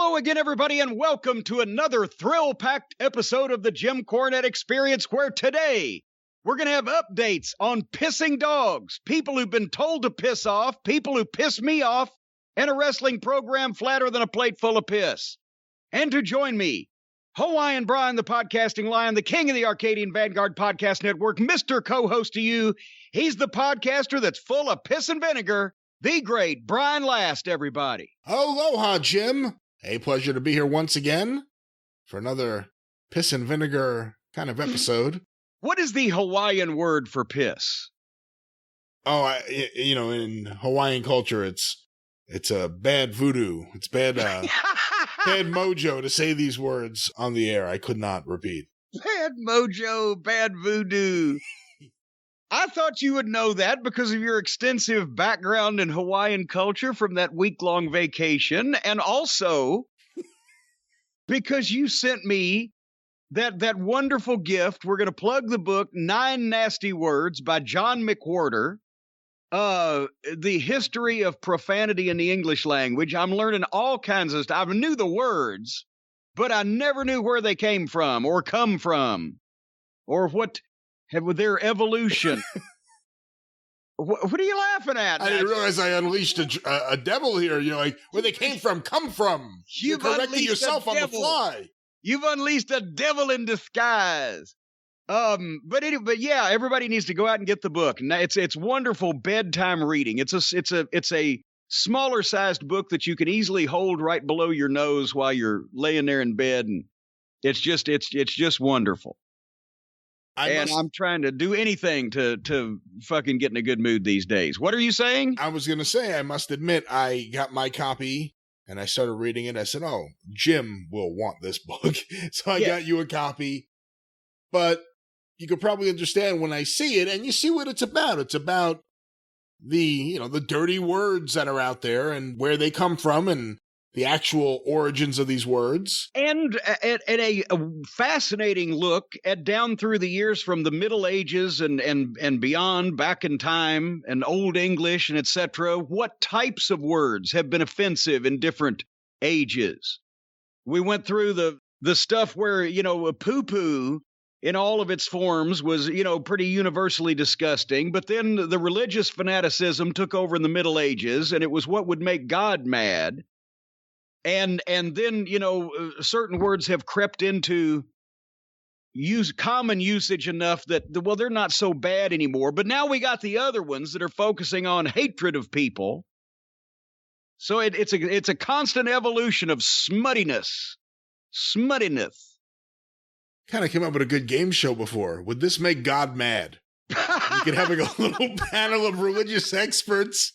Hello again, everybody, and welcome to another thrill-packed episode of the Jim Cornette Experience, where today we're going to have updates on pissing dogs, people who've been told to piss off, people who piss me off, and a wrestling program flatter than a plate full of piss. And to join me, Hawaiian Brian, the podcasting lion, the king of the Arcadian Vanguard Podcast Network, Mr. Co-host to you. He's the podcaster that's full of piss and vinegar, the great Brian Last, everybody. Aloha, Jim. A pleasure to be here once again for another piss and vinegar kind of episode. What is the Hawaiian word for piss? Oh, in Hawaiian culture, it's a bad voodoo. It's bad mojo to say these words on the air. I could not repeat. Bad mojo, bad voodoo. I thought you would know that because of your extensive background in Hawaiian culture from that week-long vacation, and also because you sent me that wonderful gift. We're going to plug the book, 9 Nasty Words by John McWhorter, The History of Profanity in the English Language. I'm learning all kinds of stuff. I knew the words, but I never knew where they came from or come from or what... with their evolution. What are you laughing at? I didn't realize I unleashed a devil here. You know, like where they came from, come from. You're correcting yourself on the fly. You've unleashed a devil in disguise. But yeah, everybody needs to go out and get the book. And it's wonderful bedtime reading. It's a smaller sized book that you can easily hold right below your nose while you're laying there in bed, and it's just wonderful. I'm trying to do anything to fucking get in a good mood these days. What are you saying? I was going to say, I must admit, I got my copy and I started reading it. I said, oh, Jim will want this book. So I got you a copy. But you could probably understand when I see it, and you see what it's about. It's about the dirty words that are out there and where they come from and the actual origins of these words. And a fascinating look at down through the years from the Middle Ages and beyond, back in time, and Old English and etc. What types of words have been offensive in different ages? We went through the stuff where, a poo-poo in all of its forms was, pretty universally disgusting. But then the religious fanaticism took over in the Middle Ages, and it was what would make God mad. And then, certain words have crept into common usage enough that, well, they're not so bad anymore. But now we got the other ones that are focusing on hatred of people. So it's a constant evolution of smuttiness. Kind of came up with a good game show before. Would this make God mad? You could have like a little panel of religious experts.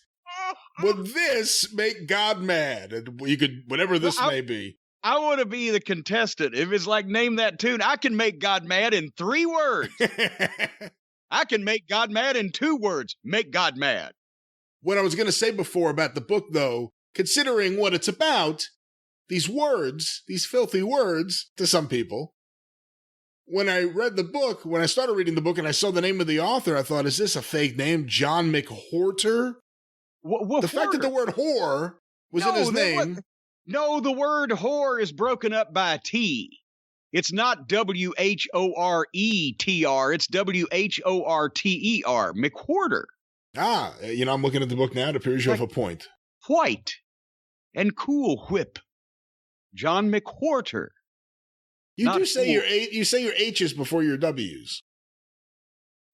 Would this make God mad? And you could, whatever this may be. I want to be the contestant. If it's like name that tune, I can make God mad in 3 words. I can make God mad in 2 words. Make God mad. What I was going to say before about the book, though, considering what it's about, these words, these filthy words to some people, when I read the book, when I started reading the book and I saw the name of the author, I thought, is this a fake name? John McWhorter? The fact that the word whore was in his name. No, the word whore is broken up by a T. It's not WHORETR. It's WHORTER. McWhorter. I'm looking at the book now. It appears you have a point. White and cool whip. John McWhorter. You say your H's before your W's.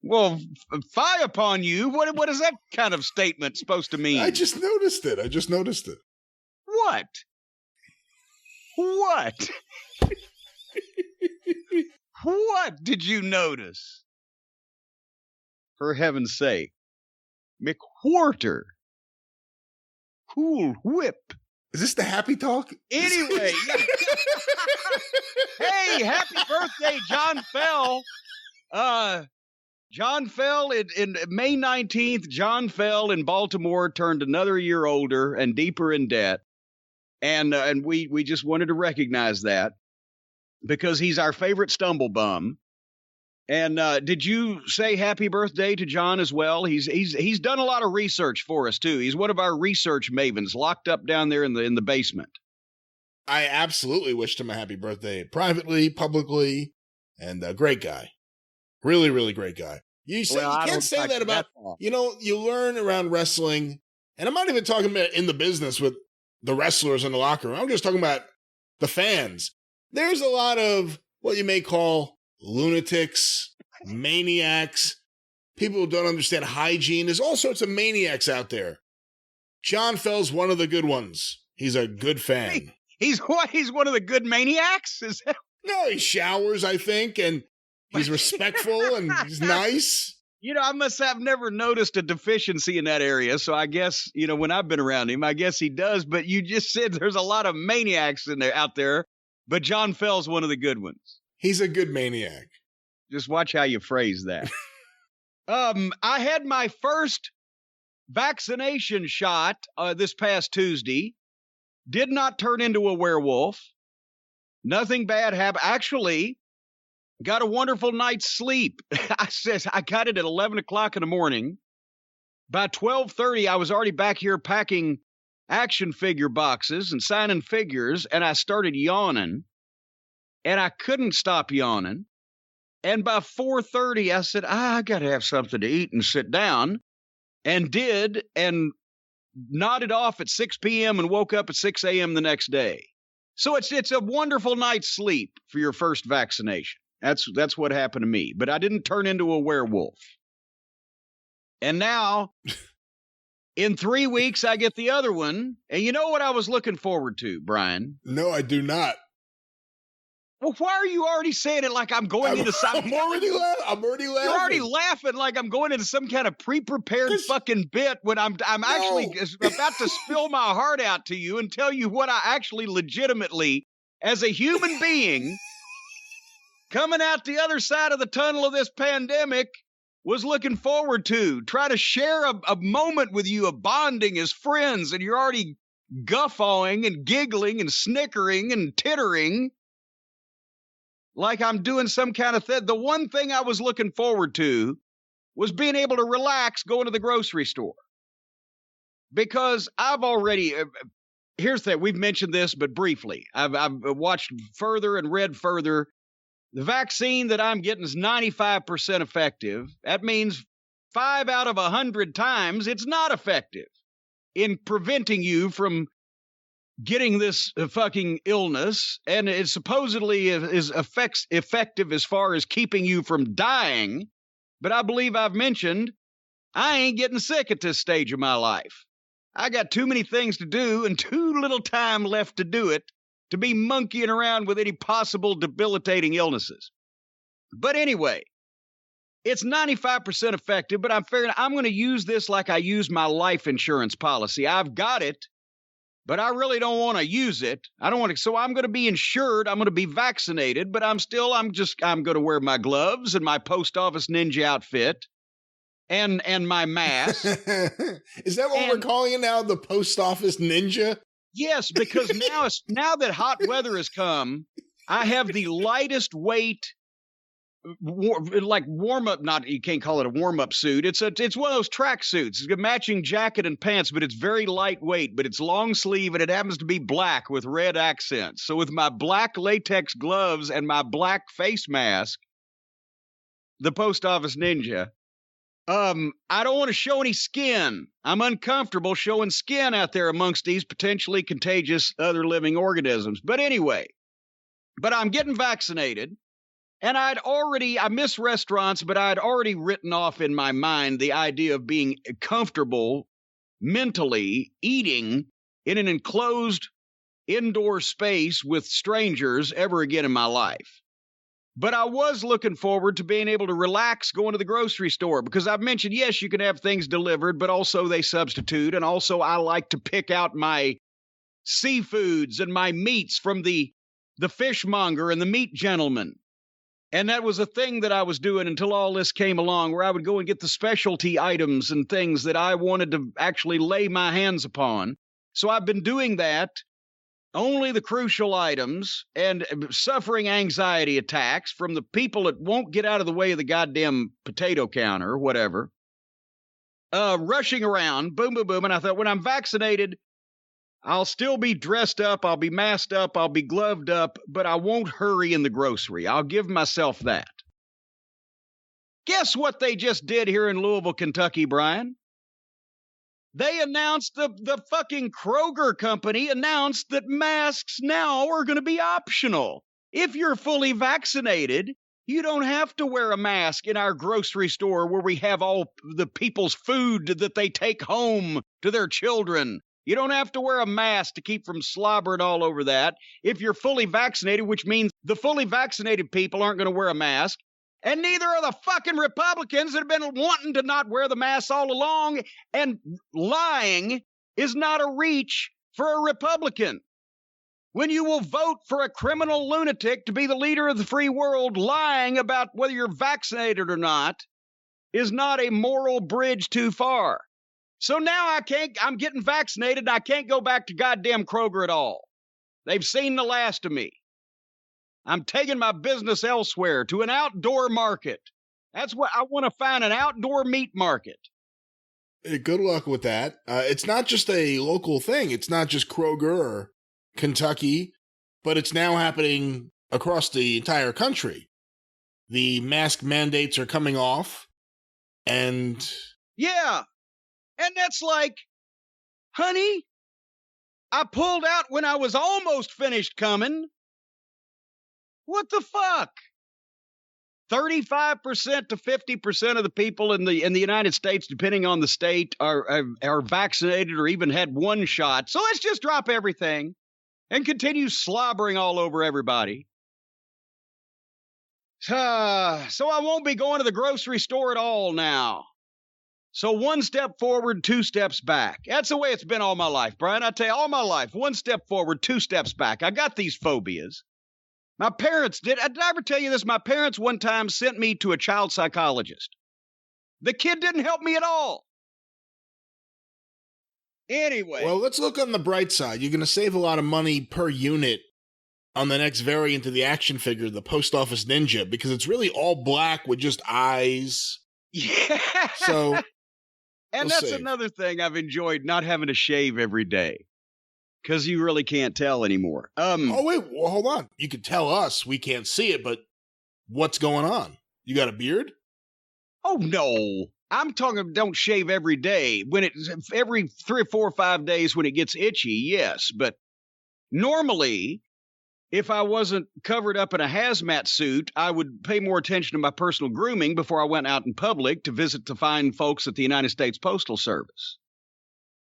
Well, fie upon you. What is that kind of statement supposed to mean? I just noticed it. What? What did you notice? For heaven's sake. McWhorter. Cool whip. Is this the happy talk? Anyway. Hey, happy birthday, John Fell. John Fell in May 19th. John Fell in Baltimore turned another year older and deeper in debt. And we just wanted to recognize that because he's our favorite stumble bum. And did you say happy birthday to John as well? He's done a lot of research for us too. He's one of our research mavens, locked up down there in the basement. I absolutely wished him a happy birthday privately, publicly, and a great guy. Really, really great guy. You can't say that about, you learn around wrestling, and I'm not even talking about in the business with the wrestlers in the locker room. I'm just talking about the fans. There's a lot of what you may call lunatics, maniacs, people who don't understand hygiene. There's all sorts of maniacs out there. John Fell's one of the good ones. He's a good fan. He's one of the good maniacs? No, he showers, I think, and he's respectful and he's nice. I must have never noticed a deficiency in that area. So I guess, when I've been around him, I guess he does. But you just said there's a lot of maniacs out there. But John Fell's one of the good ones. He's a good maniac. Just watch how you phrase that. I had my first vaccination shot this past Tuesday. Did not turn into a werewolf. Nothing bad happened. Actually, got a wonderful night's sleep. I got it at 11 o'clock in the morning. By 12:30, I was already back here packing action figure boxes and signing figures, and I started yawning, and I couldn't stop yawning. And by 4:30, I said, I got to have something to eat and sit down, and did, and nodded off at 6 p.m. and woke up at 6 a.m. the next day. So it's a wonderful night's sleep for your first vaccination. That's what happened to me. But I didn't turn into a werewolf. And now, in 3 weeks, I get the other one. And you know what I was looking forward to, Brian? No, I do not. Well, why are you already saying it like I'm going into something? I'm already laughing. You're already laughing like I'm going into some kind of pre-prepared fucking bit when I'm actually about to spill my heart out to you and tell you what I actually legitimately, as a human being, coming out the other side of the tunnel of this pandemic, was looking forward to. Try to share a moment with you, a bonding as friends, and you're already guffawing and giggling and snickering and tittering like I'm doing some kind of thing. The one thing I was looking forward to was being able to relax going to the grocery store. Because I've already, here's the thing, we've mentioned this, but briefly. I've watched further and read further. The vaccine that I'm getting is 95% effective. That means 5 out of 100 times it's not effective in preventing you from getting this fucking illness, and it supposedly is effective as far as keeping you from dying. But I believe I've mentioned I ain't getting sick at this stage of my life. I got too many things to do and too little time left to do it to be monkeying around with any possible debilitating illnesses. But anyway, it's 95% effective, but I'm figuring I'm going to use this like I use my life insurance policy. I've got it, but I really don't want to use it. I don't want to. So I'm going to be insured. I'm going to be vaccinated, but I'm going to wear my gloves and my post office ninja outfit and my mask. Is that what we're calling it now? The post office ninja? Yes, because now that hot weather has come, I have the lightest weight, like warm-up, you can't call it a warm-up suit. It's one of those track suits. It's a matching jacket and pants, but it's very lightweight, but it's long sleeve, and it happens to be black with red accents. So with my black latex gloves and my black face mask, the post office ninja, I don't want to show any skin. I'm uncomfortable showing skin out there amongst these potentially contagious other living organisms. But anyway, I'm getting vaccinated. And I miss restaurants, but I'd already written off in my mind the idea of being comfortable mentally eating in an enclosed indoor space with strangers ever again in my life. But I was looking forward to being able to relax going to the grocery store because I've mentioned, yes, you can have things delivered, but also they substitute. And also I like to pick out my seafoods and my meats from the fishmonger and the meat gentleman. And that was a thing that I was doing until all this came along, where I would go and get the specialty items and things that I wanted to actually lay my hands upon. So I've been doing that, only the crucial items, and suffering anxiety attacks from the people that won't get out of the way of the goddamn potato counter or whatever. Rushing around, boom, boom, boom. And I thought, when I'm vaccinated, I'll still be dressed up, I'll be masked up, I'll be gloved up, but I won't hurry in the grocery. I'll give myself that. Guess what they just did here in Louisville, Kentucky, Brian? They announced, the fucking Kroger company announced that masks now are going to be optional. If you're fully vaccinated, you don't have to wear a mask in our grocery store where we have all the people's food that they take home to their children. You don't have to wear a mask to keep from slobbering all over that. If you're fully vaccinated, which means the fully vaccinated people aren't going to wear a mask. And neither are the fucking Republicans that have been wanting to not wear the mask all along. And lying is not a reach for a Republican. When you will vote for a criminal lunatic to be the leader of the free world, lying about whether you're vaccinated or not is not a moral bridge too far. So now I'm getting vaccinated and I can't go back to goddamn Kroger at all. They've seen the last of me. I'm taking my business elsewhere to an outdoor market. That's what I want to find, an outdoor meat market. Good luck with that. It's not just a local thing. It's not just Kroger or Kentucky, but it's now happening across the entire country. The mask mandates are coming off, and... Yeah, and that's like, honey, I pulled out when I was almost finished coming. What the fuck? 35% to 50% of the people in the United States, depending on the state, are vaccinated or even had one shot. So let's just drop everything and continue slobbering all over everybody. So I won't be going to the grocery store at all now. So one step forward, two steps back. That's the way it's been all my life, Brian. I tell you, all my life, one step forward, two steps back. I got these phobias. My parents did I ever tell you this? My parents one time sent me to a child psychologist. The kid didn't help me at all. Anyway. Well, let's look on the bright side. You're going to save a lot of money per unit on the next variant of the action figure, the Post Office Ninja, because it's really all black with just eyes. Yeah. So, and that's another thing I've enjoyed, not having to shave every day. Because you really can't tell anymore. Oh, wait, well, hold on. You can tell us. We can't see it, but what's going on? You got a beard? Oh, no. I'm talking don't shave every day. When it's every 3 or 4 or 5 days when it gets itchy, yes. But normally, if I wasn't covered up in a hazmat suit, I would pay more attention to my personal grooming before I went out in public to visit the fine folks at the United States Postal Service.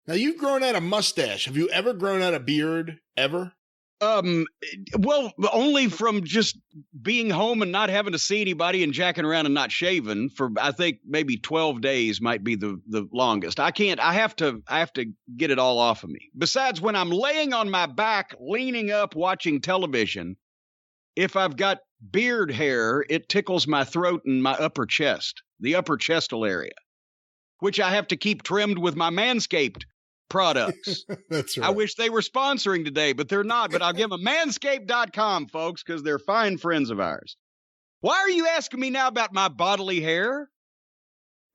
Now, you've grown out a mustache. Have you ever grown out a beard? Ever? Well, only from just being home and not having to see anybody and jacking around and not shaving for, I think, maybe 12 days might be the longest. I have to get it all off of me. Besides, when I'm laying on my back, leaning up, watching television, if I've got beard hair, it tickles my throat and my upper chest, the upper chestal area, which I have to keep trimmed with my Manscaped products. That's right. I wish they were sponsoring today, but they're not. But I'll give them manscaped.com, folks, because they're fine friends of ours. Why are you asking me now about my bodily hair?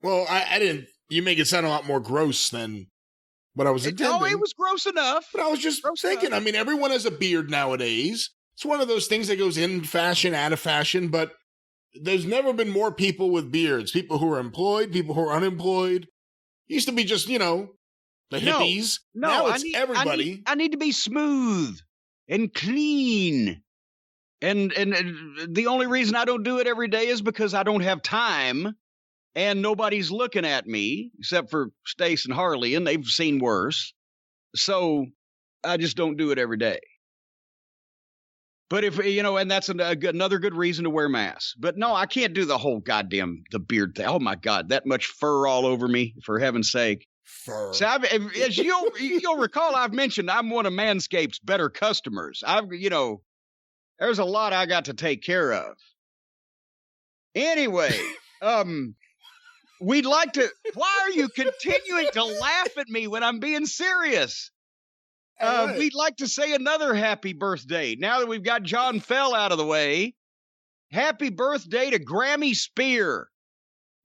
Well, I didn't. You make it sound a lot more gross than what I was intending. No, it was gross enough. But I was just thinking, I mean, everyone has a beard nowadays. It's one of those things that goes in fashion, out of fashion, but there's never been more people with beards. People who are employed, people who are unemployed. It used to be just, the hippies. No, now it's everybody. I need to be smooth and clean. And the only reason I don't do it every day is because I don't have time and nobody's looking at me except for Stace and Harley, and they've seen worse. So I just don't do it every day. But if, and that's another good reason to wear masks. But no, I can't do the whole the beard thing. Oh my God, that much fur all over me, for heaven's sake. Fur. So as you'll recall, I've mentioned I'm one of Manscaped's better customers. There's a lot I got to take care of. Anyway, we'd like to. Why are you continuing to laugh at me when I'm being serious? Right. We'd like to say another happy birthday. Now that we've got John Fell out of the way, happy birthday to Grammy Spear.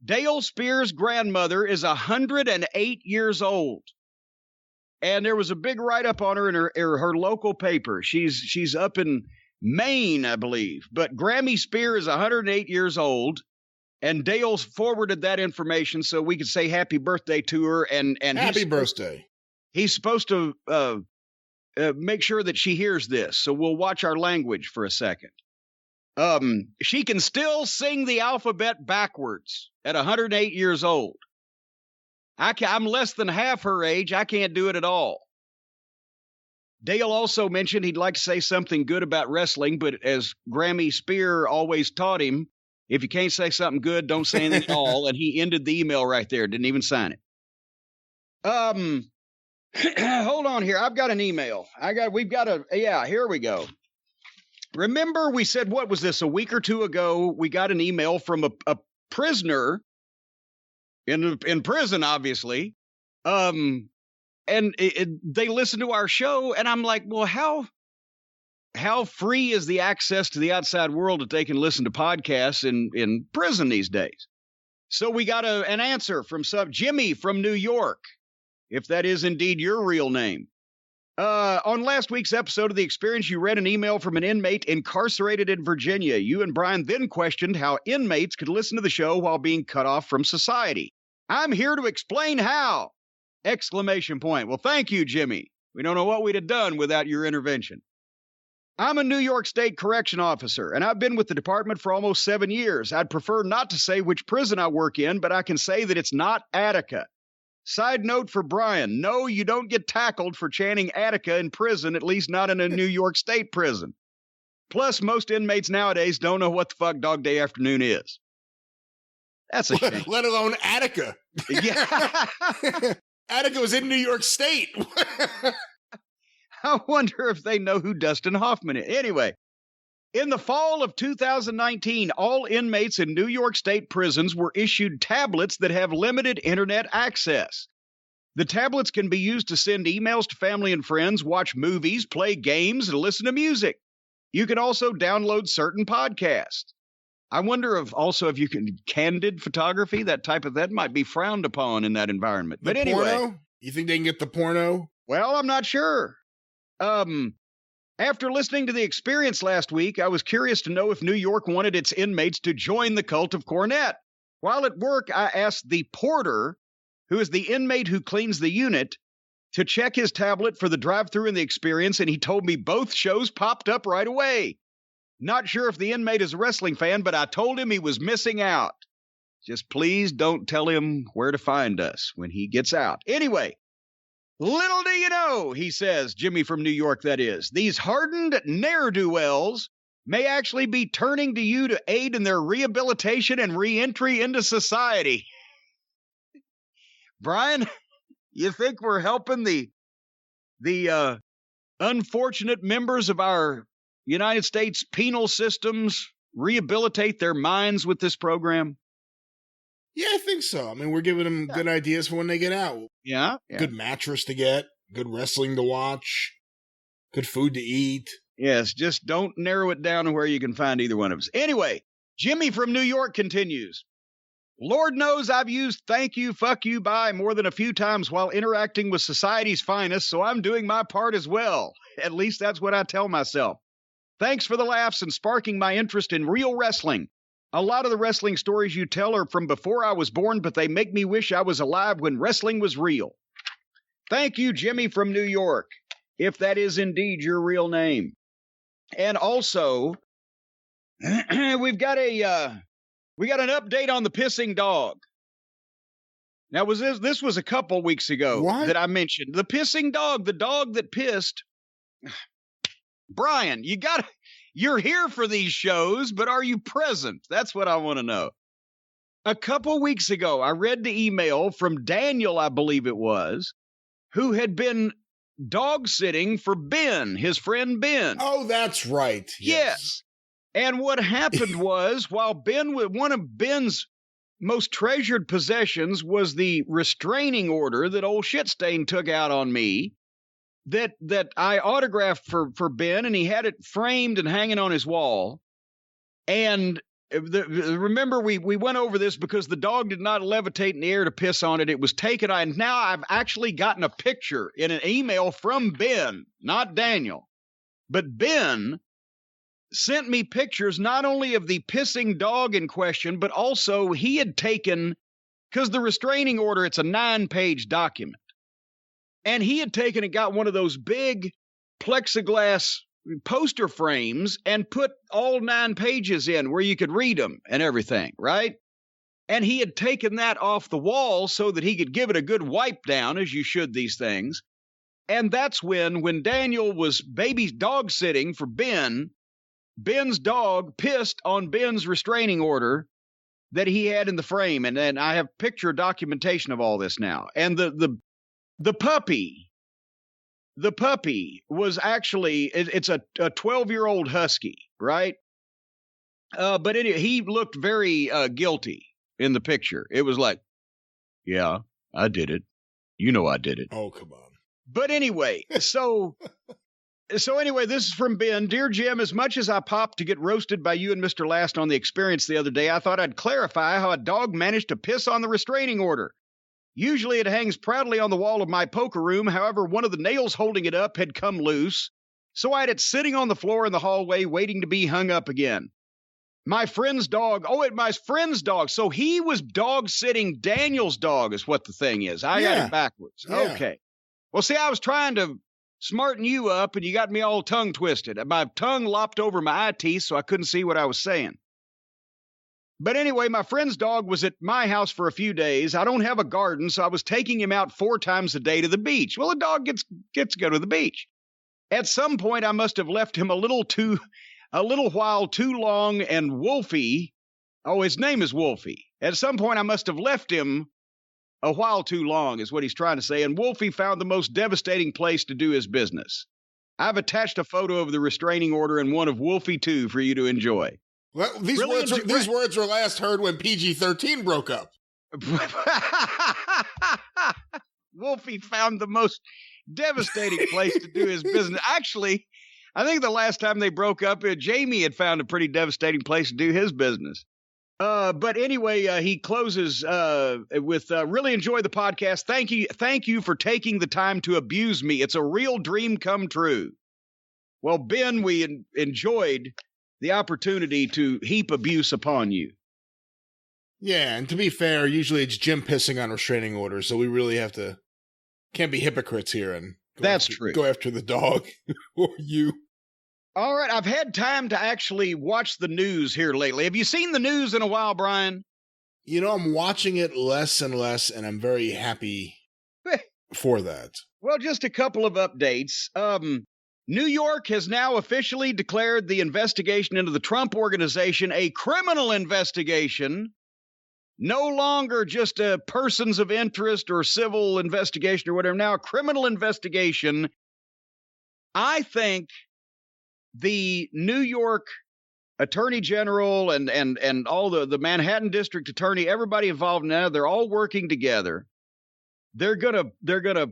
Dale Spear's grandmother is 108 years old. And there was a big write-up on her in her local paper. She's up in Maine, I believe. But Grammy Spear is 108 years old, and Dale forwarded that information so we could say happy birthday to her. And happy birthday. He's supposed to make sure that she hears this. So we'll watch our language for a second. She can still sing the alphabet backwards at 108 years old. I'm less than half her age. I can't do it at all. Dale also mentioned he'd like to say something good about wrestling, but as Grammy Spear always taught him, if you can't say something good, don't say anything at all. And he ended the email right there. Didn't even sign it. Hold on here. I've got an email. Here we go. Remember we said, what was this, a week or two ago? We got an email from a prisoner in prison, obviously. And they listened to our show, and I'm like, well, how free is the access to the outside world that they can listen to podcasts in prison these days? So we got an answer from Jimmy from New York, if that is indeed your real name. On last week's episode of The Experience, you read an email from an inmate incarcerated in Virginia. You and Brian then questioned how inmates could listen to the show while being cut off from society. I'm here to explain how! ! Well, thank you, Jimmy. We don't know what we'd have done without your intervention. I'm a New York State correction officer, and I've been with the department for almost 7 years. I'd prefer not to say which prison I work in, but I can say that it's not Attica. Side note for Brian, no, you don't get tackled for chanting Attica in prison, at least not in a New York State prison. Plus, most inmates nowadays don't know what the fuck Dog Day Afternoon is. That's a shame. Let alone Attica. Yeah. Attica was in New York State. I wonder if they know who Dustin Hoffman is. Anyway, in the fall of 2019, all inmates in New York State prisons were issued tablets that have limited internet access. The tablets can be used to send emails to family and friends, watch movies, play games, and listen to music. You can also download certain podcasts. I wonder if you can candid photography, that might be frowned upon in that environment. But anyway, porno? You think they can get the porno? Well, I'm not sure. After listening to The Experience last week, I was curious to know if New York wanted its inmates to join the cult of Cornette. While at work, I asked the porter, who is the inmate who cleans the unit, to check his tablet for the drive-thru in The Experience, and he told me both shows popped up right away. Not sure if the inmate is a wrestling fan, but I told him he was missing out. Just please don't tell him where to find us when he gets out. Anyway, little do you know, he says, Jimmy from New York, that is, these hardened ne'er-do-wells may actually be turning to you to aid in their rehabilitation and re-entry into society. Brian, you think we're helping the unfortunate members of our United States penal systems rehabilitate their minds with this program? Yeah, I think so. I mean, we're giving them good ideas for when they get out. Yeah. Good mattress to get, good wrestling to watch, good food to eat. Yes, just don't narrow it down to where you can find either one of us. Anyway, Jimmy from New York continues. Lord knows I've used thank you, fuck you, bye more than a few times while interacting with society's finest, so I'm doing my part as well. At least that's what I tell myself. Thanks for the laughs and sparking my interest in real wrestling. A lot of the wrestling stories you tell are from before I was born, but they make me wish I was alive when wrestling was real. Thank you, Jimmy from New York, if that is indeed your real name. And also, we got an update on the pissing dog. Now, this was a couple weeks ago that I mentioned. The pissing dog, the dog that pissed. Brian, you're here for these shows, but are you present? That's what I want to know. A couple weeks ago, I read the email from Daniel, I believe it was, who had been dog sitting for Ben, his friend Ben. Oh, that's right. Yes. And what happened was, while one of Ben's most treasured possessions was the restraining order that old Shitstain took out on me, that I autographed for Ben, and he had it framed and hanging on his wall. And remember we went over this because the dog did not levitate in the air to piss on it. It was taken. And now I've actually gotten a picture in an email from Ben, not Daniel, but Ben sent me pictures not only of the pissing dog in question, but also he had taken, because the restraining order, it's a 9-page document. And he had taken and got one of those big plexiglass poster frames and put all 9 pages in where you could read them and everything, right? And he had taken that off the wall so that he could give it a good wipe down, as you should these things. And that's when Daniel was baby dog sitting for Ben, Ben's dog pissed on Ben's restraining order that he had in the frame. And then I have picture documentation of all this now. And the puppy was actually, it's a 12-year-old husky, right? But he looked very guilty in the picture. It was like, yeah, I did it. You know I did it. Oh, come on. But anyway, so anyway, this is from Ben. Dear Jim, as much as I popped to get roasted by you and Mr. Last on the experience the other day, I thought I'd clarify how a dog managed to piss on the restraining order. Usually it hangs proudly on the wall of my poker room. However, one of the nails holding it up had come loose, so I had it sitting on the floor in the hallway waiting to be hung up again. My friend's dog. So he was dog sitting Daniel's dog is what the thing is. I got it backwards. Yeah. Okay. Well, see, I was trying to smarten you up, and you got me all tongue twisted. My tongue lopped over my eye teeth, so I couldn't see what I was saying. But anyway, my friend's dog was at my house for a few days. I don't have a garden, so I was taking him out 4 times a day to the beach. Well, a dog gets to go to the beach. At some point, I must have left him a little while too long, and Wolfie, his name is Wolfie. At some point, I must have left him a while too long, is what he's trying to say, and Wolfie found the most devastating place to do his business. I've attached a photo of the restraining order and one of Wolfie 2 for you to enjoy. Well, these words were last heard when PG-13 broke up. Wolfie found the most devastating place to do his business. Actually, I think the last time they broke up, Jamie had found a pretty devastating place to do his business. But anyway, he closes with really enjoy the podcast. Thank you for taking the time to abuse me. It's a real dream come true. Well, Ben, we enjoyed the opportunity to heap abuse upon you. Yeah, and to be fair, usually it's Jim pissing on restraining orders, so we really can't be hypocrites here and go after the dog or you. All right, I've had time to actually watch the news here lately. Have you seen the news in a while, Brian? You know, I'm watching it less and less, and I'm very happy for that. Well, just a couple of updates. New York has now officially declared the investigation into the Trump Organization a criminal investigation. No longer just a persons of interest or civil investigation or whatever. Now a criminal investigation. I think the New York Attorney General and all the Manhattan District Attorney, everybody involved now, they're all working together. They're gonna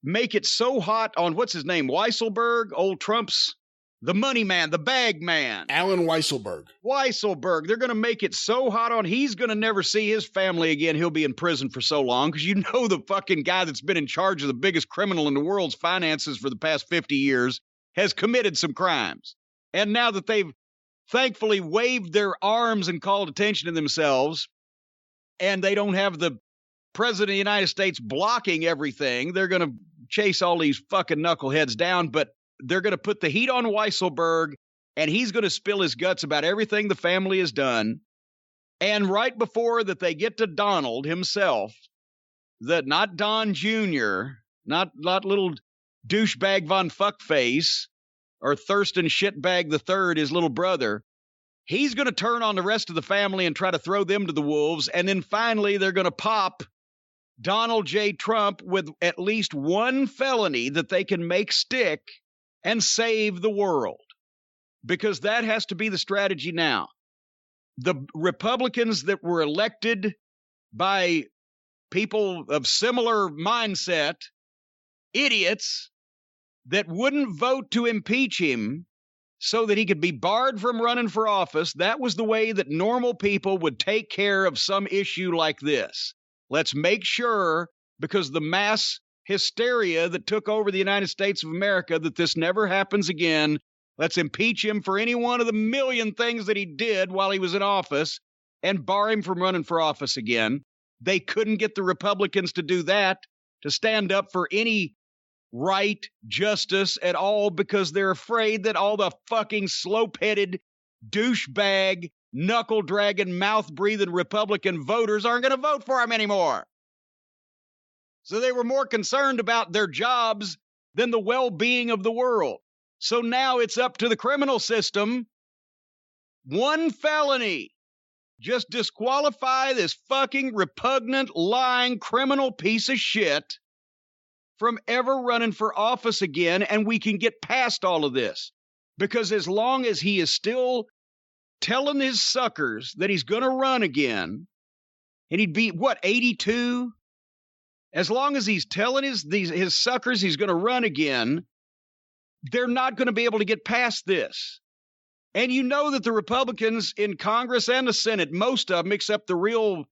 make it so hot on what's his name, Weisselberg, old Trump's, the money man, the bag man, Alan Weisselberg. They're gonna make it so hot on. He's gonna never see his family again. He'll be in prison for so long because the fucking guy that's been in charge of the biggest criminal in the world's finances for the past 50 years. Has committed some crimes. And now that they've thankfully waved their arms and called attention to themselves, and they don't have the president of the United States blocking everything, they're going to chase all these fucking knuckleheads down, but they're going to put the heat on Weisselberg, and he's going to spill his guts about everything the family has done. And right before that they get to Donald himself, not Don Jr., not little douchebag von fuckface or Thurston shitbag III, his little brother, he's going to turn on the rest of the family and try to throw them to the wolves. And then finally they're going to pop Donald J. Trump with at least one felony that they can make stick and save the world, because that has to be the strategy now. The Republicans that were elected by people of similar mindset, idiots that wouldn't vote to impeach him, so that he could be barred from running for office. That was the way that normal people would take care of some issue like this. Let's make sure, because the mass hysteria that took over the United States of America, that this never happens again. Let's impeach him for any one of the million things that he did while he was in office and bar him from running for office again. They couldn't get the Republicans to do that, to stand up for any right, justice at all, because they're afraid that all the fucking slope-headed, douchebag, knuckle-dragging, mouth-breathing Republican voters aren't going to vote for him anymore. So they were more concerned about their jobs than the well-being of the world. So now it's up to the criminal system. One felony. Just disqualify this fucking repugnant, lying, criminal piece of shit from ever running for office again, and we can get past all of this. Because as long as he is still telling his suckers that he's going to run again, and he'd be, 82? As long as he's telling his suckers he's going to run again, they're not going to be able to get past this. And you know that the Republicans in Congress and the Senate, most of them, except the real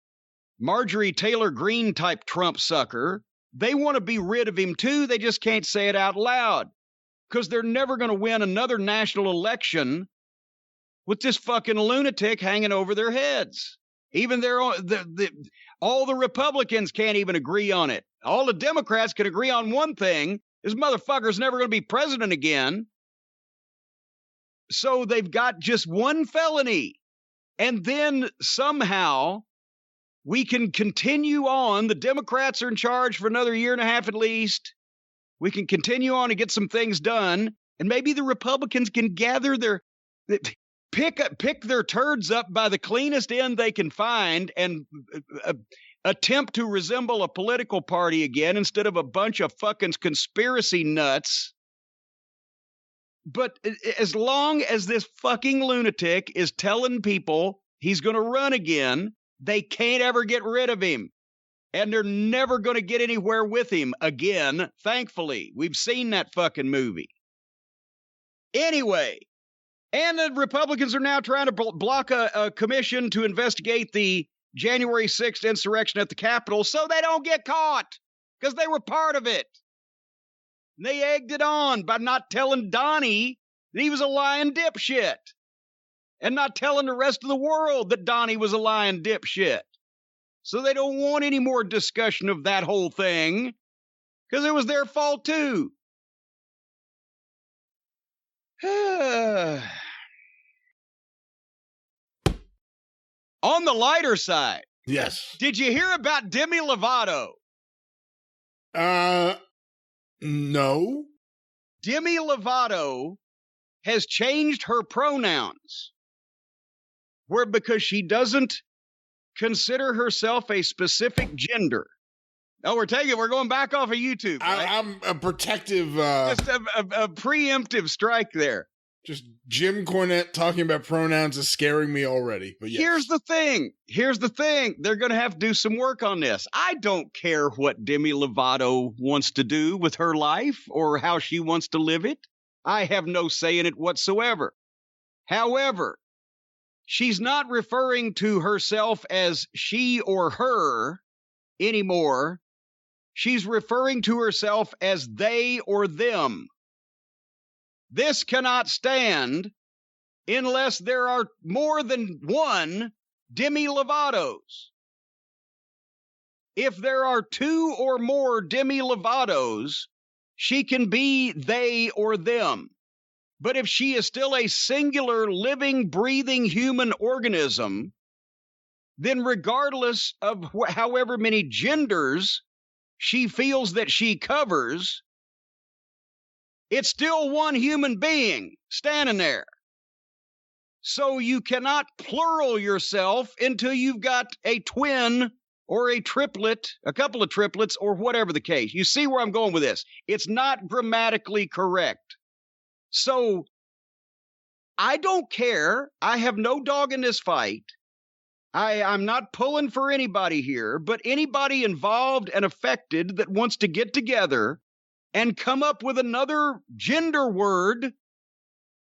Marjorie Taylor Greene type Trump sucker, they want to be rid of him too. They just can't say it out loud because they're never going to win another national election with this fucking lunatic hanging over their heads. Even all the Republicans can't even agree on it. All the Democrats can agree on one thing. This motherfucker's never going to be president again. So they've got just one felony. And then somehow we can continue on. The Democrats are in charge for another year and a half at least. We can continue on and get some things done. And maybe the Republicans can gather pick their turds up by the cleanest end they can find and attempt to resemble a political party again instead of a bunch of fucking conspiracy nuts. But as long as this fucking lunatic is telling people he's going to run again, they can't ever get rid of him. And they're never going to get anywhere with him again, thankfully. We've seen that fucking movie. Anyway, and the Republicans are now trying to block a commission to investigate the January 6th insurrection at the Capitol so they don't get caught, because they were part of it. And they egged it on by not telling Donnie that he was a lying dipshit. And not telling the rest of the world that Donnie was a lying dipshit. So they don't want any more discussion of that whole thing, because it was their fault too. On the lighter side. Yes. Did you hear about Demi Lovato? No. Demi Lovato has changed her pronouns. Because she doesn't consider herself a specific gender. Oh, we're going back off of YouTube. Right? I'm a protective. Just a preemptive strike there. Just Jim Cornette talking about pronouns is scaring me already. But yes. Here's the thing. They're going to have to do some work on this. I don't care what Demi Lovato wants to do with her life or how she wants to live it. I have no say in it whatsoever. However, she's not referring to herself as she or her anymore. She's referring to herself as they or them. This cannot stand unless there are more than one Demi Lovatos. If there are two or more Demi Lovatos, she can be they or them. But if she is still a singular, living, breathing human organism, then regardless of however many genders she feels that she covers, it's still one human being standing there. So you cannot plural yourself until you've got a twin or a triplet, a couple of triplets, or whatever the case. You see where I'm going with this? It's not grammatically correct. So I don't care. I have no dog in this fight. I'm not pulling for anybody here, but anybody involved and affected that wants to get together and come up with another gender word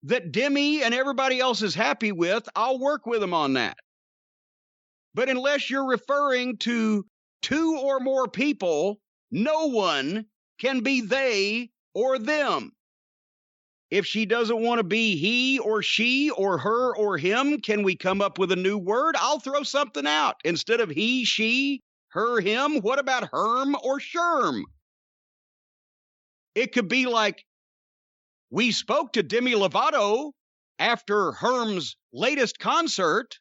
that Demi and everybody else is happy with, I'll work with them on that. But unless you're referring to two or more people, no one can be they or them. If she doesn't want to be he or she or her or him, can we come up with a new word? I'll throw something out. Instead of he, she, her, him, what about herm or sherm? It could be like, we spoke to Demi Lovato after Herm's latest concert,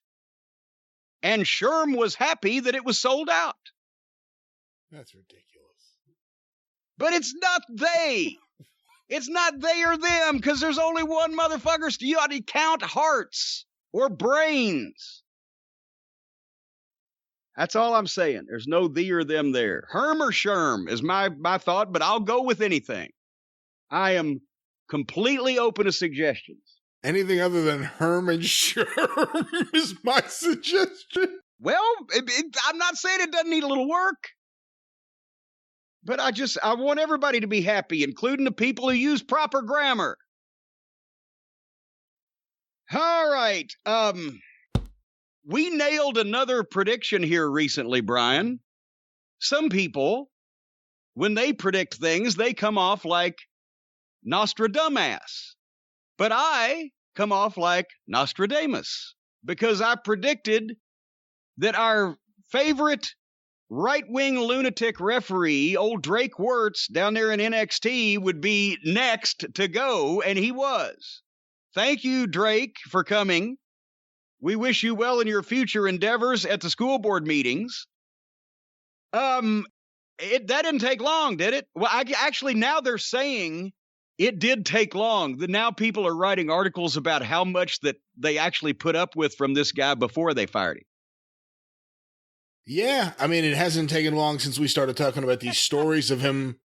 and Sherm was happy that it was sold out. That's ridiculous. But it's not they. It's not they or them, because there's only one motherfucker. You ought to count hearts or brains. That's all I'm saying. There's no thee or them there. Herm or Sherm is my thought, but I'll go with anything. I am completely open to suggestions. Anything other than Herm and Sherm is my suggestion. Well, I'm not saying it doesn't need a little work. But I want everybody to be happy, including the people who use proper grammar. All right. We nailed another prediction here recently, Brian. Some people, when they predict things, they come off like Nostradamus. But I come off like Nostradamus because I predicted that our favorite right-wing lunatic referee, old Drake Wirtz, down there in NXT, would be next to go, and he was. Thank you, Drake, for coming. We wish you well in your future endeavors at the school board meetings. That didn't take long, did it? Well, actually, now they're saying it did take long. Now people are writing articles about how much that they actually put up with from this guy before they fired him. Yeah, I mean, it hasn't taken long since we started talking about these stories of him.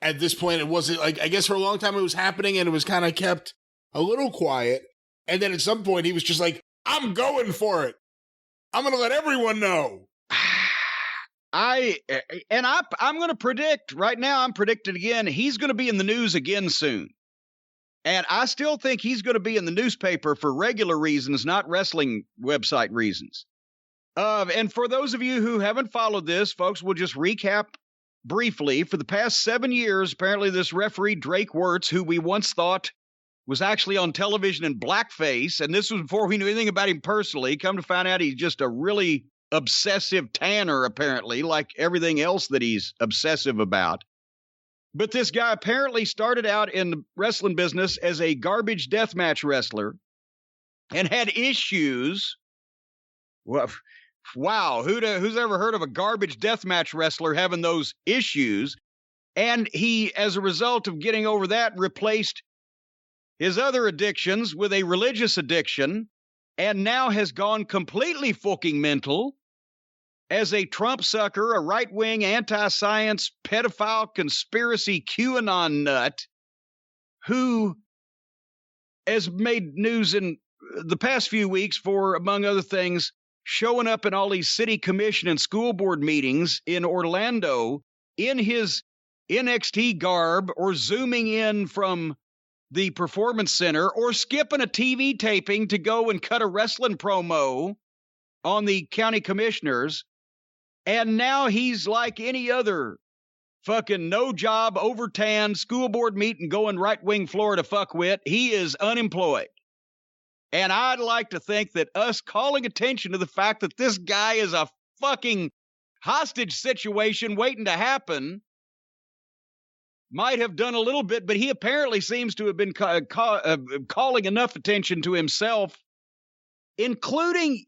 At this point, it wasn't like, I guess for a long time it was happening and it was kind of kept a little quiet. And then at some point he was just like, I'm going for it. I'm going to let everyone know. I'm going to predict right now, I'm predicting again, he's going to be in the news again soon. And I still think he's going to be in the newspaper for regular reasons, not wrestling website reasons. And for those of you who haven't followed this, folks, we'll just recap briefly. For the past 7 years, apparently this referee, Drake Wirtz, who we once thought was actually on television in blackface, and this was before we knew anything about him personally, come to find out he's just a really obsessive tanner, apparently, like everything else that he's obsessive about. But this guy apparently started out in the wrestling business as a garbage deathmatch wrestler and had issues. Well, wow, who's ever heard of a garbage deathmatch wrestler having those issues? And he, as a result of getting over that, replaced his other addictions with a religious addiction, and now has gone completely fucking mental as a Trump sucker, a right-wing, anti-science, pedophile, conspiracy QAnon nut who has made news in the past few weeks for, among other things, showing up in all these city commission and school board meetings in Orlando in his NXT garb, or zooming in from the performance center, or skipping a TV taping to go and cut a wrestling promo on the county commissioners. And now he's like any other fucking no job, overtanned school board meeting going right-wing Florida fuckwit. He is unemployed. And I'd like to think that us calling attention to the fact that this guy is a fucking hostage situation waiting to happen might have done a little bit, but he apparently seems to have been calling enough attention to himself, including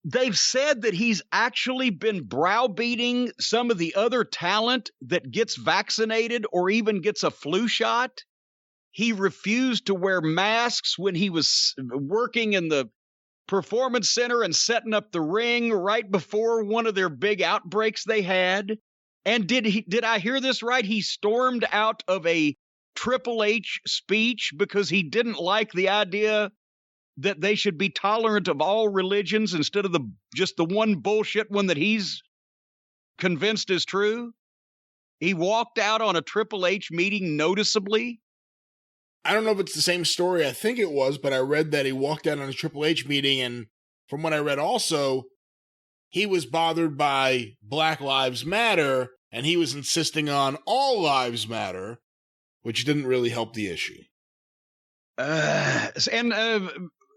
they've said that he's actually been browbeating some of the other talent that gets vaccinated or even gets a flu shot. He refused to wear masks when he was working in the performance center and setting up the ring right before one of their big outbreaks they had. And did I hear this right? He stormed out of a Triple H speech because he didn't like the idea that they should be tolerant of all religions instead of just the one bullshit one that he's convinced is true. He walked out on a Triple H meeting noticeably. I don't know if it's the same story. I think it was, but I read that he walked out on a Triple H meeting, and from what I read also, he was bothered by Black Lives Matter, and he was insisting on all lives matter, which didn't really help the issue.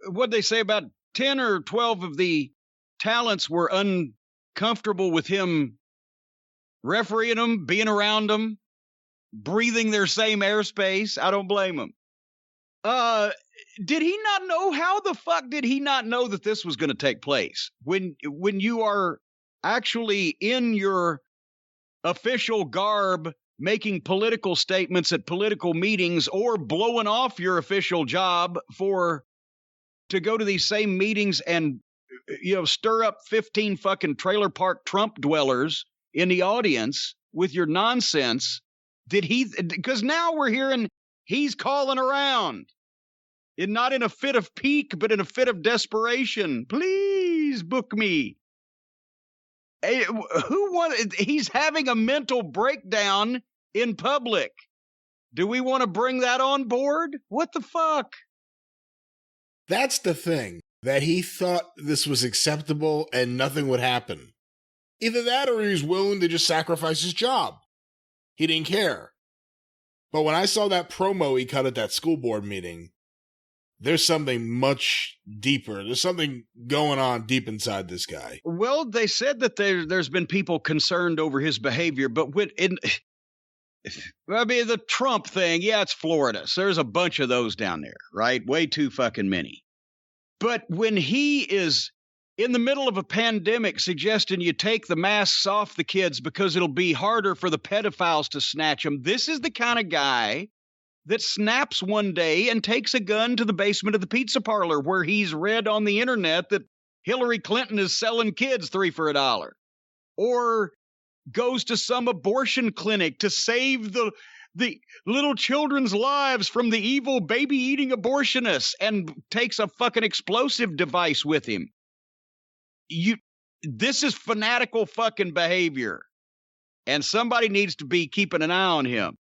What'd they say about 10 or 12 of the talents were uncomfortable with him refereeing them, being around them, breathing their same airspace? I don't blame him. Did he not know? How the fuck did he not know that this was going to take place? When you are actually in your official garb making political statements at political meetings or blowing off your official job to go to these same meetings and, stir up 15 fucking trailer park Trump dwellers in the audience with your nonsense. Because now we're hearing he's calling around, and not in a fit of pique, but in a fit of desperation. Please book me. Hey, he's having a mental breakdown in public. Do we want to bring that on board? What the fuck? That's the thing, that he thought this was acceptable and nothing would happen. Either that or he was willing to just sacrifice his job. He didn't care. But when I saw that promo he cut at that school board meeting, there's something much deeper. There's something going on deep inside this guy. Well, they said that there's been people concerned over his behavior, but the Trump thing, yeah, it's Florida. So there's a bunch of those down there, right? Way too fucking many. But when he is in the middle of a pandemic suggesting you take the masks off the kids because it'll be harder for the pedophiles to snatch them, this is the kind of guy that snaps one day and takes a gun to the basement of the pizza parlor where he's read on the internet that Hillary Clinton is selling kids 3 for $1, or goes to some abortion clinic to save the little children's lives from the evil baby-eating abortionists and takes a fucking explosive device with him. This is fanatical fucking behavior, and somebody needs to be keeping an eye on him.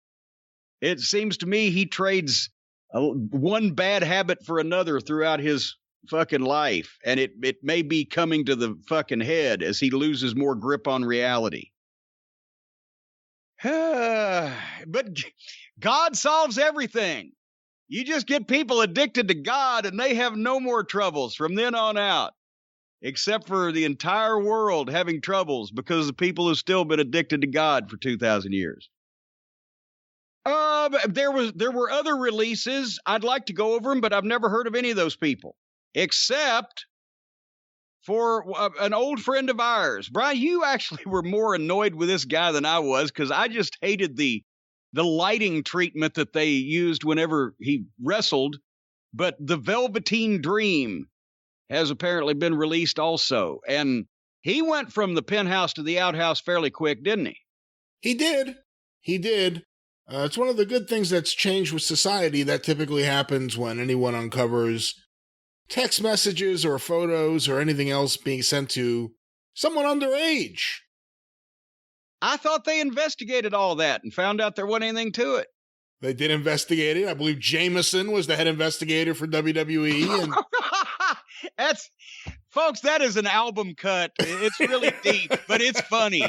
It seems to me he trades one bad habit for another throughout his fucking life, and it may be coming to the fucking head as he loses more grip on reality. But God solves everything. You just get people addicted to God and they have no more troubles from then on out, except for the entire world having troubles because the people have still been addicted to God for 2,000 years. There were other releases. I'd like to go over them, but I've never heard of any of those people, except for an old friend of ours. Brian, you actually were more annoyed with this guy than I was, because I just hated the lighting treatment that they used whenever he wrestled. But the Velveteen Dream has apparently been released also. And he went from the penthouse to the outhouse fairly quick, didn't he? He did. It's one of the good things that's changed with society. That typically happens when anyone uncovers text messages or photos or anything else being sent to someone underage. I thought they investigated all that and found out there wasn't anything to it. They did investigate it. I believe Jameson was the head investigator for WWE. And folks, that is an album cut. It's really deep, but it's funny.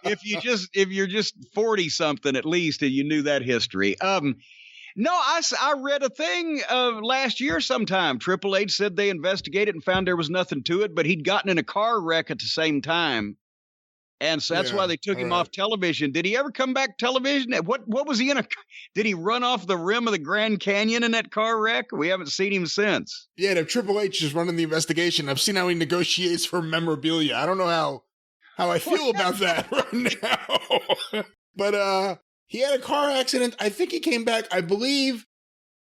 If you're just 40 something at least and you knew that history. No, I read a thing last year sometime. Triple H said they investigated and found there was nothing to it, but he'd gotten in a car wreck at the same time. And so that's why they took him off television. Did he ever come back television? What was he in did he run off the rim of the Grand Canyon in that car wreck? We haven't seen him since. Yeah, if Triple H is running the investigation, I've seen how he negotiates for memorabilia. I don't know how I feel about that right now. But he had a car accident. I think he came back. I believe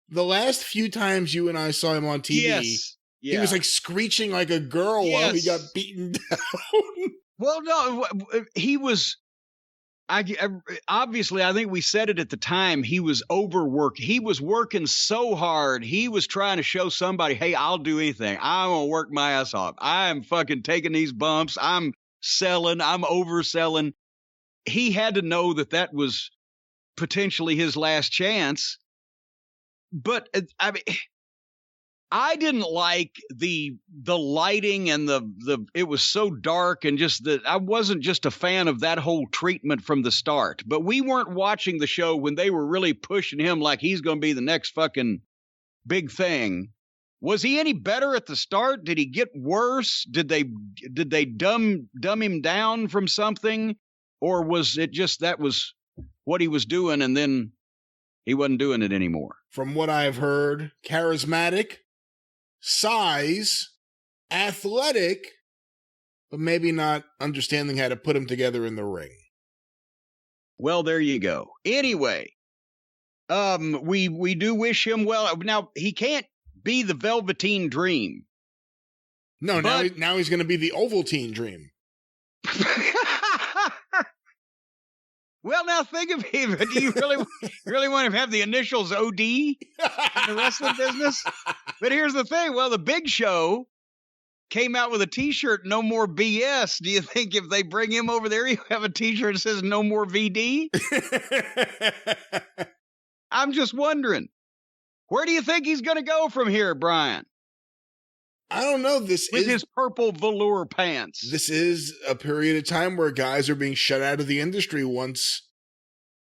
the last few times you and I saw him on TV, he was like screeching like a girl while he got beaten down. Well, no, he was, obviously, I think we said it at the time, he was overworked. He was working so hard. He was trying to show somebody, hey, I'll do anything. I'm going to work my ass off. I'm fucking taking these bumps. I'm selling. I'm overselling. He had to know that was potentially his last chance. but I mean, I didn't like the lighting and the it was so dark and just I wasn't just a fan of that whole treatment from the start. But we weren't watching the show when they were really pushing him like he's going to be the next fucking big thing. Was he any better at the start? Did he get worse? Did they dumb him down from something, or was it just that was what he was doing and then he wasn't doing it anymore? From what I've heard, charismatic, size, athletic, but maybe not understanding how to put him together in the ring. Well, there you go. Anyway, we do wish him well. Now, he can't be the Velveteen Dream. No, now he's going to be the Ovaltine Dream. Well, now think of him. Do you really want him to have the initials OD in the wrestling business? But here's the thing. Well, the Big Show came out with a T-shirt, "No More BS." Do you think if they bring him over there, he'll have a T-shirt that says "No More VD"? I'm just wondering. Where do you think he's going to go from here, Brian? I don't know. With his purple velour pants. This is a period of time where guys are being shut out of the industry once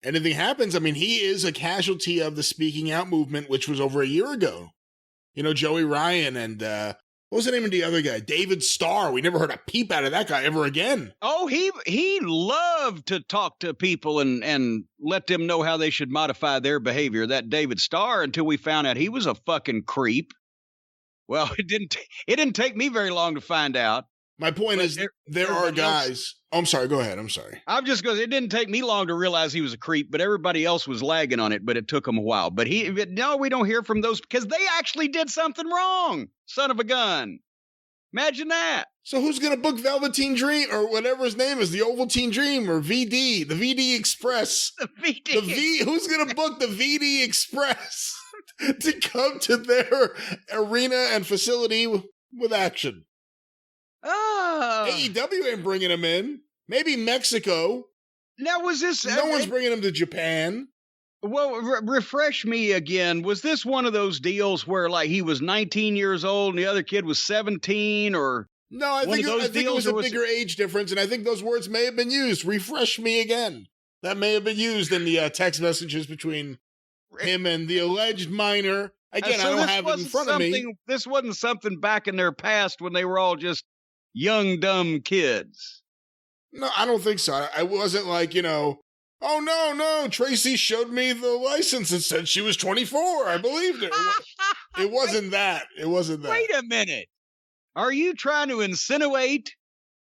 anything happens. I mean, he is a casualty of the speaking out movement, which was over a year ago. You know, Joey Ryan and what was the name of the other guy? David Starr. We never heard a peep out of that guy ever again. Oh, he loved to talk to people and let them know how they should modify their behavior, that David Starr, until we found out he was a fucking creep. Well, it didn't take me very long to find out. My point is, there are guys. Oh, I'm sorry. Go ahead. I'm sorry. I'm just going. It didn't take me long to realize he was a creep, but everybody else was lagging on it. But it took him a while. But no, we don't hear from those because they actually did something wrong. Son of a gun. Imagine that. So who's going to book Velveteen Dream or whatever his name is, the Ovaltine Dream or VD, the VD Express? The VD. Who's going to book the VD Express to come to their arena and facility with action? Oh. AEW ain't bringing him in. Maybe Mexico. Now, was this... No one's bringing him to Japan. Well, refresh me again. Was this one of those deals where, like, he was 19 years old and the other kid was 17, or... No, I think it was a bigger age difference, and I think those words may have been used. Refresh me again. That may have been used in the text messages between him and the alleged minor. Again, I don't have it in front of me. This wasn't something back in their past when they were all just young, dumb kids. No, I don't think so. I wasn't like, oh, no, Tracy showed me the license and said she was 24. I believed it. It wasn't that. It wasn't that. Wait a minute. Are you trying to insinuate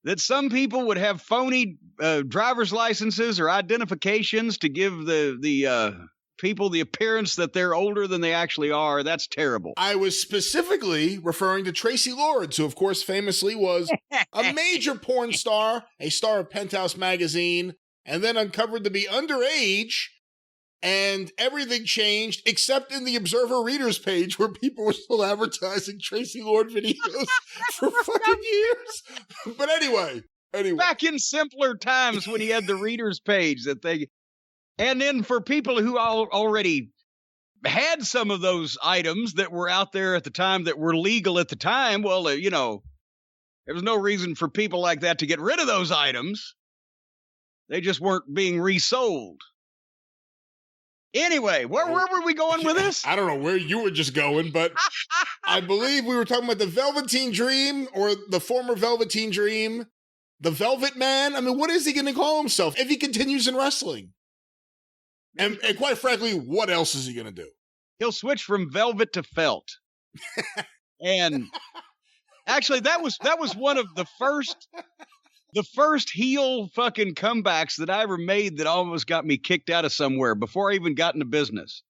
that some people would have phony driver's licenses or identifications to give the people the appearance that they're older than they actually are? That's terrible. I was specifically referring to Tracy Lords, who, of course, famously was a major porn star, a star of Penthouse magazine, and then uncovered to be underage, and everything changed except in the Observer Readers page where people were still advertising Tracy Lord videos for fucking years. But anyway. Back in simpler times when he had the Readers page and then for people who already had some of those items that were out there at the time that were legal at the time, well, there was no reason for people like that to get rid of those items. They just weren't being resold. Anyway, where were we going with this? I don't know where you were just going, but I believe we were talking about the Velveteen Dream or the former Velveteen Dream, the Velvet Man. I mean, what is he going to call himself if he continues in wrestling? And quite frankly, what else is he going to do? He'll switch from velvet to felt. And actually, that was one of the first heel fucking comebacks that I ever made that almost got me kicked out of somewhere before I even got into business.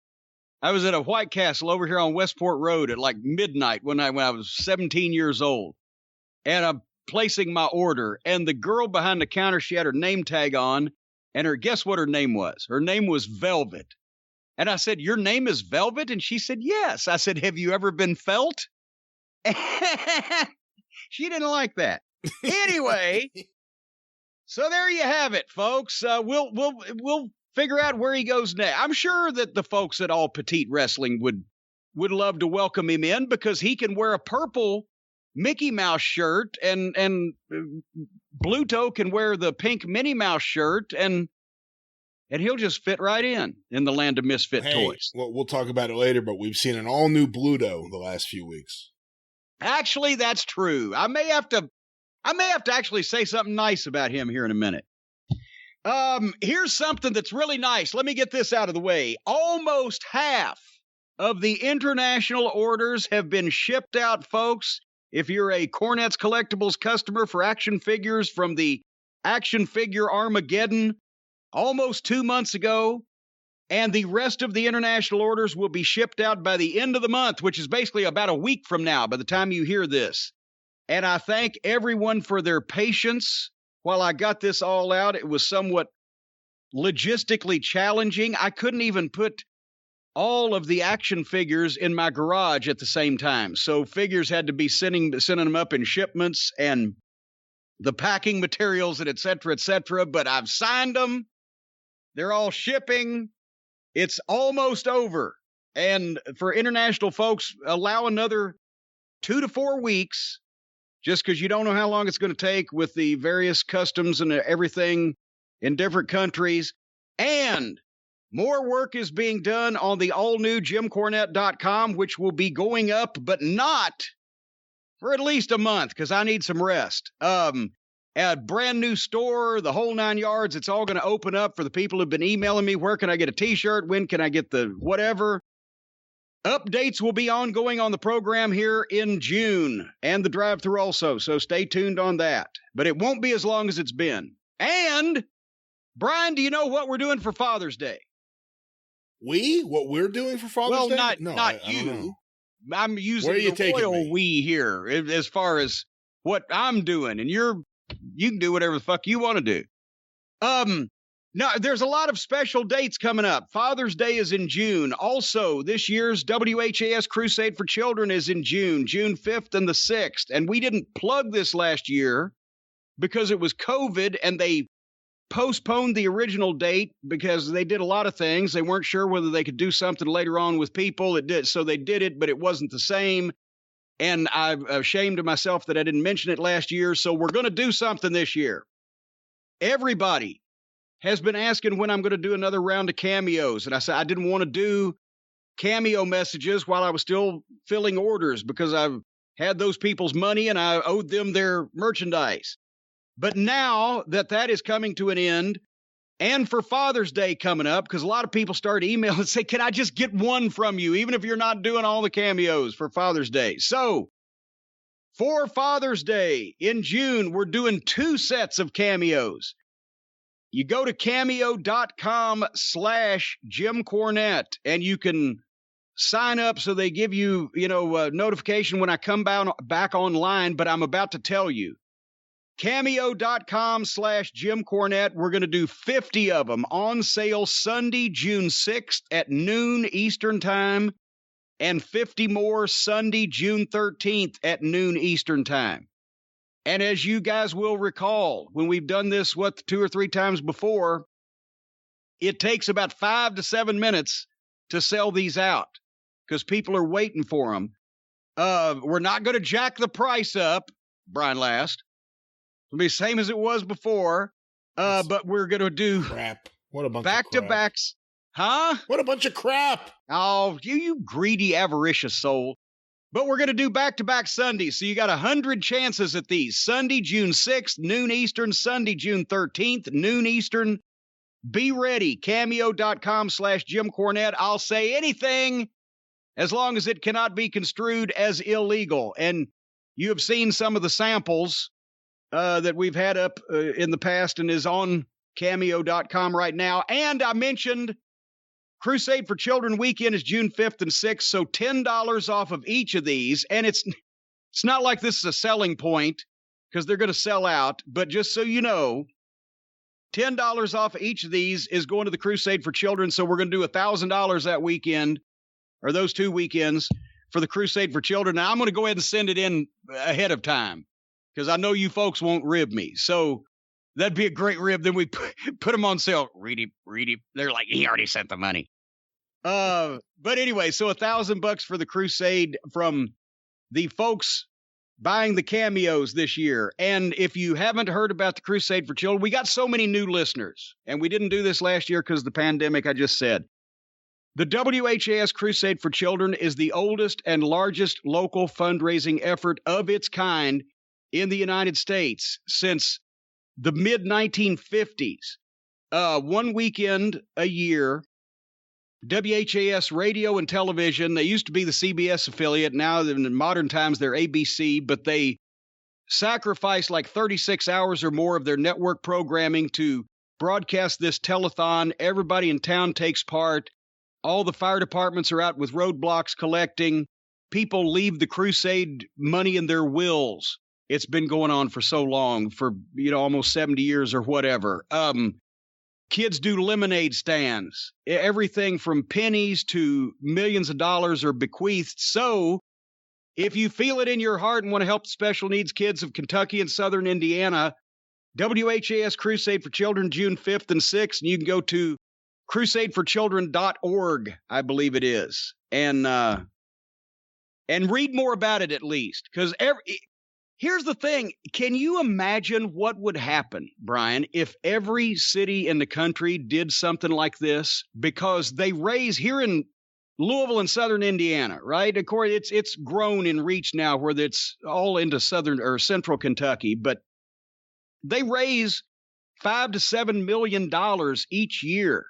I was at a White Castle over here on Westport Road at like midnight when I was 17 years old. And I'm placing my order. And the girl behind the counter, she had her name tag on. And guess what her name was? Her name was Velvet. And I said, "Your name is Velvet?" And she said, "Yes." I said, "Have you ever been felt?" And she didn't like that. Anyway, so there you have it, folks. We'll figure out where he goes next. I'm sure that the folks at All Petite Wrestling would love to welcome him in, because he can wear a purple Mickey Mouse shirt, and Bluto can wear the pink Minnie Mouse shirt, and he'll just fit right in the land of misfit toys. Well, we'll talk about it later, but we've seen an all-new Bluto the last few weeks. Actually, that's true. I may have to actually say something nice about him here in a minute. Here's something that's really nice. Let me get this out of the way. Almost half of the international orders have been shipped out, folks. If you're a Cornette's Collectibles customer for action figures from the Action Figure Armageddon almost 2 months ago, and the rest of the international orders will be shipped out by the end of the month, which is basically about a week from now by the time you hear this. And I thank everyone for their patience while I got this all out. It was somewhat logistically challenging. I couldn't even put all of the action figures in my garage at the same time. So figures had to be sending them up in shipments, and the packing materials, and et cetera, but I've signed them. They're all shipping. It's almost over. And for international folks, allow another 2 to 4 weeks, just because you don't know how long it's going to take with the various customs and everything in different countries. And more work is being done on the all-new JimCornette.com, which will be going up, but not for at least a month, because I need some rest. A brand new store, the whole 9 yards. It's all going to open up for the people who've been emailing me. Where can I get a T-shirt? When can I get the whatever? Updates will be ongoing on the program here in June, and the drive-thru also, so stay tuned on that. But it won't be as long as it's been. And, Brian, do you know what we're doing for Father's Day? What we're doing for Father's Day? Well, not you. I'm using the royal we here as far as what I'm doing, and you can do whatever the fuck you want to do. No, there's a lot of special dates coming up. Father's Day is in June. Also, this year's WHAS Crusade for Children is in June 5th and the 6th. And we didn't plug this last year because it was COVID, and they postponed the original date because they did a lot of things. They weren't sure whether they could do something later on with people. So they did it, but it wasn't the same. And I'm ashamed of myself that I didn't mention it last year. So we're going to do something this year. Everybody has been asking when I'm going to do another round of cameos. And I said I didn't want to do cameo messages while I was still filling orders, because I've had those people's money and I owed them their merchandise. But now that is coming to an end, and for Father's Day coming up, because a lot of people started emailing and say, can I just get one from you, even if you're not doing all the cameos for Father's Day? So for Father's Day in June, we're doing 2 sets of cameos. You go to cameo.com/Jim Cornette, and you can sign up so they give you, a notification when I come back online, but I'm about to tell you. Cameo.com/Jim Cornette. We're going to do 50 of them on sale Sunday, June 6th at noon Eastern Time, and 50 more Sunday, June 13th at noon Eastern Time. And as you guys will recall, when we've done this, 2 or 3 times before, it takes about 5 to 7 minutes to sell these out because people are waiting for them. We're not going to jack the price up, Brian Last. It'll be the same as it was before, but we're going to do crap. What a bunch back-to-backs. Huh? What a bunch of crap. Oh, you greedy, avaricious soul. But we're going to do back-to-back Sundays, so you got 100 chances at these. Sunday, June 6th, noon Eastern. Sunday, June 13th, noon Eastern. Be ready. Cameo.com/Jim Cornette. I'll say anything as long as it cannot be construed as illegal. And you have seen some of the samples that we've had up in the past and is on Cameo.com right now. And I mentioned Crusade for Children weekend is June 5th and 6th, so $10 off of each of these. And it's not like this is a selling point because they're going to sell out, but just so you know, $10 off of each of these is going to the Crusade for Children. So we're going to do $1,000 that weekend, or those 2 weekends, for the Crusade for Children. Now I'm going to go ahead and send it in ahead of time because I know you folks won't rib me. So That'd be a great rib. Then we put them on sale. Read it. They're like, he already sent the money. But anyway, so $1,000 for the Crusade from the folks buying the cameos this year. And if you haven't heard about the Crusade for Children, we got so many new listeners, and we didn't do this last year because of the pandemic, I just said. The WHAS Crusade for Children is the oldest and largest local fundraising effort of its kind in the United States since the mid-1950s. One weekend a year, WHAS radio and television, they used to be the CBS affiliate. Now in modern times, they're ABC, but they sacrifice like 36 hours or more of their network programming to broadcast this telethon. Everybody in town takes part. All the fire departments are out with roadblocks collecting. People leave the Crusade money in their wills. It's been going on for so long, for, almost 70 years or whatever. Kids do lemonade stands. Everything from pennies to millions of dollars are bequeathed. So if you feel it in your heart and want to help the special needs kids of Kentucky and Southern Indiana, WHAS Crusade for Children, June 5th and 6th, and you can go to crusadeforchildren.org, I believe it is, and read more about it at least, because here's the thing. Can you imagine what would happen, Brian, if every city in the country did something like this? Because they raise here in Louisville and Southern Indiana, right? Of course, it's grown in reach now where it's all into Southern or Central Kentucky, but they raise $5 to $7 million each year,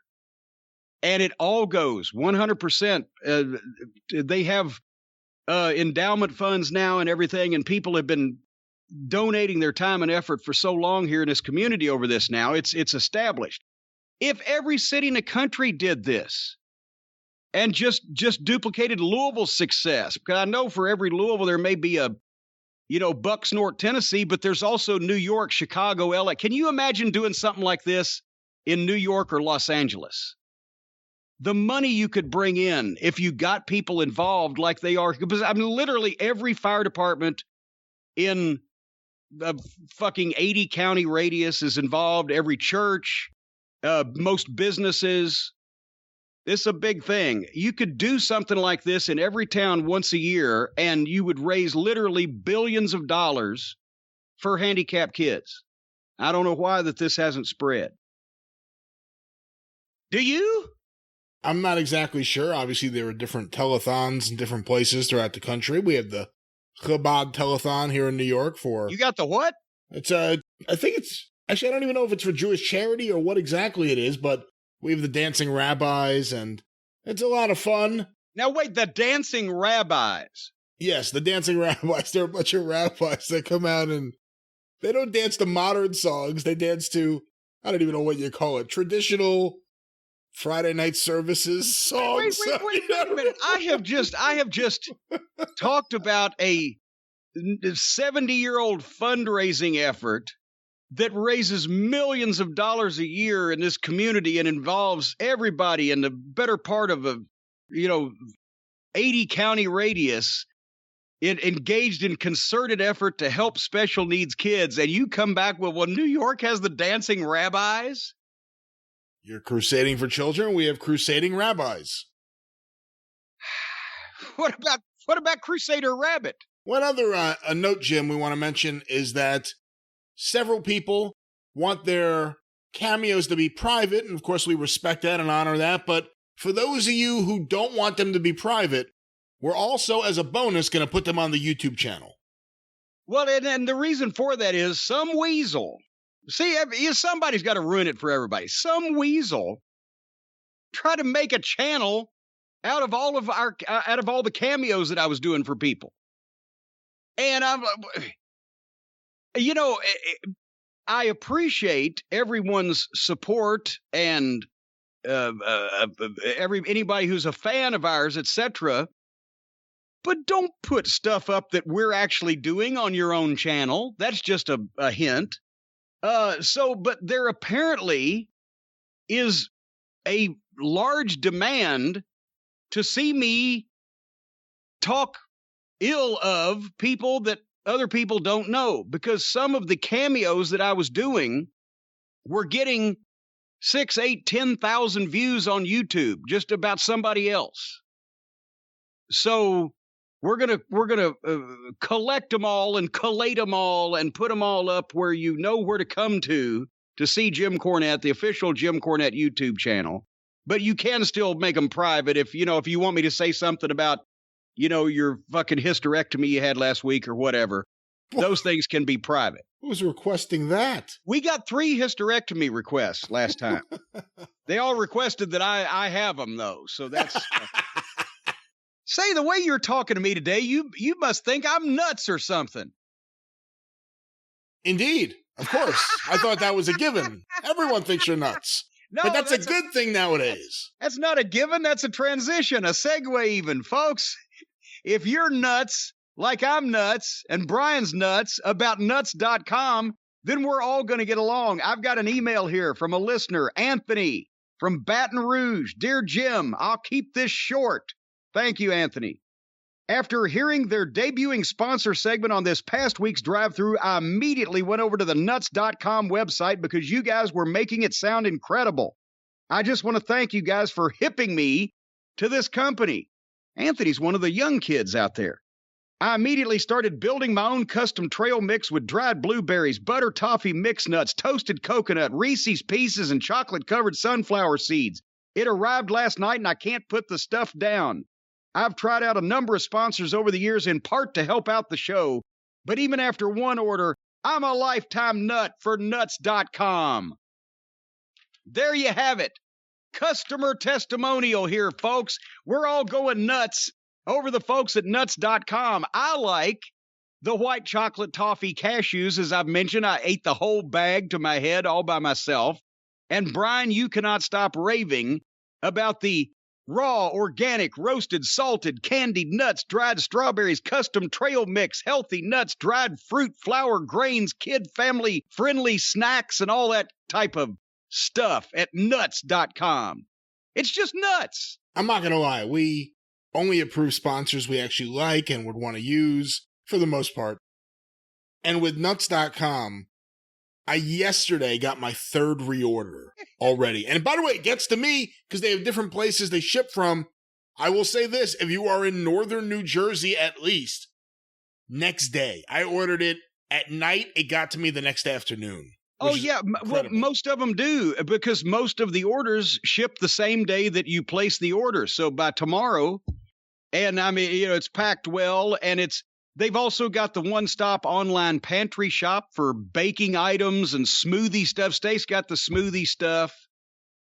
and it all goes 100%. They have endowment funds now and everything, and people have been donating their time and effort for so long here in this community over this now. It's established. If every city in the country did this and just duplicated Louisville's success, because I know for every Louisville there may be a Bucksnort, Tennessee, but there's also New York, Chicago, LA. Can you imagine doing something like this in New York or Los Angeles? The money you could bring in if you got people involved like they are. Because literally every fire department in a fucking 80 county radius is involved. Every church, most businesses. This is a big thing. You could do something like this in every town once a year, and you would raise literally billions of dollars for handicapped kids. I don't know why this hasn't spread. Do you? I'm not exactly sure. Obviously, there are different telethons in different places throughout the country. We have the Chabad telethon here in New York for... You got the what? It's I think it's... Actually, I don't even know if it's for Jewish charity or what exactly it is, but we have the dancing rabbis, and it's a lot of fun. Now, wait, the dancing rabbis? Yes, the dancing rabbis. There are a bunch of rabbis that come out, and they don't dance to modern songs. They dance to, I don't even know what you call it, traditional Friday night services songs. Wait a minute. I have just talked about a 70-year-old fundraising effort that raises millions of dollars a year in this community and involves everybody in the better part of a 80 county radius, engaged in concerted effort to help special needs kids. And you come back with, well, New York has the dancing rabbis. You're crusading for children. We have crusading rabbis. What about Crusader Rabbit? One other a note, Jim, we want to mention is that several people want their cameos to be private, and of course we respect that and honor that, but for those of you who don't want them to be private, we're also, as a bonus, going to put them on the YouTube channel. Well, and the reason for that is some weasel. See, somebody's got to ruin it for everybody. Some weasel tried to make a channel out of all the cameos that I was doing for people. And I appreciate everyone's support and anybody who's a fan of ours, etc. But don't put stuff up that we're actually doing on your own channel. That's just a hint. But there apparently is a large demand to see me talk ill of people that other people don't know, because some of the cameos that I was doing we're getting 6, 8, 10,000 views on YouTube just about somebody else. So we're gonna collect them all and collate them all and put them all up where you know where to come to see Jim Cornette, the official Jim Cornette YouTube channel. But you can still make them private if you want me to say something about, your fucking hysterectomy you had last week or whatever. Those things can be private. Who's requesting that? We got 3 hysterectomy requests last time. They all requested that I have them, though. So that's... Say, the way you're talking to me today, you must think I'm nuts or something. Indeed. Of course. I thought that was a given. Everyone thinks you're nuts. No, but that's a good thing nowadays. That's not a given. That's a transition, a segue even, folks. If you're nuts, like I'm nuts, and Brian's nuts about nuts.com, then we're all going to get along. I've got an email here from a listener, Anthony, from Baton Rouge. Dear Jim, I'll keep this short. Thank you, Anthony. After hearing their debuting sponsor segment on this past week's drive-thru, I immediately went over to the nuts.com website because you guys were making it sound incredible. I just want to thank you guys for hipping me to this company. Anthony's one of the young kids out there. I immediately started building my own custom trail mix with dried blueberries, butter toffee mixed nuts, toasted coconut, Reese's Pieces, and chocolate-covered sunflower seeds. It arrived last night, and I can't put the stuff down. I've tried out a number of sponsors over the years in part to help out the show, but even after one order, I'm a lifetime nut for nuts.com. There you have it. Customer testimonial here, folks. We're all going nuts over the folks at nuts.com. I like the white chocolate toffee cashews. As I've mentioned, I ate the whole bag to my head all by myself. And Brian, you cannot stop raving about the raw, organic, roasted, salted, candied nuts, dried strawberries, custom trail mix, healthy nuts, dried fruit, flour, grains, kid family friendly snacks, and all that type of stuff at nuts.com. It's just nuts. I'm not going to lie. We only approve sponsors we actually like and would want to use for the most part. And with nuts.com, I yesterday got my 3rd reorder already. And by the way, it gets to me because they have different places they ship from. I will say this, if you are in northern New Jersey at least, next day. I ordered it at night. It got to me the next afternoon. Oh, yeah. Well, most of them do because most of the orders ship the same day that you place the order. So by tomorrow, and I mean, it's packed well, and they've also got the one-stop online pantry shop for baking items and smoothie stuff. Stace got the smoothie stuff.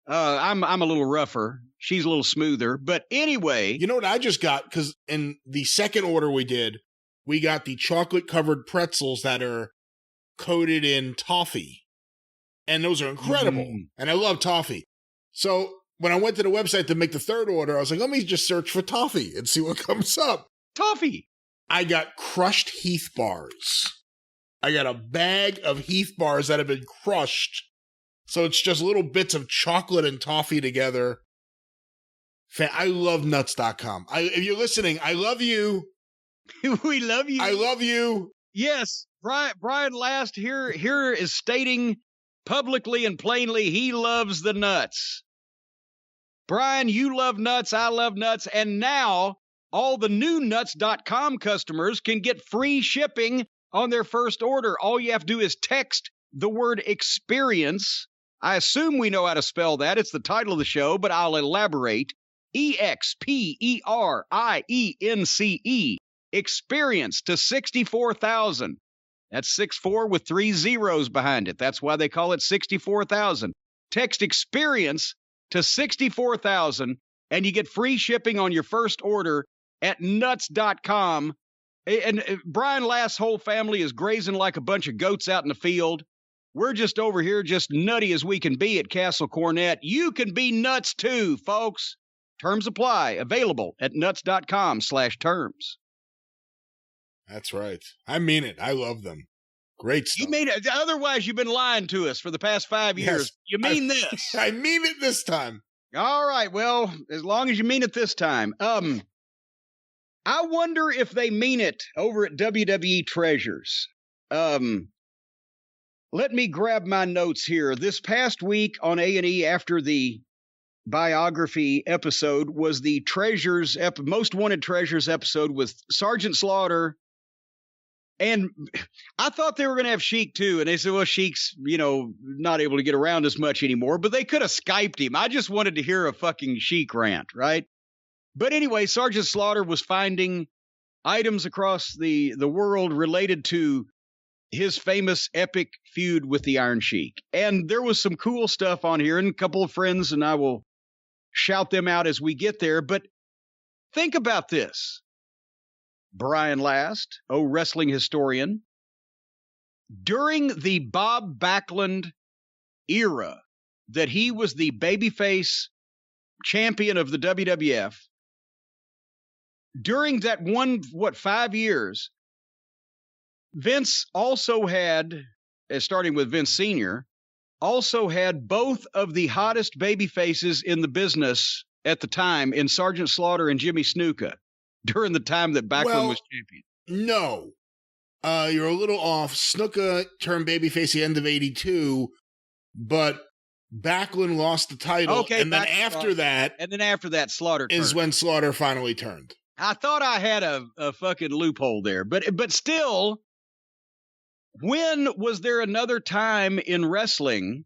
I'm a little rougher. She's a little smoother. But anyway. You know what I just got? Because in the second order we did, we got the chocolate-covered pretzels that are coated in toffee. And those are incredible. And I love toffee. So when I went to the website to make the 3rd order, I was like, let me just search for toffee and see what comes up. Toffee. I got crushed Heath bars. I got a bag of Heath bars that have been crushed. So it's just little bits of chocolate and toffee together. I love nuts.com. If you're listening, I love you. We love you. I love you. Yes. Brian Last here is stating publicly and plainly he loves the nuts. Brian, you love nuts. I love nuts. And now all the new nuts.com customers can get free shipping on their first order. All you have to do is text the word experience. I assume we know how to spell that. It's the title of the show, but I'll elaborate. EXPERIENCE. Experience to 64,000. That's 64 with 3 zeros behind it. That's why they call it 64,000. Text experience to 64,000 and you get free shipping on your first order at nuts.com. And Brian Last's whole family is grazing like a bunch of goats out in the field. We're just over here just nutty as we can be at Castle Cornette. You can be nuts too, folks. Terms apply. Available at nuts.com/terms. That's right. I mean it. I love them. Great stuff. You mean it. Otherwise, you've been lying to us for the past 5 years. Yes, You mean this. I mean it this time. All right. Well, as long as you mean it this time. I wonder if they mean it over at WWE Treasures. Let me grab my notes here. This past week on A&E, after the biography episode, was the Treasures, Most Wanted Treasures episode with Sergeant Slaughter. And I thought they were going to have Sheik too. And they said, well, Sheik's, not able to get around as much anymore, but they could have Skyped him. I just wanted to hear a fucking Sheik rant, right? But anyway, Sergeant Slaughter was finding items across the world related to his famous epic feud with the Iron Sheik. And there was some cool stuff on here, and a couple of friends and I will shout them out as we get there. But think about this. Brian Last, wrestling historian, during the Bob Backlund era that he was the babyface champion of the WWF, during that 5 years, Vince also had, starting with Vince Sr., also had both of the hottest baby faces in the business at the time in Sergeant Slaughter and Jimmy Snuka during the time that Backlund was champion. No. You're a little off. Snuka turned babyface the end of 82, but Backlund lost the title. Okay, and then after that, Slaughter is turned. when Slaughter finally turned. I thought I had a fucking loophole there, but still, when was there another time in wrestling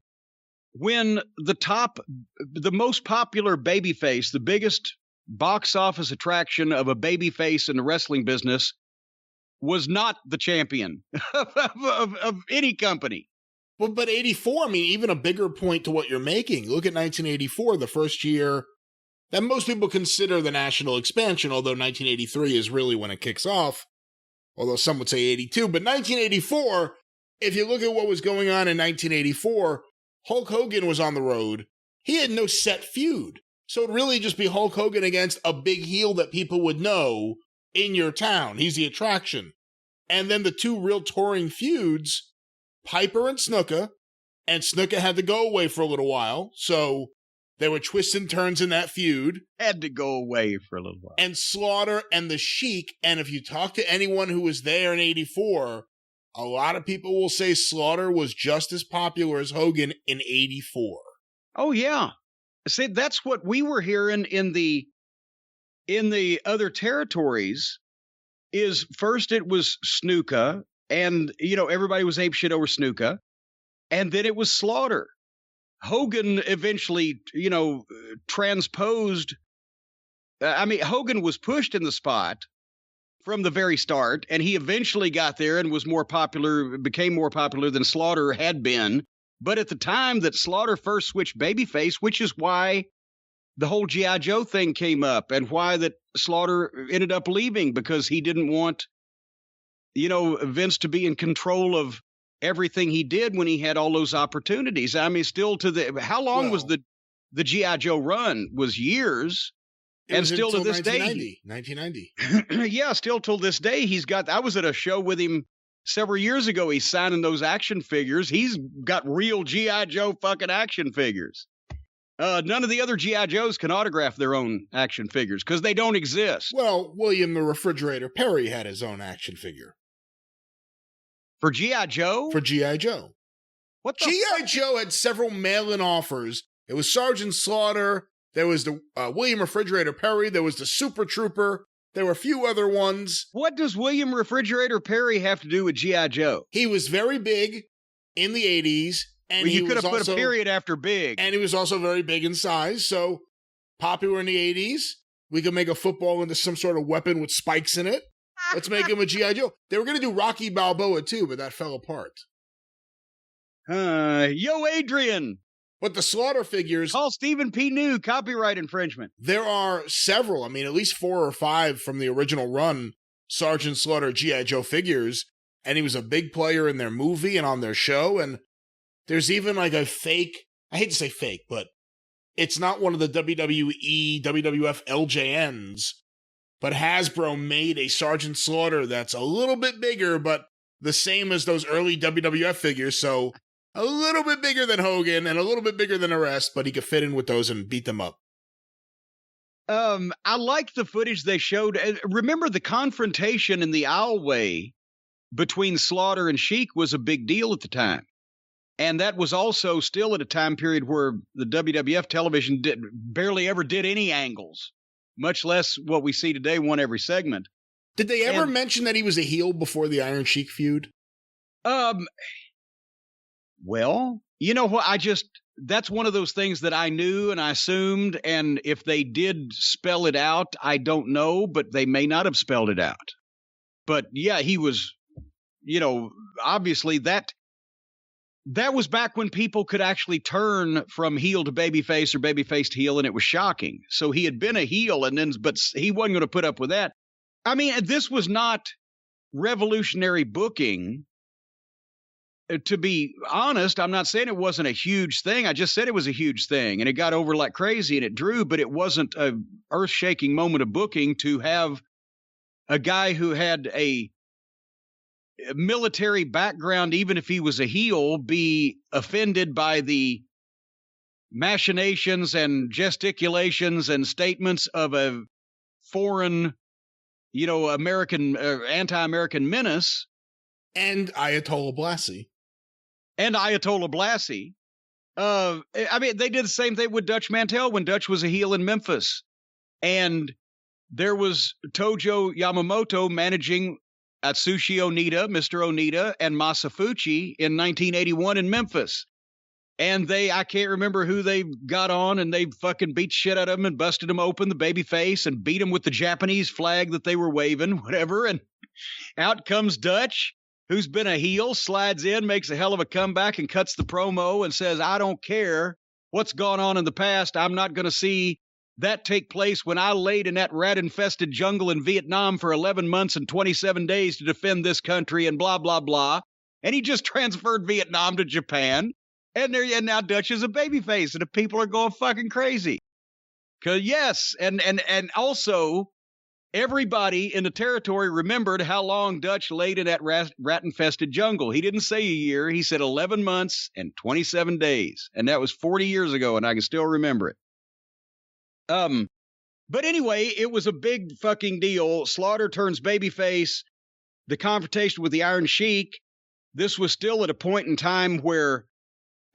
when the most popular babyface, the biggest box office attraction of a babyface in the wrestling business, was not the champion of any company? Well, but 84, I mean, even a bigger point to what you're making. Look at 1984, the first year that most people consider the national expansion, although 1983 is really when it kicks off, although some would say 82. But 1984, if you look at what was going on in 1984, Hulk Hogan was on the road. He had no set feud. So it'd really just be Hulk Hogan against a big heel that people would know in your town. He's the attraction. And then the two real touring feuds, Piper and Snuka had to go away for a little while. So there were twists and turns in that feud. Had to go away for a little while. And Slaughter and the Sheik. And if you talk to anyone who was there in 84, a lot of people will say Slaughter was just as popular as Hogan in 84. Oh, yeah. See, that's what we were hearing in the other territories. Is first it was Snuka, and everybody was apeshit over Snuka, and then it was Slaughter. Hogan eventually, transposed. Hogan was pushed in the spot from the very start, and he eventually got there and was became more popular than Slaughter had been. But at the time that Slaughter first switched babyface, which is why the whole G.I. Joe thing came up and why that Slaughter ended up leaving, because he didn't want, Vince to be in control of everything he did when he had all those opportunities. I mean, still how long was the G.I. Joe run? Was years. And still to this day. 1990. Yeah, still till this day, I was at a show with him several years ago. He's signing those action figures. He's got real G.I. Joe fucking action figures. None of the other G.I. Joes can autograph their own action figures because they don't exist. Well, William the Refrigerator Perry had his own action figure. For G.I. Joe? For G.I. Joe. What the G.I. Joe had several mail-in offers. It was Sergeant Slaughter. There was the William Refrigerator Perry. There was the Super Trooper. There were a few other ones. What does William Refrigerator Perry have to do with G.I. Joe? He was very big in the 80s. And you could have put a period after big. And he was also very big in size. So popular in the 80s. We could make a football into some sort of weapon with spikes in it. Let's make him a G.I. Joe. They were going to do Rocky Balboa too, but that fell apart. Yo, Adrian. But the Slaughter figures... Call Stephen P. New, copyright infringement. There are several, at least 4 or 5 from the original run, Sergeant Slaughter G.I. Joe figures, and he was a big player in their movie and on their show, and there's even like a fake, I hate to say fake, but it's not one of the WWE, WWF LJNs, but Hasbro made a Sergeant Slaughter that's a little bit bigger, but the same as those early WWF figures, so... a little bit bigger than Hogan and a little bit bigger than the rest, but he could fit in with those and beat them up. I like the footage they showed. Remember the confrontation in the aisleway between Slaughter and Sheik was a big deal at the time. And that was also still at a time period where the WWF television barely ever did any angles, much less what we see today, one every segment. Did they ever mention that he was a heel before the Iron Sheik feud? Well, you know what? That's one of those things that I knew and I assumed. And if they did spell it out, I don't know, but they may not have spelled it out. But yeah, he was, obviously that was back when people could actually turn from heel to babyface or babyface to heel, and it was shocking. So he had been a heel, but he wasn't going to put up with that. I mean, this was not revolutionary booking. To be honest, I'm not saying it wasn't a huge thing. I just said it was a huge thing, and it got over like crazy, and it drew, but it wasn't a earth-shaking moment of booking to have a guy who had a military background, even if he was a heel, be offended by the machinations and gesticulations and statements of a foreign, American, anti-American menace. And Ayatollah Blassie. I mean, they did the same thing with Dutch Mantell when Dutch was a heel in Memphis. And there was Tojo Yamamoto managing Atsushi Onita, Mr. Onita, and Masafuchi in 1981 in Memphis. And I can't remember who they got on, and they fucking beat shit out of him and busted him open, the baby face, and beat him with the Japanese flag that they were waving, whatever. And out comes Dutch, who's been a heel, slides in, makes a hell of a comeback, and cuts the promo and says, I don't care what's gone on in the past. I'm not going to see that take place when I laid in that rat-infested jungle in Vietnam for 11 months and 27 days to defend this country and blah, blah, blah. And he just transferred Vietnam to Japan. And now Dutch is a babyface, and the people are going fucking crazy. Yes, and also everybody in the territory remembered how long Dutch laid in that rat-infested jungle. He didn't say a year. He said 11 months and 27 days. And that was 40 years ago, and I can still remember it. But anyway, it was a big fucking deal. Slaughter turns babyface. The confrontation with the Iron Sheik. This was still at a point in time where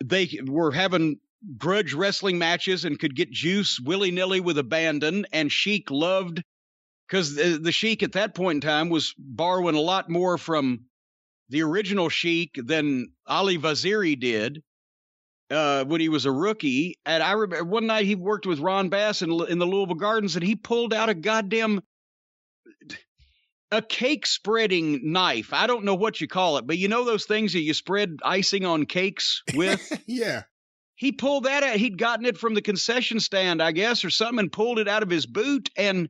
they were having grudge wrestling matches and could get juice willy-nilly with abandon. And Sheik loved, because the Sheik at that point in time was borrowing a lot more from the original Sheik than Ali Vaziri did. When he was a rookie. And I remember one night he worked with Ron Bass in the Louisville Gardens, and he pulled out a cake spreading knife. I don't know what you call it, but you know those things that you spread icing on cakes with? Yeah. He pulled that out. He'd gotten it from the concession stand, I guess, or something, and pulled it out of his boot. And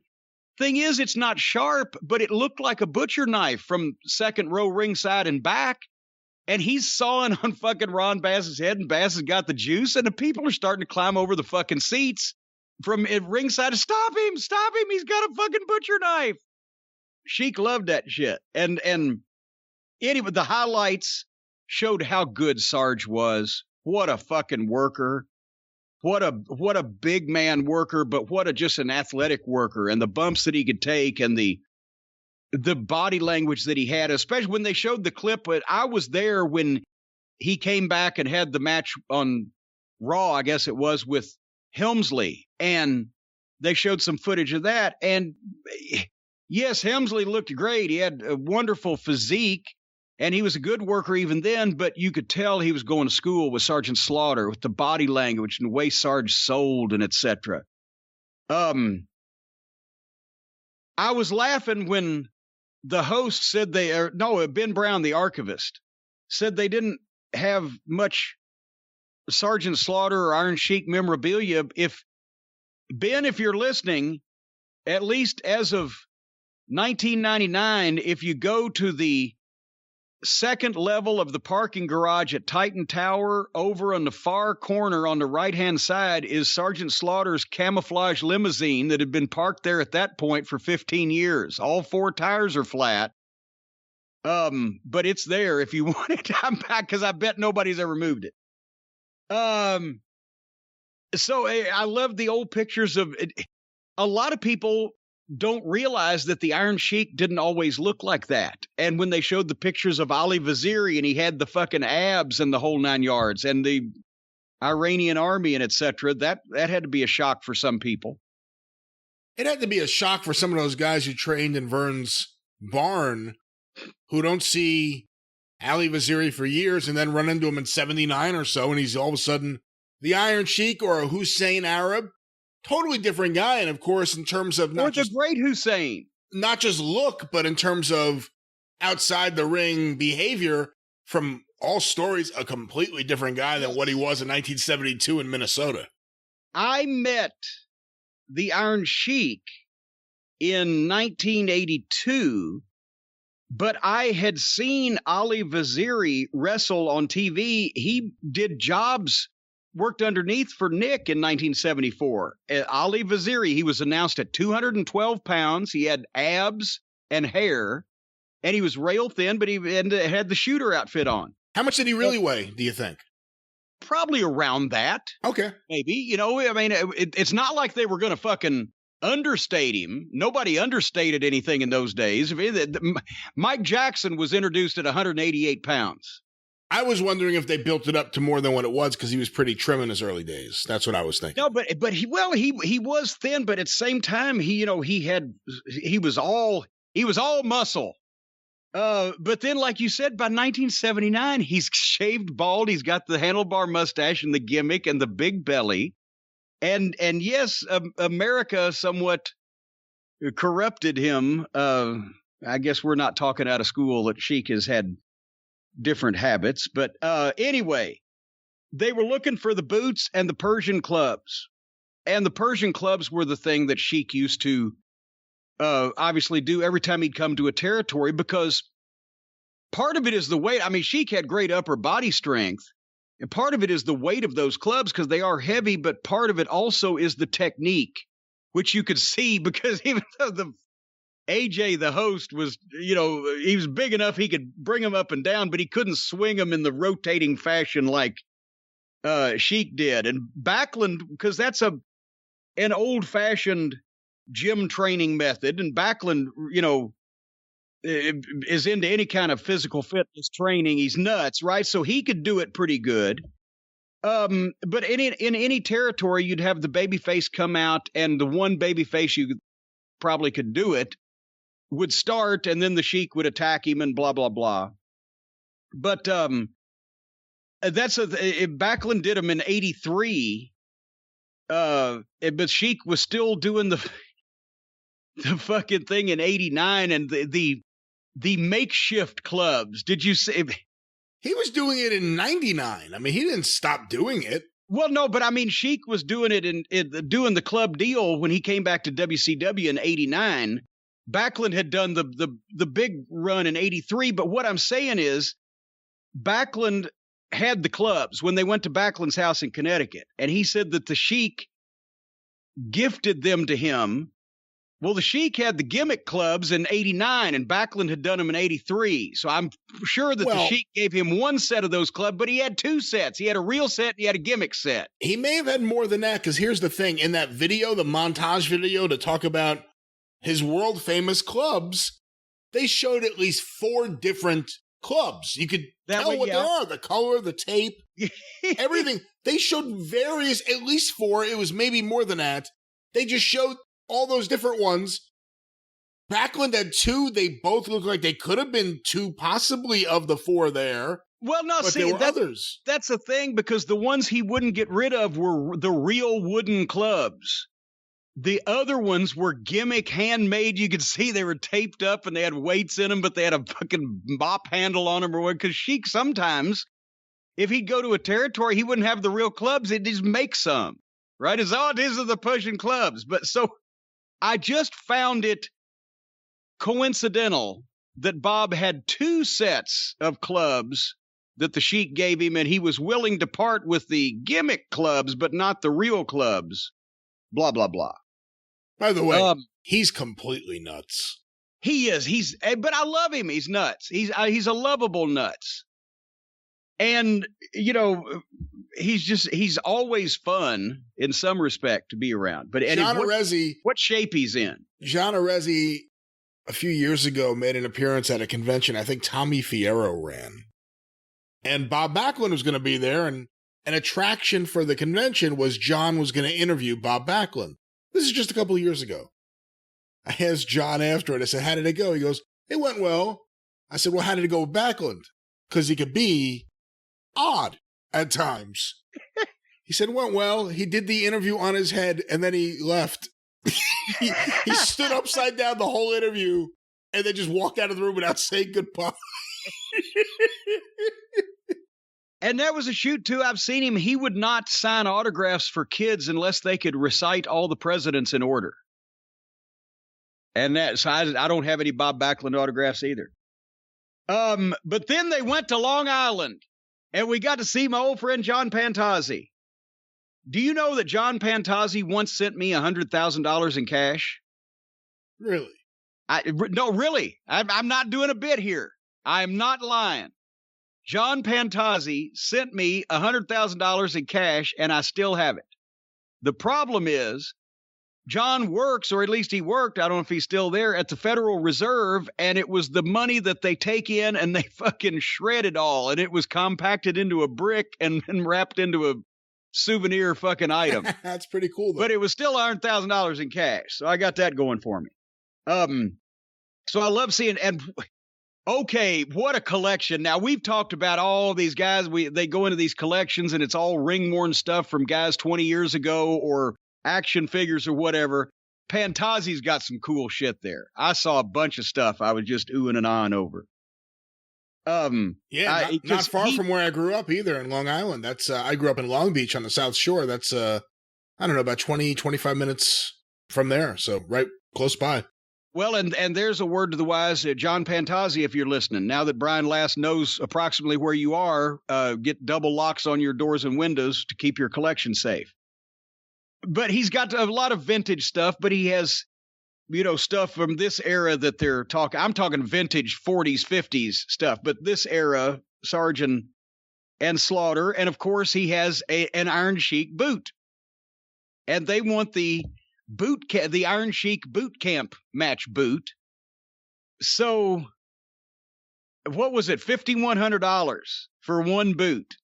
thing is, it's not sharp, but it looked like a butcher knife from second row ringside and back. And he's sawing on fucking Ron Bass's head, and Bass has got the juice, and the people are starting to climb over the fucking seats from ringside. Stop him, he's got a fucking butcher knife. Sheik loved that shit. And anyway, the highlights showed how good Sarge was. What a fucking worker. What a big man worker, but just an athletic worker, and the bumps that he could take, and the body language that he had, especially when they showed the clip. But I was there when he came back and had the match on Raw, I guess it was, with Helmsley, and they showed some footage of that. And yes, Helmsley looked great. He had a wonderful physique, and he was a good worker even then, but you could tell he was going to school with Sergeant Slaughter, with the body language and the way Sarge sold and etc. I was laughing when the host said Ben Brown, the archivist, said they didn't have much Sergeant Slaughter or Iron Sheik memorabilia. If you're listening, at least as of 1999, if you go to the second level of the parking garage at Titan Tower, over on the far corner on the right-hand side is Sergeant Slaughter's camouflage limousine that had been parked there at that point for 15 years. All four tires are flat. But it's there if you want it. I'm back because I bet nobody's ever moved it. So I love the old pictures of it. A lot of people don't realize that the Iron Sheik didn't always look like that. And when they showed the pictures of Ali Vaziri and he had the fucking abs and the whole 9 yards and the Iranian army and etc., that had to be a shock for some people. It had to be a shock for some of those guys who trained in Vern's barn who don't see Ali Vaziri for years and then run into him in 79 or so, and he's all of a sudden the Iron Sheik or a Hussein Arab. Totally different guy. And of course, in terms of not just the great Hussein, not just look, but in terms of outside the ring behavior, from all stories, a completely different guy than what he was in 1972 in Minnesota. I met the Iron Sheik in 1982, but I had seen Ali Vaziri wrestle on TV. He did jobs, worked underneath for Nick in 1974. Ali Vaziri, he was announced at 212 pounds. He had abs and hair, and he was rail thin, but he had the shooter outfit on. How much did he really weigh, do you think? Probably around that. Okay. Maybe. You know, I mean, it's not like they were going to fucking understate him. Nobody understated anything in those days. Mike Jackson was introduced at 188 pounds. I was wondering if they built it up to more than what it was because he was pretty trim in his early days. That's what I was thinking. No, but he was thin, but at the same time, he was all muscle. But then, like you said, by 1979, he's shaved bald. He's got the handlebar mustache and the gimmick and the big belly. And yes, America somewhat corrupted him. I guess we're not talking out of school that Sheik has had different habits. But anyway, they were looking for the boots and the Persian clubs. And the Persian clubs were the thing that Sheik used to obviously do every time he'd come to a territory, because part of it is the weight. I mean, Sheik had great upper body strength. And part of it is the weight of those clubs because they are heavy, but part of it also is the technique, which you could see because even though AJ, the host, was, he was big enough he could bring them up and down, but he couldn't swing them in the rotating fashion like Sheik did. And Backlund, because that's an old-fashioned gym training method, and Backlund, is into any kind of physical fitness training. He's nuts, right? So he could do it pretty good. But in any territory, you'd have the babyface come out, and the one babyface you probably could do it would start, and then the Sheik would attack him, and blah blah blah. But Backlund did him in '83. But Sheik was still doing the fucking thing in '89, and the makeshift clubs. Did you see? He was doing it in '99. I mean, he didn't stop doing it. Well, no, but I mean, Sheik was doing it doing the club deal when he came back to WCW in '89. Backlund had done the big run in '83. But what I'm saying is, Backlund had the clubs when they went to Backlund's house in Connecticut, and he said that the Sheik gifted them to him. Well, the Sheik had the gimmick clubs in '89, and Backlund had done them in '83. So I'm sure that the Sheik gave him one set of those clubs, but he had two sets. He had a real set, and he had a gimmick set. He may have had more than that, because here's the thing. In that video, the montage video to talk about his world-famous clubs, they showed at least 4 different clubs. You could tell what they are. The color, the tape, everything. They showed various, at least 4. It was maybe more than that. They just showed all those different ones. Backlund had 2. They both look like they could have been 2 possibly of the 4 there. Well, no, but there were others. That's the thing, because the ones he wouldn't get rid of were the real wooden clubs. The other ones were gimmick, handmade. You could see they were taped up and they had weights in them, but they had a fucking mop handle on them or what. Because Sheik sometimes, if he'd go to a territory, he wouldn't have the real clubs. He'd just make some, right? It's all these are the Persian clubs. But so I just found it coincidental that Bob had 2 sets of clubs that the Sheik gave him, and he was willing to part with the gimmick clubs, but not the real clubs. Blah, blah, blah. By the way, he's completely nuts. He is. But I love him. He's nuts. He's a lovable nuts. And, he's always fun in some respect to be around. But what shape he's in. John Arezzi, a few years ago, made an appearance at a convention I think Tommy Fierro ran. And Bob Backlund was going to be there, and an attraction for the convention was John was going to interview Bob Backlund. This is just a couple of years ago. I asked John after it. I said, how did it go? He goes, it went well. I said, well, how did it go with Backlund? Because he could be odd at times. He said, it went well. He did the interview on his head, and then he left. he stood upside down the whole interview, and then just walked out of the room without saying goodbye. And that was a shoot, too. I've seen him. He would not sign autographs for kids unless they could recite all the presidents in order. And so I don't have any Bob Backlund autographs either. But then they went to Long Island, and we got to see my old friend John Pantazzi. Do you know that John Pantazzi once sent me $100,000 in cash? Really? No, really. I'm not doing a bit here. I'm not lying. John Pantazzi sent me $100,000 in cash, and I still have it. The problem is, John works, or at least he worked, I don't know if he's still there, at the Federal Reserve, and it was the money that they take in, and they fucking shred it all, and it was compacted into a brick and wrapped into a souvenir fucking item. That's pretty cool, though. But it was still $100,000 in cash, so I got that going for me. So I love seeing, and okay, what a collection. Now, we've talked about all these guys. They go into these collections, and it's all ring-worn stuff from guys 20 years ago or action figures or whatever. Pantazzi's got some cool shit there. I saw a bunch of stuff I was just oohing and ahhing over. Not far from where I grew up either, in Long Island. That's I grew up in Long Beach on the South Shore. That's, I don't know, about 20, 25 minutes from there. So right close by. Well, and there's a word to the wise, John Pantazzi, if you're listening. Now that Brian Last knows approximately where you are, get double locks on your doors and windows to keep your collection safe. But he's got a lot of vintage stuff, but he has, stuff from this era that they're talking. I'm talking vintage 40s, 50s stuff, but this era, Sargent and Slaughter. And of course, he has an Iron Sheik boot. And they want the Iron Sheik boot camp match boot. So what was it? $5,100 for one boot.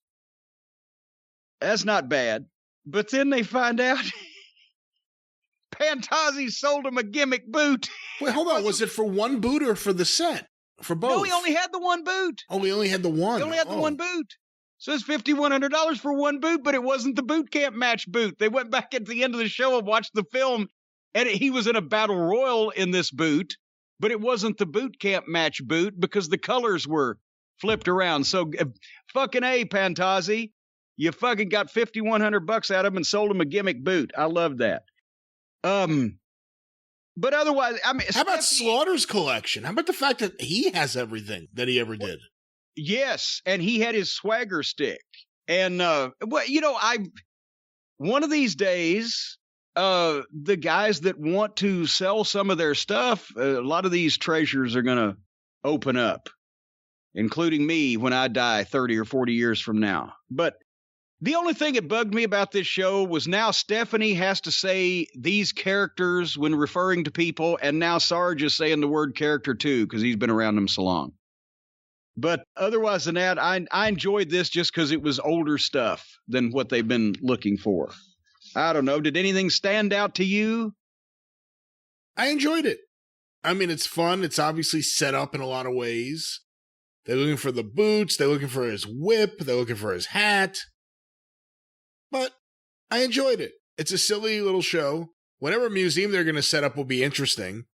That's not bad. But then they find out Pantazzi sold him a gimmick boot. Wait, hold on. Was it for one boot or for the set? For both? No, he only had the one boot. Oh, he only had the one. He only had the one boot. So it's $5,100 for one boot, but it wasn't the boot camp match boot. They went back at the end of the show and watched the film, and he was in a battle royal in this boot, but it wasn't the boot camp match boot because the colors were flipped around. So fucking A, Pantazzi. You fucking got $5,100 out of him and sold him a gimmick boot. I love that. But otherwise, I mean, how about Slaughter's collection? How about the fact that he has everything that he ever did? Yes, and he had his swagger stick. And one of these days, the guys that want to sell some of their stuff, a lot of these treasures are going to open up, including me when I die 30 or 40 years from now. But the only thing that bugged me about this show was now Stephanie has to say these characters when referring to people, and now Sarge is saying the word character too because he's been around them so long. But otherwise than that, I enjoyed this just because it was older stuff than what they've been looking for. I don't know. Did anything stand out to you? I enjoyed it. I mean, it's fun. It's obviously set up in a lot of ways. They're looking for the boots. They're looking for his whip. They're looking for his hat. But I enjoyed it. It's a silly little show. Whatever museum they're going to set up will be interesting.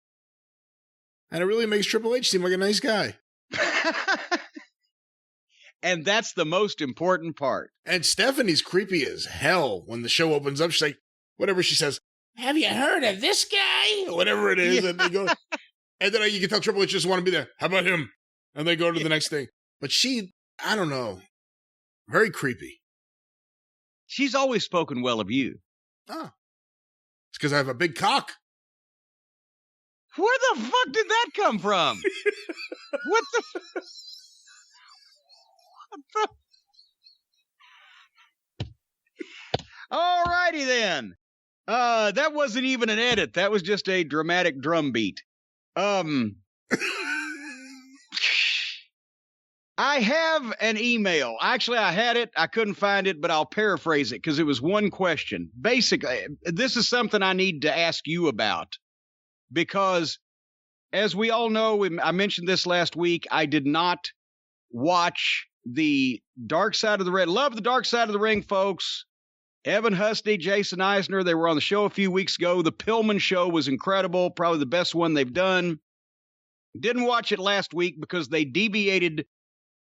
And it really makes Triple H seem like a nice guy. And that's the most important part. And Stephanie's creepy as hell when the show opens up. She's like, whatever she says, have you heard of this guy? Or whatever it is. Yeah. And they go, and then you can tell Triple H just want to be there. How about him? And they go to the next thing. But she, I don't know, very creepy. She's always spoken well of you. Oh. It's because I have a big cock. Where the fuck did that come from? What the... righty then. That wasn't even an edit. That was just a dramatic drum beat. I have an email. Actually, I had it. I couldn't find it, but I'll paraphrase it because it was one question. Basically, this is something I need to ask you about because, as we all know, I mentioned this last week, I did not watch the Dark Side of the Ring. Love the Dark Side of the Ring, folks. Evan Husney, Jason Eisner, they were on the show a few weeks ago. The Pillman show was incredible, probably the best one they've done. Didn't watch it last week because they deviated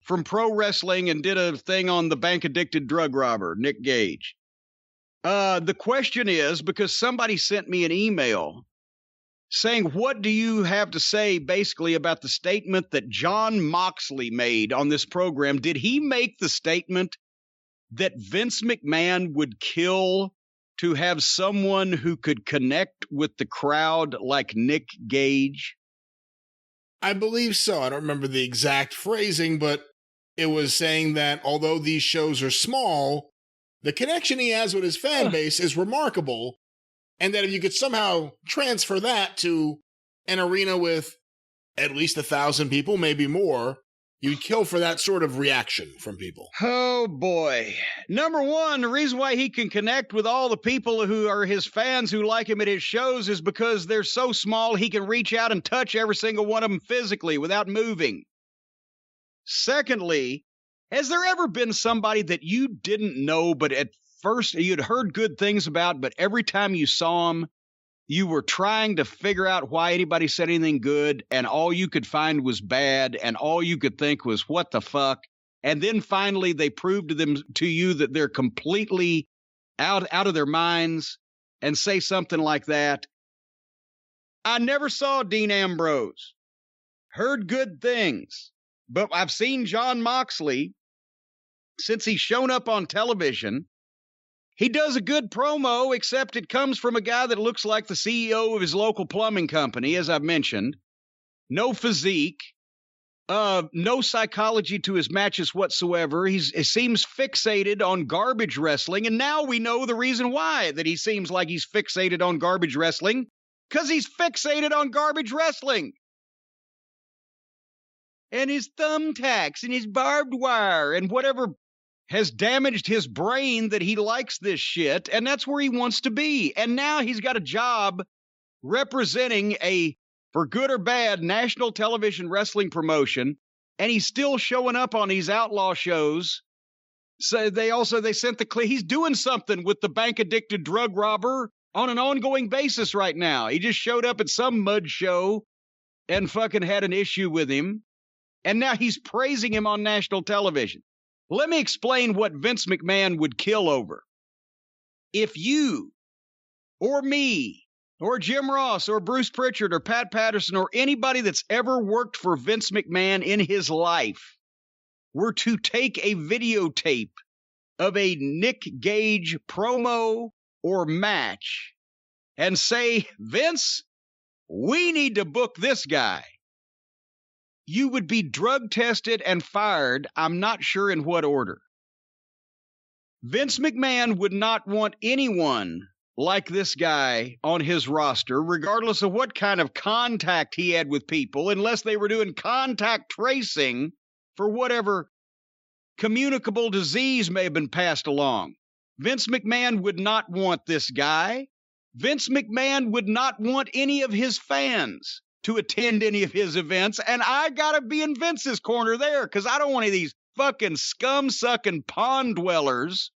from pro wrestling and did a thing on the bank-addicted drug robber, Nick Gage. The question is, because somebody sent me an email saying, what do you have to say basically about the statement that Jon Moxley made on this program? Did he make the statement that Vince McMahon would kill to have someone who could connect with the crowd like Nick Gage? I believe so. I don't remember the exact phrasing, but it was saying that although these shows are small, the connection he has with his fan base is remarkable, and that if you could somehow transfer that to an arena with at least 1,000 people, maybe more, you'd kill for that sort of reaction from people. Oh, boy. Number one, the reason why he can connect with all the people who are his fans who like him at his shows is because they're so small he can reach out and touch every single one of them physically without moving. Secondly, has there ever been somebody that you didn't know, but at first you'd heard good things about, but every time you saw them, you were trying to figure out why anybody said anything good, and all you could find was bad, and all you could think was, what the fuck? And then finally they proved to you that they're completely out of their minds and say something like that. I never saw Dean Ambrose. Heard good things. But I've seen Jon Moxley since he's shown up on television. He does a good promo, except it comes from a guy that looks like the CEO of his local plumbing company, as I've mentioned. No physique, no psychology to his matches whatsoever. He seems fixated on garbage wrestling, and now we know the reason why that he seems like he's fixated on garbage wrestling, because he's fixated on garbage wrestling. And his thumbtacks and his barbed wire and whatever has damaged his brain that he likes this shit, and that's where he wants to be. And now he's got a job representing a, for good or bad, national television wrestling promotion, and he's still showing up on these outlaw shows. So they sent he's doing something with the bank-addicted drug robber on an ongoing basis right now. He just showed up at some mud show and fucking had an issue with him, and now he's praising him on national television. Let me explain what Vince McMahon would kill over. If you, or me, or Jim Ross, or Bruce Pritchard, or Pat Patterson, or anybody that's ever worked for Vince McMahon in his life were to take a videotape of a Nick Gage promo or match and say, Vince, we need to book this guy, you would be drug tested and fired, I'm not sure in what order. Vince McMahon would not want anyone like this guy on his roster, regardless of what kind of contact he had with people, unless they were doing contact tracing for whatever communicable disease may have been passed along. Vince McMahon would not want this guy. Vince McMahon would not want any of his fans to attend any of his events, and I gotta be in Vince's corner there, because I don't want any of these fucking scum-sucking pond dwellers,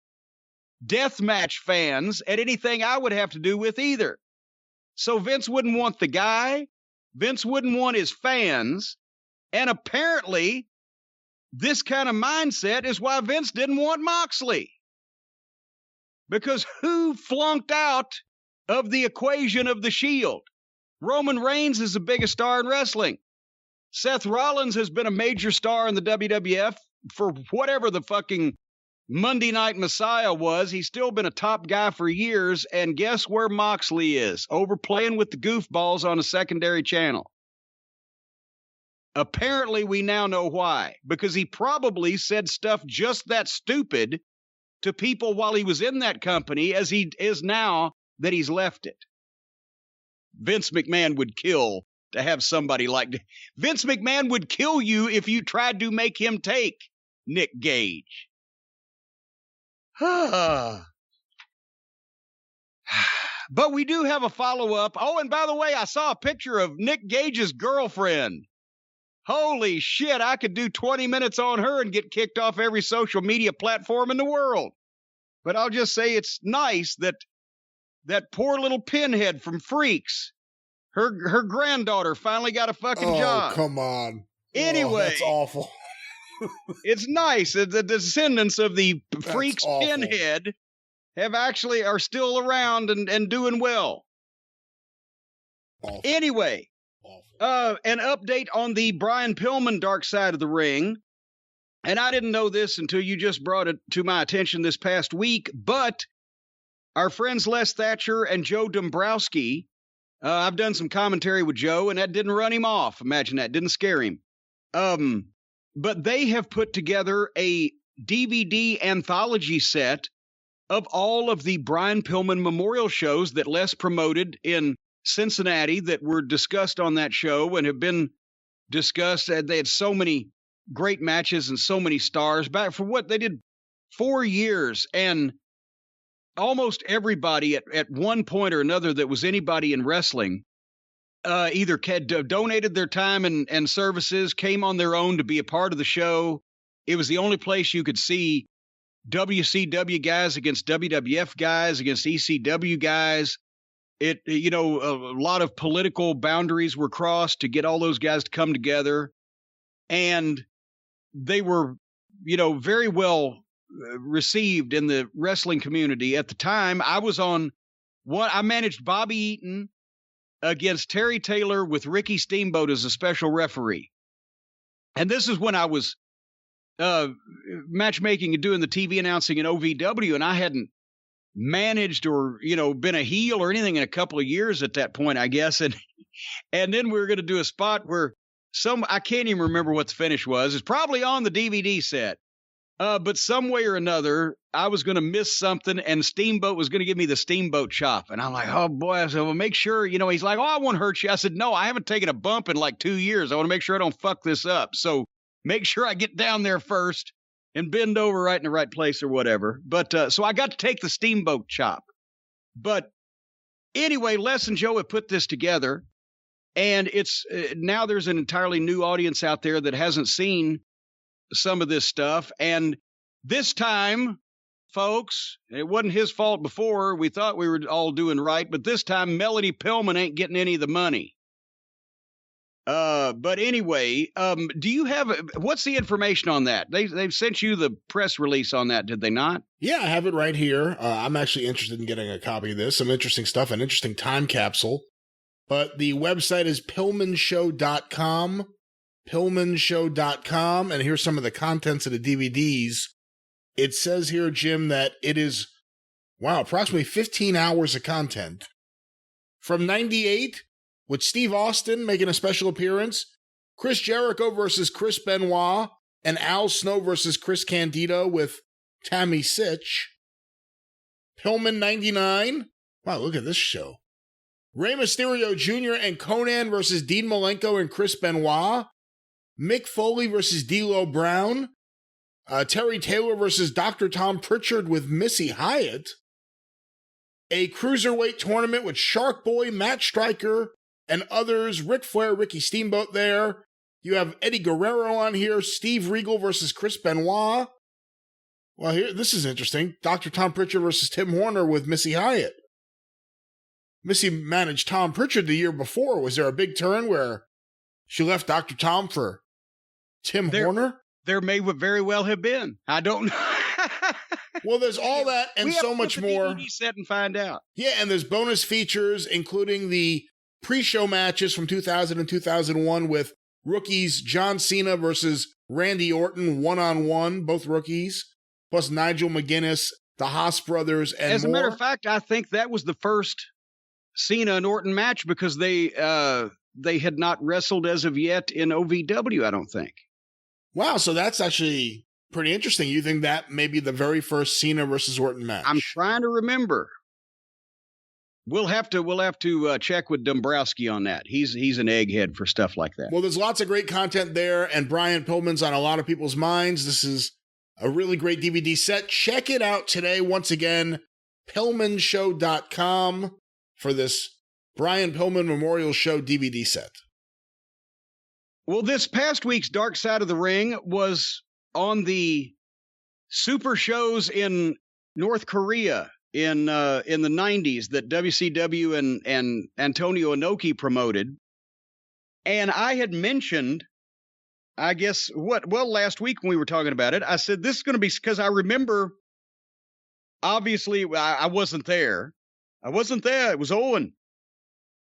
deathmatch fans, at anything I would have to do with either. So Vince wouldn't want the guy, Vince wouldn't want his fans, and apparently this kind of mindset is why Vince didn't want Moxley. Because who flunked out of the equation of the Shield? Roman Reigns is the biggest star in wrestling. Seth Rollins has been a major star in the WWF for whatever the fucking Monday Night Messiah was. He's still been a top guy for years, and guess where Moxley is? Overplaying with the goofballs on a secondary channel. Apparently, we now know why. Because he probably said stuff just that stupid to people while he was in that company as he is now that he's left it. Vince McMahon would kill to have somebody like Vince McMahon would kill you if you tried to make him take Nick Gage. But we do have a follow-up. Oh, and by the way, I saw a picture of Nick Gage's girlfriend. Holy shit, I could do 20 minutes on her and get kicked off every social media platform in the world. But I'll just say it's nice that that poor little pinhead from Freaks, her granddaughter finally got a fucking job. Oh, come on. Anyway. That's awful. It's nice that the descendants of the Freaks awful. pinhead are still around and doing well. Awful. Anyway, an update on the Brian Pillman Dark Side of the Ring. And I didn't know this until you just brought it to my attention this past week, but our friends Les Thatcher and Joe Dombrowski, I've done some commentary with Joe, and that didn't run him off. Imagine that. Didn't scare him. But they have put together a DVD anthology set of all of the Brian Pillman memorial shows that Les promoted in Cincinnati that were discussed on that show and have been discussed. They had so many great matches and so many stars back for what they did 4 years. And almost everybody at one point or another that was anybody in wrestling either donated their time and services, came on their own to be a part of the show. It was the only place you could see WCW guys against WWF guys against ECW guys. A lot of political boundaries were crossed to get all those guys to come together. And they were, very well received in the wrestling community. At the time, I managed Bobby Eaton against Terry Taylor with Ricky Steamboat as a special referee. And this is when I was matchmaking and doing the TV announcing in OVW, and I hadn't managed or, been a heel or anything in a couple of years at that point, I guess. And then we were going to do a spot where I can't even remember what the finish was. It's probably on the DVD set. But some way or another, I was going to miss something, and Steamboat was going to give me the Steamboat chop. And I'm like, oh, boy. I said, well, make sure, he's like, oh, I won't hurt you. I said, no, I haven't taken a bump in like 2 years. I want to make sure I don't fuck this up. So make sure I get down there first and bend over right in the right place or whatever. But so I got to take the Steamboat chop. But anyway, Les and Joe have put this together, and it's now there's an entirely new audience out there that hasn't seen some of this stuff. And this time, folks, it wasn't his fault before. We thought we were all doing right, but this time Melody Pillman ain't getting any of the money. But anyway, do you have what's the information on that? They've sent you the press release on that, did they not? Yeah, I have it right here. I'm actually interested in getting a copy of this. Some interesting stuff, an interesting time capsule. But the website is pillmanshow.com. pillmanshow.com, and here's some of the contents of the DVDs. It says here, Jim, that it is, approximately 15 hours of content. From 98, with Steve Austin making a special appearance, Chris Jericho versus Chris Benoit, and Al Snow versus Chris Candido with Tammy Sitch. Pillman 99. Wow, look at this show. Rey Mysterio Jr. and Conan versus Dean Malenko and Chris Benoit. Mick Foley versus D'Lo Brown. Terry Taylor versus Dr. Tom Pritchard with Missy Hyatt. A cruiserweight tournament with Shark Boy, Matt Striker, and others. Ric Flair, Ricky Steamboat there. You have Eddie Guerrero on here. Steve Regal versus Chris Benoit. Well, this is interesting. Dr. Tom Pritchard versus Tim Horner with Missy Hyatt. Missy managed Tom Pritchard the year before. Was there a big turn where she left Dr. Tom for Tim Horner? There may very well have been. I don't know. Well, there's all that and so much more. DVD set and find out. Yeah, and there's bonus features, including the pre-show matches from 2000 and 2001 with rookies John Cena versus Randy Orton one-on-one, both rookies, plus Nigel McGuinness, the Haas brothers, and As a matter of fact, I think that was the first Cena and Orton match because they had not wrestled as of yet in OVW, I don't think. Wow, so that's actually pretty interesting. You think that may be the very first Cena versus Orton match? I'm trying to remember. We'll have to check with Dombrowski on that. He's an egghead for stuff like that. Well, there's lots of great content there, and Brian Pillman's on a lot of people's minds. This is a really great DVD set. Check it out today. Once again, PillmanShow.com for this Brian Pillman Memorial Show DVD set. Well, this past week's Dark Side of the Ring was on the super shows in North Korea in the 90s that WCW and Antonio Inoki promoted. And I had mentioned, I guess, last week when we were talking about it, I said, this is going to be, because I remember, obviously, I wasn't there. It was Owen.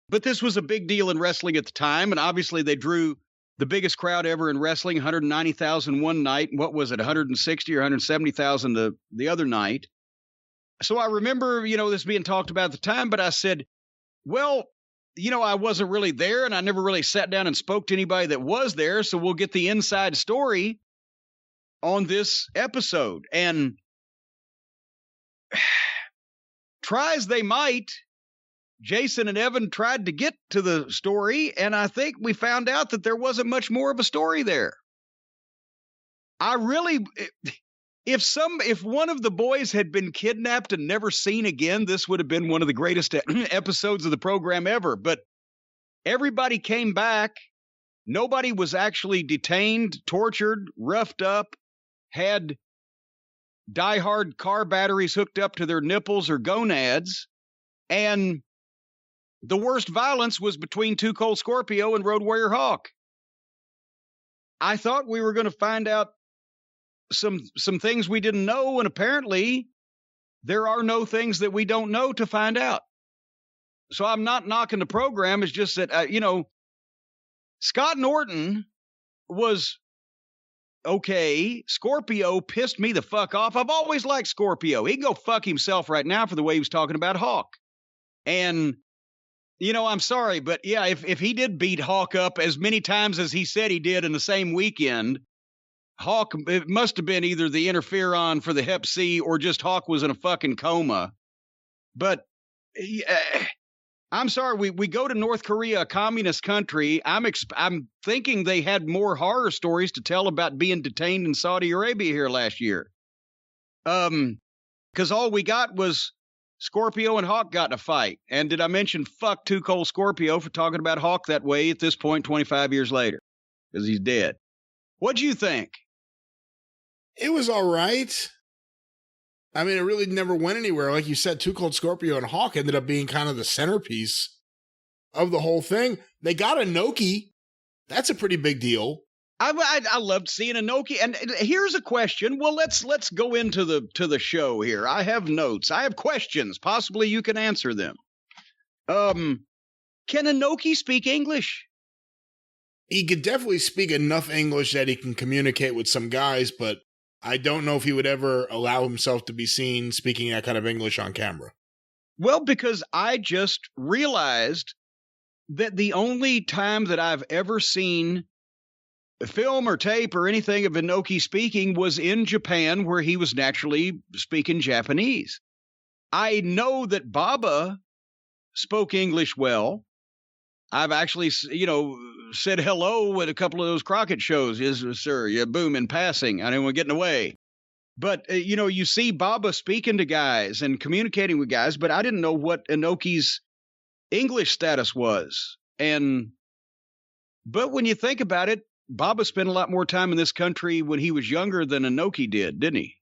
But this was a big deal in wrestling at the time, and obviously they drew the biggest crowd ever in wrestling, 190,000 one night. What was it, 160 or 170,000 the other night? So I remember, this being talked about at the time, but I said, well, I wasn't really there, and I never really sat down and spoke to anybody that was there, so we'll get the inside story on this episode. And try as they might, Jason and Evan tried to get to the story, and I think we found out that there wasn't much more of a story there. If one of the boys had been kidnapped and never seen again, this would have been one of the greatest episodes of the program ever. But everybody came back. Nobody was actually detained, tortured, roughed up, had diehard car batteries hooked up to their nipples or gonads. And the worst violence was between Too Cold Scorpio and Road Warrior Hawk. I thought we were going to find out some things we didn't know, and apparently there are no things that we don't know to find out. So I'm not knocking the program. It's just that, Scott Norton was okay. Scorpio pissed me the fuck off. I've always liked Scorpio. He can go fuck himself right now for the way he was talking about Hawk. And, I'm sorry, but yeah, if he did beat Hawk up as many times as he said he did in the same weekend, Hawk, it must have been either the interferon for the Hep C or just Hawk was in a fucking coma. But I'm sorry, we go to North Korea, a communist country. I'm thinking they had more horror stories to tell about being detained in Saudi Arabia here last year. Because all we got was Scorpio and Hawk got in a fight. And did I mention fuck Too Cold Scorpio for talking about Hawk that way at this point 25 years later? Because he's dead. What'd you think? It was all right. I mean, it really never went anywhere. Like you said, Too Cold Scorpio and Hawk ended up being kind of the centerpiece of the whole thing. They got Inoki. That's a pretty big deal. I loved seeing Inoki. And here's a question. Well, let's go into the show here. I have notes. I have questions. Possibly you can answer them. Can Inoki speak English? He could definitely speak enough English that he can communicate with some guys, but I don't know if he would ever allow himself to be seen speaking that kind of English on camera. Well, because I just realized that the only time that I've ever seen film or tape or anything of Inoki speaking was in Japan, where he was naturally speaking Japanese. I know that Baba spoke English well. I've actually, said hello at a couple of those Crockett shows. Yes, sir. Yeah, boom, in passing. I didn't want getting away. But, you see Baba speaking to guys and communicating with guys, but I didn't know what Inoki's English status was. But when you think about it, Baba spent a lot more time in this country when he was younger than Inoki did, didn't he?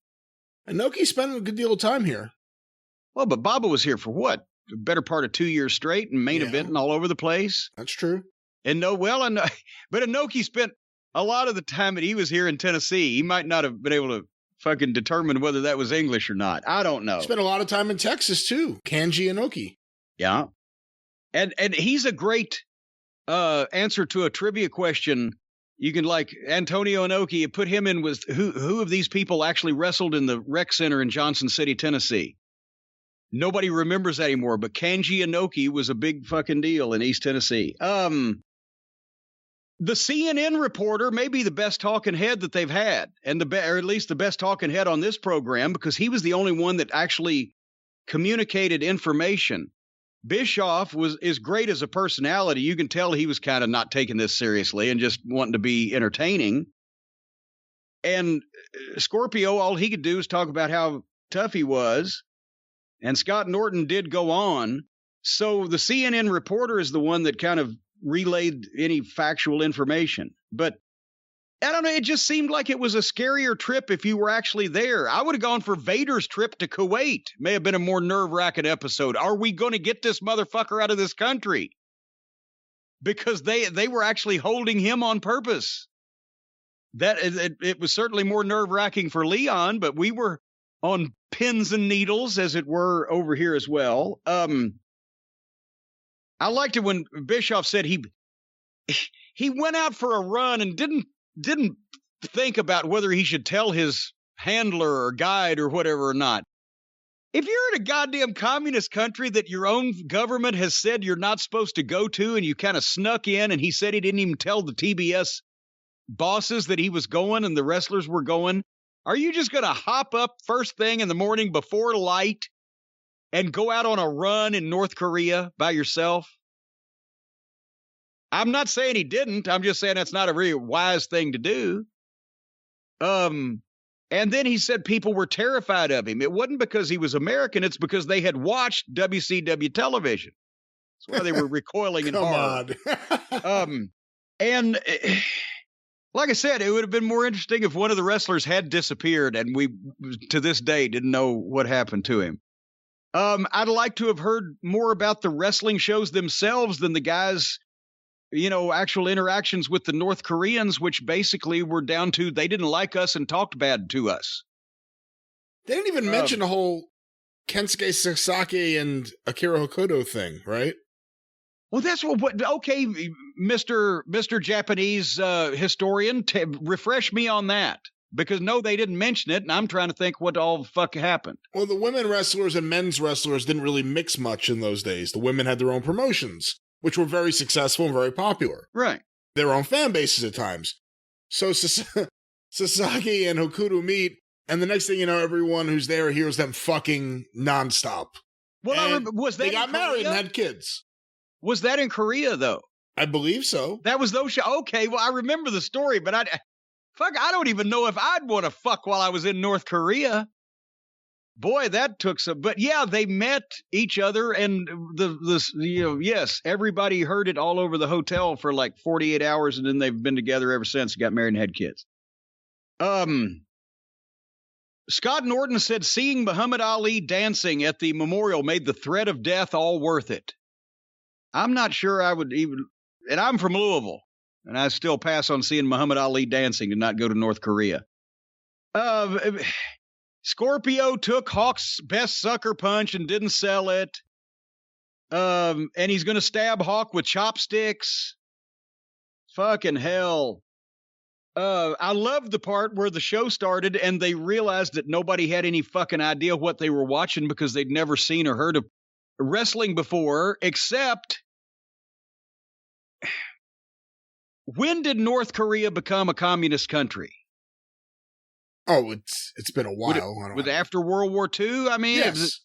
Inoki spent a good deal of time here. Well, but Baba was here for what? The better part of 2 years straight and main eventing all over the place. That's true. But Inoki spent a lot of the time that he was here in Tennessee. He might not have been able to fucking determine whether that was English or not. I don't know. Spent a lot of time in Texas too. Kanji Inoki. Yeah. And he's a great answer to a trivia question. You can, like, Antonio Inoki, put him in with who of these people actually wrestled in the rec center in Johnson City, Tennessee? Nobody remembers that anymore, but Kanji Inoki was a big fucking deal in East Tennessee. The CNN reporter may be the best talking head that they've had, and or at least the best talking head on this program, because he was the only one that actually communicated information. Bischoff is great as a personality. You can tell he was kind of not taking this seriously and just wanting to be entertaining. And Scorpio, all he could do is talk about how tough he was. And Scott Norton did go on. So the CNN reporter is the one that kind of relayed any factual information. But I don't know, it just seemed like it was a scarier trip if you were actually there. I would have gone for Vader's trip to Kuwait. May have been a more nerve-wracking episode. Are we going to get this motherfucker out of this country? Because they were actually holding him on purpose. That it was certainly more nerve-wracking for Leon, but we were on pins and needles, as it were, over here as well. I liked it when Bischoff said he went out for a run and didn't think about whether he should tell his handler or guide or whatever or not. If you're in a goddamn communist country that your own government has said you're not supposed to go to, and you kind of snuck in, and he said he didn't even tell the TBS bosses that he was going and the wrestlers were going, are you just going to hop up first thing in the morning before light and go out on a run in North Korea by yourself? I'm not saying he didn't. I'm just saying that's not a very wise thing to do. And then he said people were terrified of him. It wasn't because he was American. It's because they had watched WCW television. That's why they were recoiling in horror. And like I said, it would have been more interesting if one of the wrestlers had disappeared and we, to this day, didn't know what happened to him. I'd like to have heard more about the wrestling shows themselves than the guys, actual interactions with the North Koreans, which basically were down to they didn't like us and talked bad to us. They didn't even mention the whole Kensuke Sasaki and Akira Hokuto thing, right? Well, that's okay, Mr. Japanese historian, refresh me on that. Because no, they didn't mention it, and I'm trying to think what all the fuck happened. Well, the women wrestlers and men's wrestlers didn't really mix much in those days. The women had their own promotions, which were very successful and very popular. Right. Their own fan bases at times. So Sasaki and Hokuto meet, and the next thing you know, everyone who's there hears them fucking nonstop. Well, I remember, was that they got married and had kids. Was that in Korea, though? I believe so. That was those shows. Okay, well, I remember the story, but I don't even know if I'd want to fuck while I was in North Korea. Boy, that took some. But yeah, they met each other, and yes, everybody heard it all over the hotel for like 48 hours, and then they've been together ever since. Got married and had kids. Scott Norton said seeing Muhammad Ali dancing at the memorial made the threat of death all worth it. I'm not sure I would even, and I'm from Louisville, and I still pass on seeing Muhammad Ali dancing and not go to North Korea. Scorpio took Hawk's best sucker punch and didn't sell it. And he's going to stab Hawk with chopsticks. Fucking hell. I loved the part where the show started and they realized that nobody had any fucking idea what they were watching because they'd never seen or heard of wrestling before, except when did North Korea become a communist country? Oh, it's been a while. With after World War II? I mean, yes.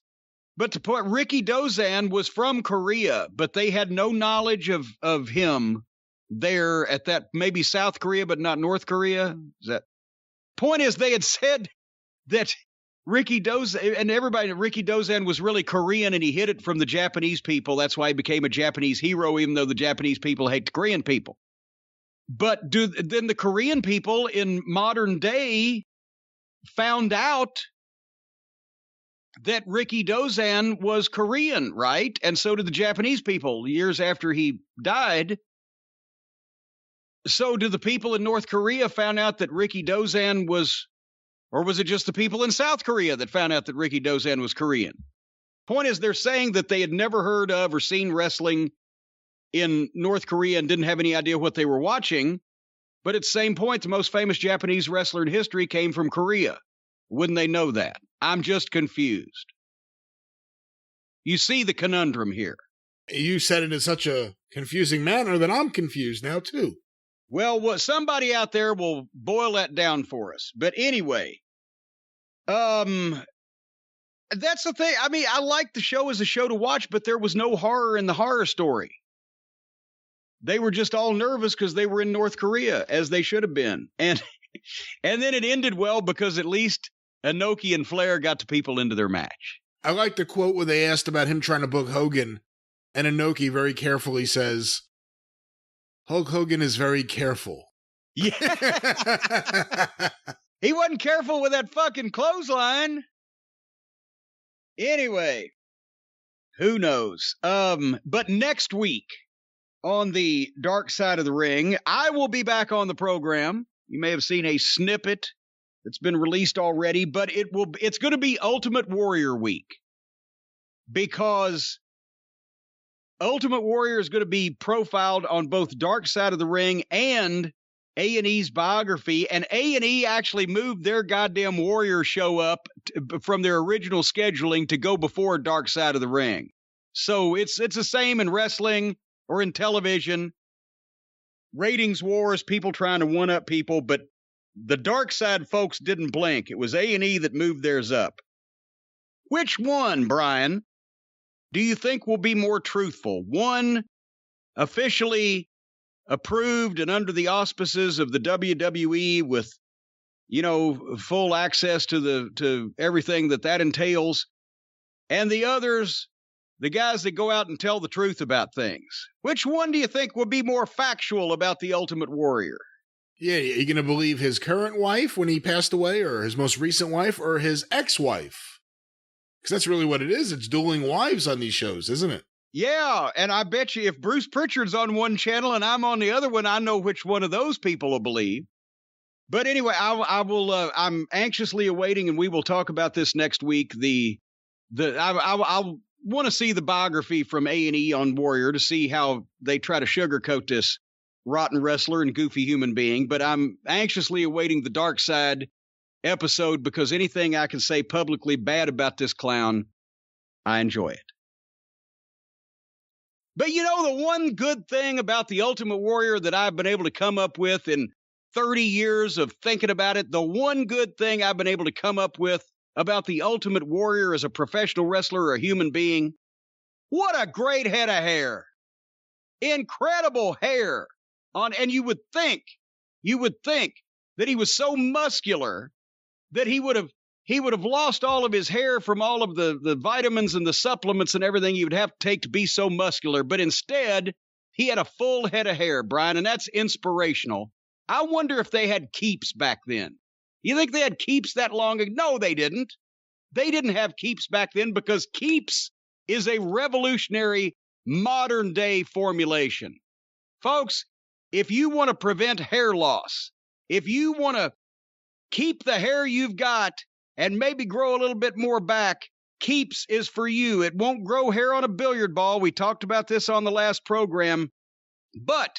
But to put Ricky Dozan was from Korea, but they had no knowledge of him there at that, maybe South Korea, but not North Korea. Point is, they had said that Ricky Dozan was really Korean and he hid it from the Japanese people. That's why he became a Japanese hero, even though the Japanese people hate the Korean people. But then the Korean people in modern day found out that Ricky Dozan was Korean, right? And so did the Japanese people years after he died. So do the people in North Korea found out that Ricky Dozan was, or was it just the people in South Korea that found out that Ricky Dozan was Korean? Point is, they're saying that they had never heard of or seen wrestling in North Korea and didn't have any idea what they were watching. But at the same point, the most famous Japanese wrestler in history came from Korea. Wouldn't they know that? I'm just confused. You see the conundrum here. You said it in such a confusing manner that I'm confused now, too. Well, somebody out there will boil that down for us. But anyway, that's the thing. I mean, I like the show as a show to watch, but there was no horror in the horror story. They were just all nervous because they were in North Korea, as they should have been. And then it ended well because at least Inoki and Flair got the people into their match. I like the quote where they asked about him trying to book Hogan, and Inoki very carefully says, Hulk Hogan is very careful. Yeah. He wasn't careful with that fucking clothesline. Anyway, who knows? But next week on the Dark Side of the Ring, I will be back on the program. You may have seen a snippet that's been released already, but it's going to be Ultimate Warrior week, because Ultimate Warrior is going to be profiled on both Dark Side of the Ring and A&E's biography, and A&E actually moved their goddamn Warrior show up from their original scheduling to go before Dark Side of the Ring. So it's the same in wrestling or in television. Ratings wars, people trying to one-up people, but the Dark Side folks didn't blink. It was A&E that moved theirs up. Which one, Brian, do you think will be more truthful? One, officially approved and under the auspices of the WWE with, full access to everything that entails, and the others, the guys that go out and tell the truth about things? Which one do you think will be more factual about the Ultimate Warrior? Yeah, are you going to believe his current wife when he passed away, or his most recent wife, or his ex-wife? Because that's really what it is. It's dueling wives on these shows, isn't it? Yeah, and I bet you if Bruce Pritchard's on one channel and I'm on the other one, I know which one of those people will believe. But anyway, I'm anxiously awaiting, and we will talk about this next week. I'll want to see the biography from A&E on Warrior to see how they try to sugarcoat this rotten wrestler and goofy human being. But I'm anxiously awaiting the Dark Side episode, because anything I can say publicly bad about this clown, I enjoy it. But the one good thing about the Ultimate Warrior that I've been able to come up with in 30 years of thinking about it, the one good thing I've been able to come up with about the Ultimate Warrior as a professional wrestler or a human being, what a great head of hair. Incredible hair. And you would think that he was so muscular that he would have lost all of his hair from all of the vitamins and the supplements and everything he would have to take to be so muscular. But instead, he had a full head of hair, Brian, and that's inspirational. I wonder if they had keeps back then. You think they had keeps that long ago? No, they didn't. They didn't have keeps back then, because keeps is a revolutionary modern-day formulation. Folks, if you want to prevent hair loss, if you want to keep the hair you've got and maybe grow a little bit more back, Keeps is for you. It won't grow hair on a billiard ball. We talked about this on the last program. But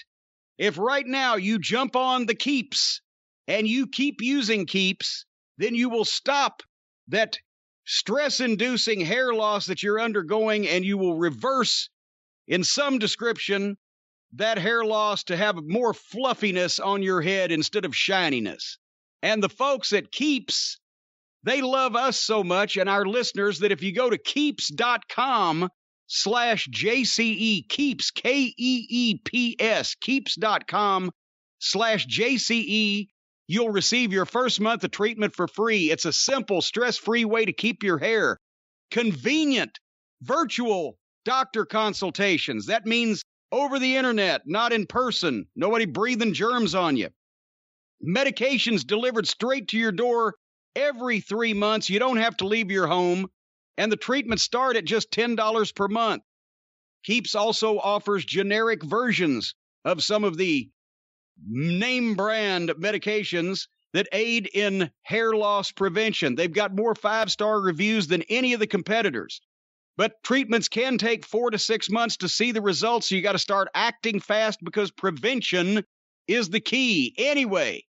if right now you jump on the Keeps and you keep using Keeps, then you will stop that stress-inducing hair loss that you're undergoing, and you will reverse, in some description, that hair loss to have more fluffiness on your head instead of shininess. And the folks at Keeps, they love us so much and our listeners that if you go to keeps.com/JCE, Keeps, Keeps, keeps.com/JCE, you'll receive your first month of treatment for free. It's a simple, stress-free way to keep your hair. Convenient, virtual doctor consultations. That means over the internet, not in person. Nobody breathing germs on you. Medications delivered straight to your door every 3 months. You don't have to leave your home. And the treatments start at just $10 per month. Keeps also offers generic versions of some of the name brand medications that aid in hair loss prevention. They've got more 5-star reviews than any of the competitors. But treatments can take 4 to 6 months to see the results, so you got to start acting fast, because prevention is the key. Anyway,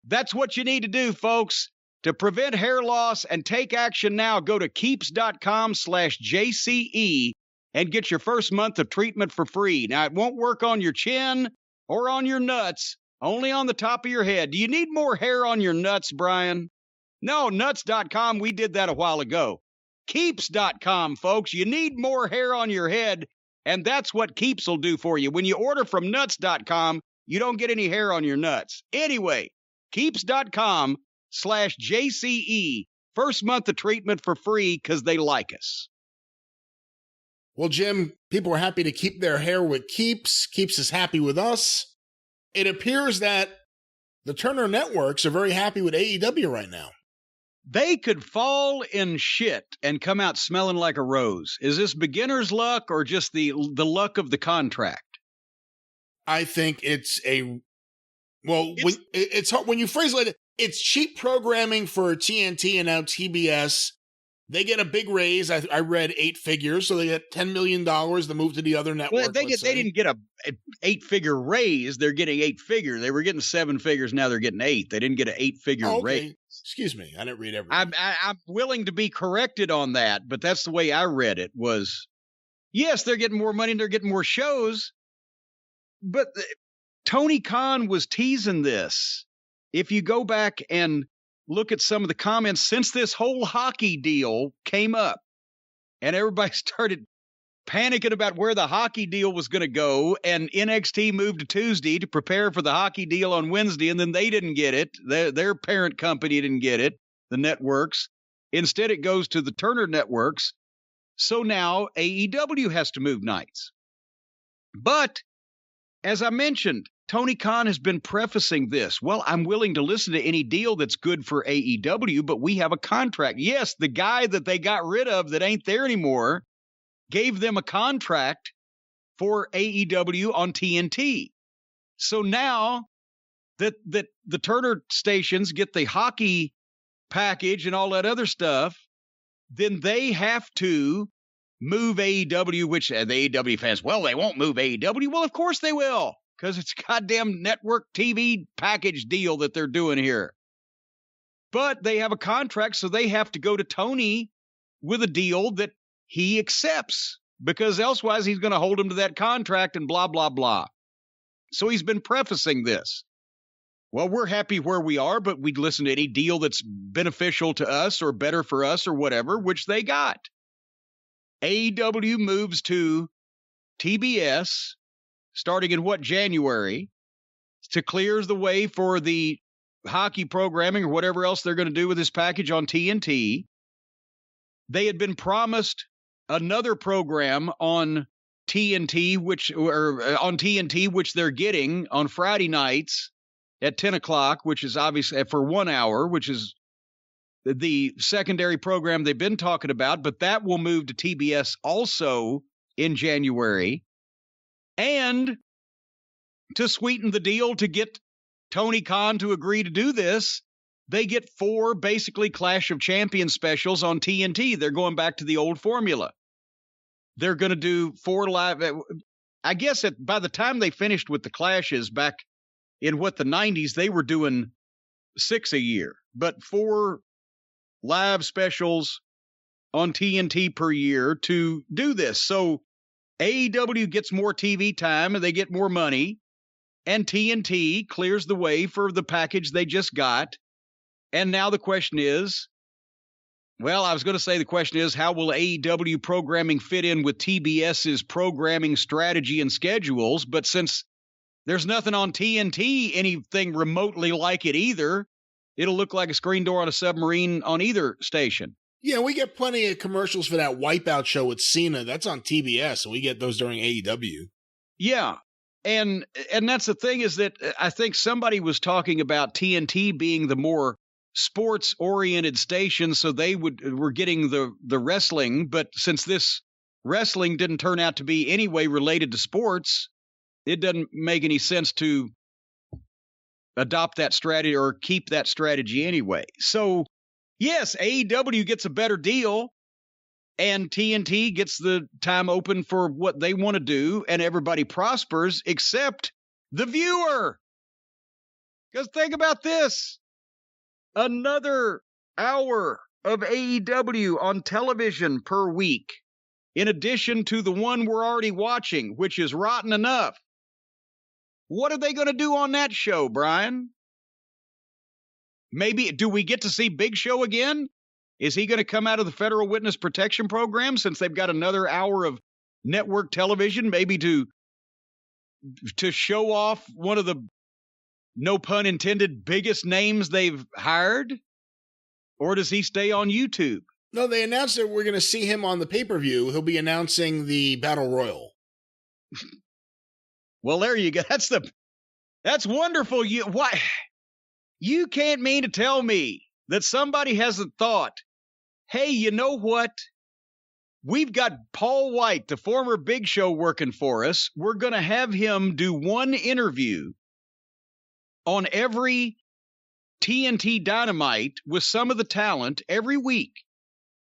that's what you need to do, folks. To prevent hair loss and take action now, go to keeps.com/JCE and get your first month of treatment for free. Now, it won't work on your chin. or on your nuts, only on the top of your head. Do you need more hair on your nuts, Brian? No, nuts.com, we did that a while ago. Keeps.com, folks, you need more hair on your head, and that's what Keeps will do for you. When you order from nuts.com, you don't get any hair on your nuts. Anyway, Keeps.com/JCE. First month of treatment for free because they like us. Well, Jim, people are happy to keep their hair with Keeps. Keeps is happy with us. It appears that the Turner networks are very happy with AEW right now. They could fall in shit and come out smelling like a rose. Is this beginner's luck or just the luck of the contract? I think it's it's hard when you phrase it like that. It's cheap programming for TNT and now TBS. They get a big raise. I read 8 figures, so they get $10 million to move to the other network. Well, they didn't get a 8-figure raise. They're getting 8 figures. They were getting 7 figures. Now they're getting 8. They didn't get an 8-figure raise. Excuse me. I didn't read everything. I'm willing to be corrected on that, but that's the way I read it was, yes, they're getting more money and they're getting more shows. But Tony Khan was teasing this. If you go back and look at some of the comments since this whole hockey deal came up and everybody started panicking about where the hockey deal was going to go, and NXT moved to Tuesday to prepare for the hockey deal on Wednesday, and then they didn't get it. Their parent company didn't get it, the networks. Instead, it goes to the Turner networks. So now AEW has to move nights. But as I mentioned, Tony Khan has been prefacing this. Well, I'm willing to listen to any deal that's good for AEW, but we have a contract. Yes, the guy that they got rid of that ain't there anymore gave them a contract for AEW on TNT. So now that the Turner stations get the hockey package and all that other stuff, then they have to move AEW, which the AEW fans, well, they won't move AEW. Well, of course they will, because it's a goddamn network TV package deal that they're doing here. But they have a contract, so they have to go to Tony with a deal that he accepts, because elsewise he's going to hold him to that contract and blah, blah, blah. So he's been prefacing this. Well, we're happy where we are, but we'd listen to any deal that's beneficial to us or better for us or whatever, which they got. AEW moves to TBS starting in January, to clears the way for the hockey programming or whatever else they're going to do with this package on TNT. They had been promised another program on TNT, which they're getting on Friday nights at 10 o'clock, which is obviously for 1 hour, which is the secondary program they've been talking about, but that will move to TBS also in January. And to sweeten the deal, to get Tony Khan to agree to do this, they get 4 basically Clash of Champions specials on TNT. They're going back to the old formula. They're going to do 4 live. I guess by the time they finished with the Clashes back in the 90s, they were doing 6 a year, but 4 live specials on TNT per year to do this. So AEW gets more TV time and they get more money, and TNT clears the way for the package they just got. And now the question is, well, I was going to say the question is, how will AEW programming fit in with TBS's programming strategy and schedules? But since there's nothing on TNT, anything remotely like it either, it'll look like a screen door on a submarine on either station. Yeah, we get plenty of commercials for that Wipeout show with Cena. That's on TBS, so we get those during AEW. Yeah, and that's the thing, is that I think somebody was talking about TNT being the more sports-oriented station, so they were getting the wrestling, but since this wrestling didn't turn out to be anyway related to sports, it doesn't make any sense to adopt that strategy or keep that strategy anyway. So, yes, AEW gets a better deal, and TNT gets the time open for what they want to do, and everybody prospers except the viewer. Because think about this. Another hour of AEW on television per week, in addition to the one we're already watching, which is rotten enough. What are they going to do on that show, Brian? Maybe, do we get to see Big Show again? Is he going to come out of the Federal Witness Protection Program since they've got another hour of network television, maybe to show off one of the, no pun intended, biggest names they've hired? Or does he stay on YouTube? No, they announced that we're going to see him on the pay-per-view. He'll be announcing the Battle Royal. Well, there you go. That's wonderful. You can't mean to tell me that somebody hasn't thought, hey, you know what? We've got Paul White, the former Big Show, working for us. We're going to have him do one interview on every TNT Dynamite with some of the talent every week,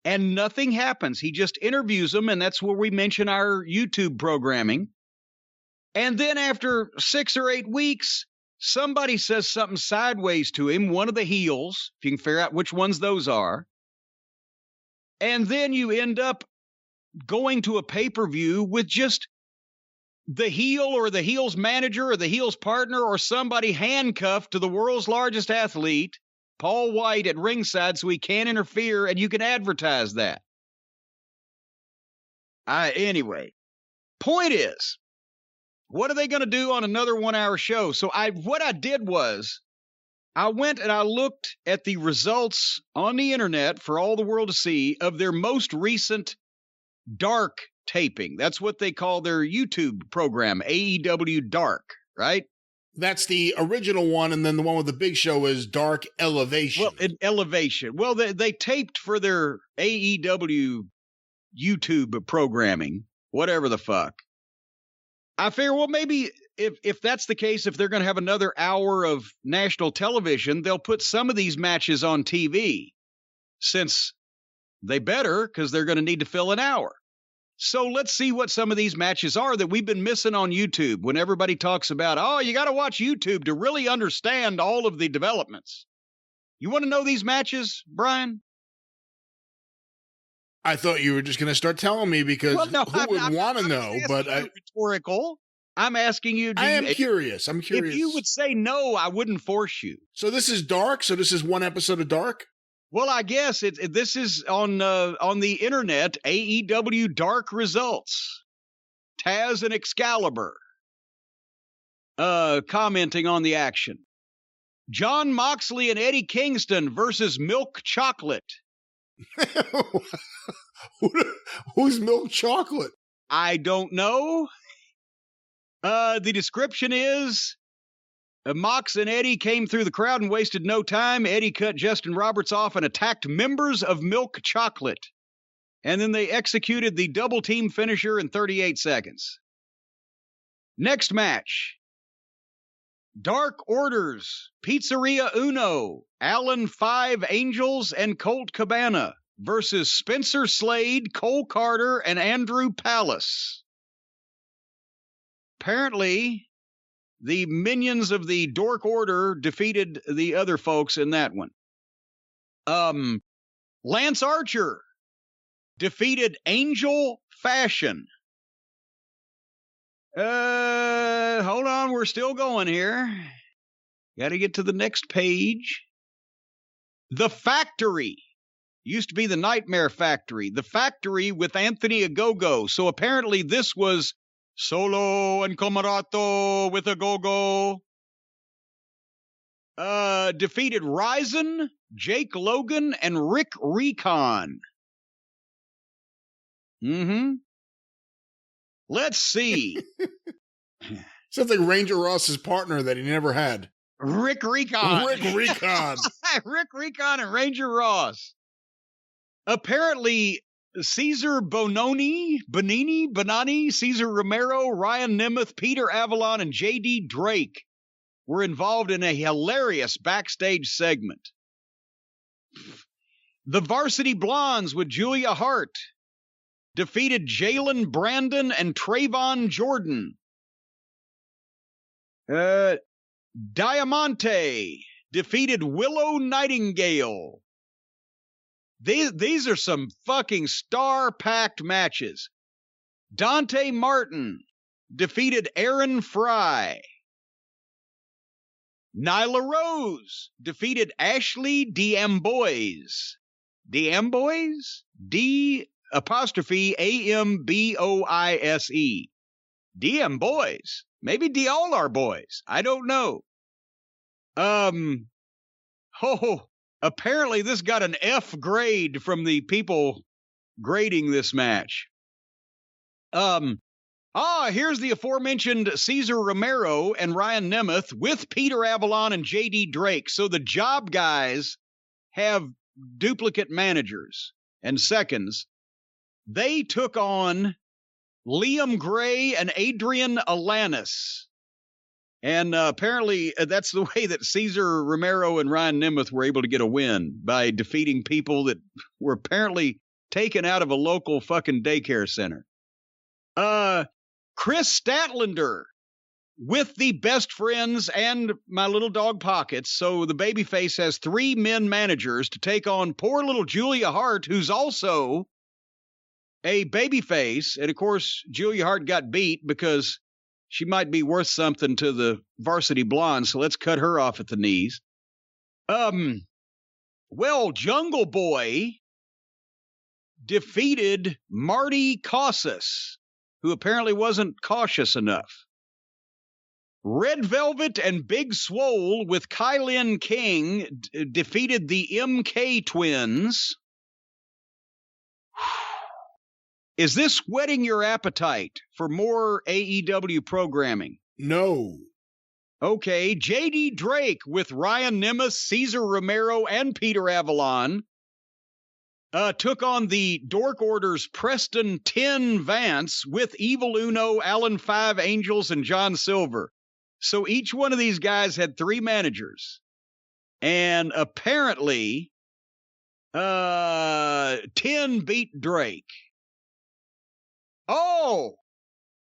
and nothing happens. He just interviews them, and that's where we mention our YouTube programming. And then after 6 or 8 weeks, somebody says something sideways to him, one of the heels, if you can figure out which ones those are. And then you end up going to a pay-per-view with just the heel or the heel's manager or the heel's partner or somebody handcuffed to the world's largest athlete, Paul White, at ringside so he can't interfere, and you can advertise that. Anyway, point is, what are they going to do on another 1-hour show? So what I did was I went and I looked at the results on the internet for all the world to see of their most recent Dark taping. That's what they call their YouTube program, AEW Dark, right? That's the original one, and then the one with the Big Show is Dark Elevation. Well, Elevation. Well, they taped for their AEW YouTube programming, whatever the fuck. I figure, well, maybe if that's the case, if they're going to have another hour of national television, they'll put some of these matches on TV, since they better, because they're going to need to fill an hour. So let's see what some of these matches are that we've been missing on YouTube when everybody talks about, oh, you got to watch YouTube to really understand all of the developments. You want to know these matches, Brian? I thought you were just going to start telling me, because who would want to know? But rhetorical. I'm asking you. I am curious. I'm curious. If you would say no, I wouldn't force you. So this is Dark? So this is one episode of Dark? Well, I guess this is on the internet, AEW Dark results. Taz and Excalibur commenting on the action. Jon Moxley and Eddie Kingston versus Milk Chocolate. Who's Milk Chocolate? I don't know. The description is, Mox and Eddie came through the crowd and wasted no time. Eddie cut Justin Roberts off and attacked members of Milk Chocolate. And then they executed the double team finisher in 38 seconds. Next match. Dark Orders, Pizzeria Uno, Allen 5 Angels, and Colt Cabana versus Spencer Slade, Cole Carter, and Andrew Palace. Apparently, the minions of the Dark Order defeated the other folks in that one. Lance Archer defeated Angel Fashion. Hold on, we're still going here. Got to get to the next page. The Factory. Used to be the Nightmare Factory. The Factory with Anthony Ogogo. So apparently this was Solo and Comarato with Ogogo. Defeated Ryzen, Jake Logan, and Rick Recon. Let's see. Sounds like Ranger Ross's partner that he never had. Rick Recon. Rick Recon. Rick Recon and Ranger Ross. Apparently, Caesar Bononi, Caesar Romero, Ryan Nemeth, Peter Avalon, and J.D. Drake were involved in a hilarious backstage segment. The Varsity Blondes with Julia Hart defeated Jalen Brandon and Trayvon Jordan. Diamante defeated Willow Nightingale. These are some fucking star-packed matches. Dante Martin defeated Aaron Fry. Nyla Rose defeated Ashley D'Amboise. D'Amboise? D''Amboise. D'Amboise. Maybe all our boys. I don't know. Apparently this got an F grade from the people grading this match. Here's the aforementioned Cesar Romero and Ryan Nemeth with Peter Avalon and J.D. Drake. So the job guys have duplicate managers and seconds. They took on Liam Gray and Adrian Alanis. And apparently that's the way that Cesar Romero and Ryan Nemeth were able to get a win, by defeating people that were apparently taken out of a local fucking daycare center. Chris Statlander with the Best Friends and My Little Dog Pockets. So the babyface has 3 men managers to take on poor little Julia Hart, who's also a babyface. And of course, Julia Hart got beat because she might be worth something to the Varsity Blondes, so let's cut her off at the knees. Jungle Boy defeated Marty Casas, who apparently wasn't cautious enough. Red Velvet and Big Swole with Kylin King defeated the MK Twins. Is this whetting your appetite for more AEW programming? No. Okay, J.D. Drake with Ryan Nemeth, Cesar Romero, and Peter Avalon took on the Dork Order's Preston 10 Vance with Evil Uno, Alan 5 Angels, and John Silver. So each one of these guys had 3 managers. And apparently, 10 beat Drake. Oh,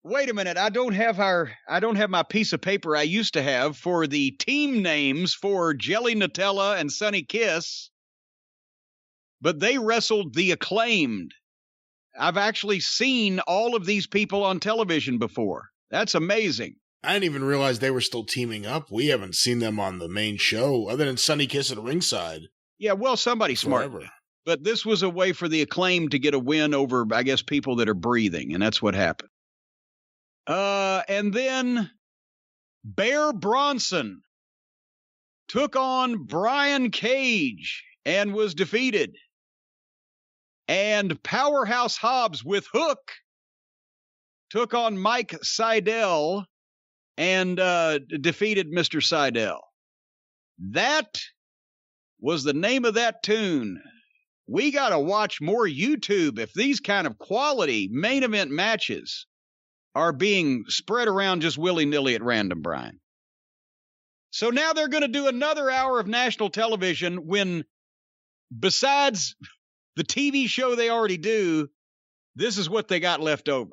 wait a minute. I don't have my piece of paper I used to have for the team names for Jelly Nutella and Sunny Kiss. But they wrestled the Acclaimed. I've actually seen all of these people on television before. That's amazing. I didn't even realize they were still teaming up. We haven't seen them on the main show, other than Sunny Kiss at ringside. Yeah, well, somebody smart. But this was a way for the Acclaimed to get a win over, I guess, people that are breathing, and that's what happened. And then Bear Bronson took on Brian Cage and was defeated. And Powerhouse Hobbs with Hook took on Mike Seidel and defeated Mr. Seidel. That was the name of that tune. We got to watch more YouTube if these kind of quality main event matches are being spread around just willy-nilly at random, Brian. So now they're going to do another hour of national television when, besides the TV show they already do, this is what they got left over.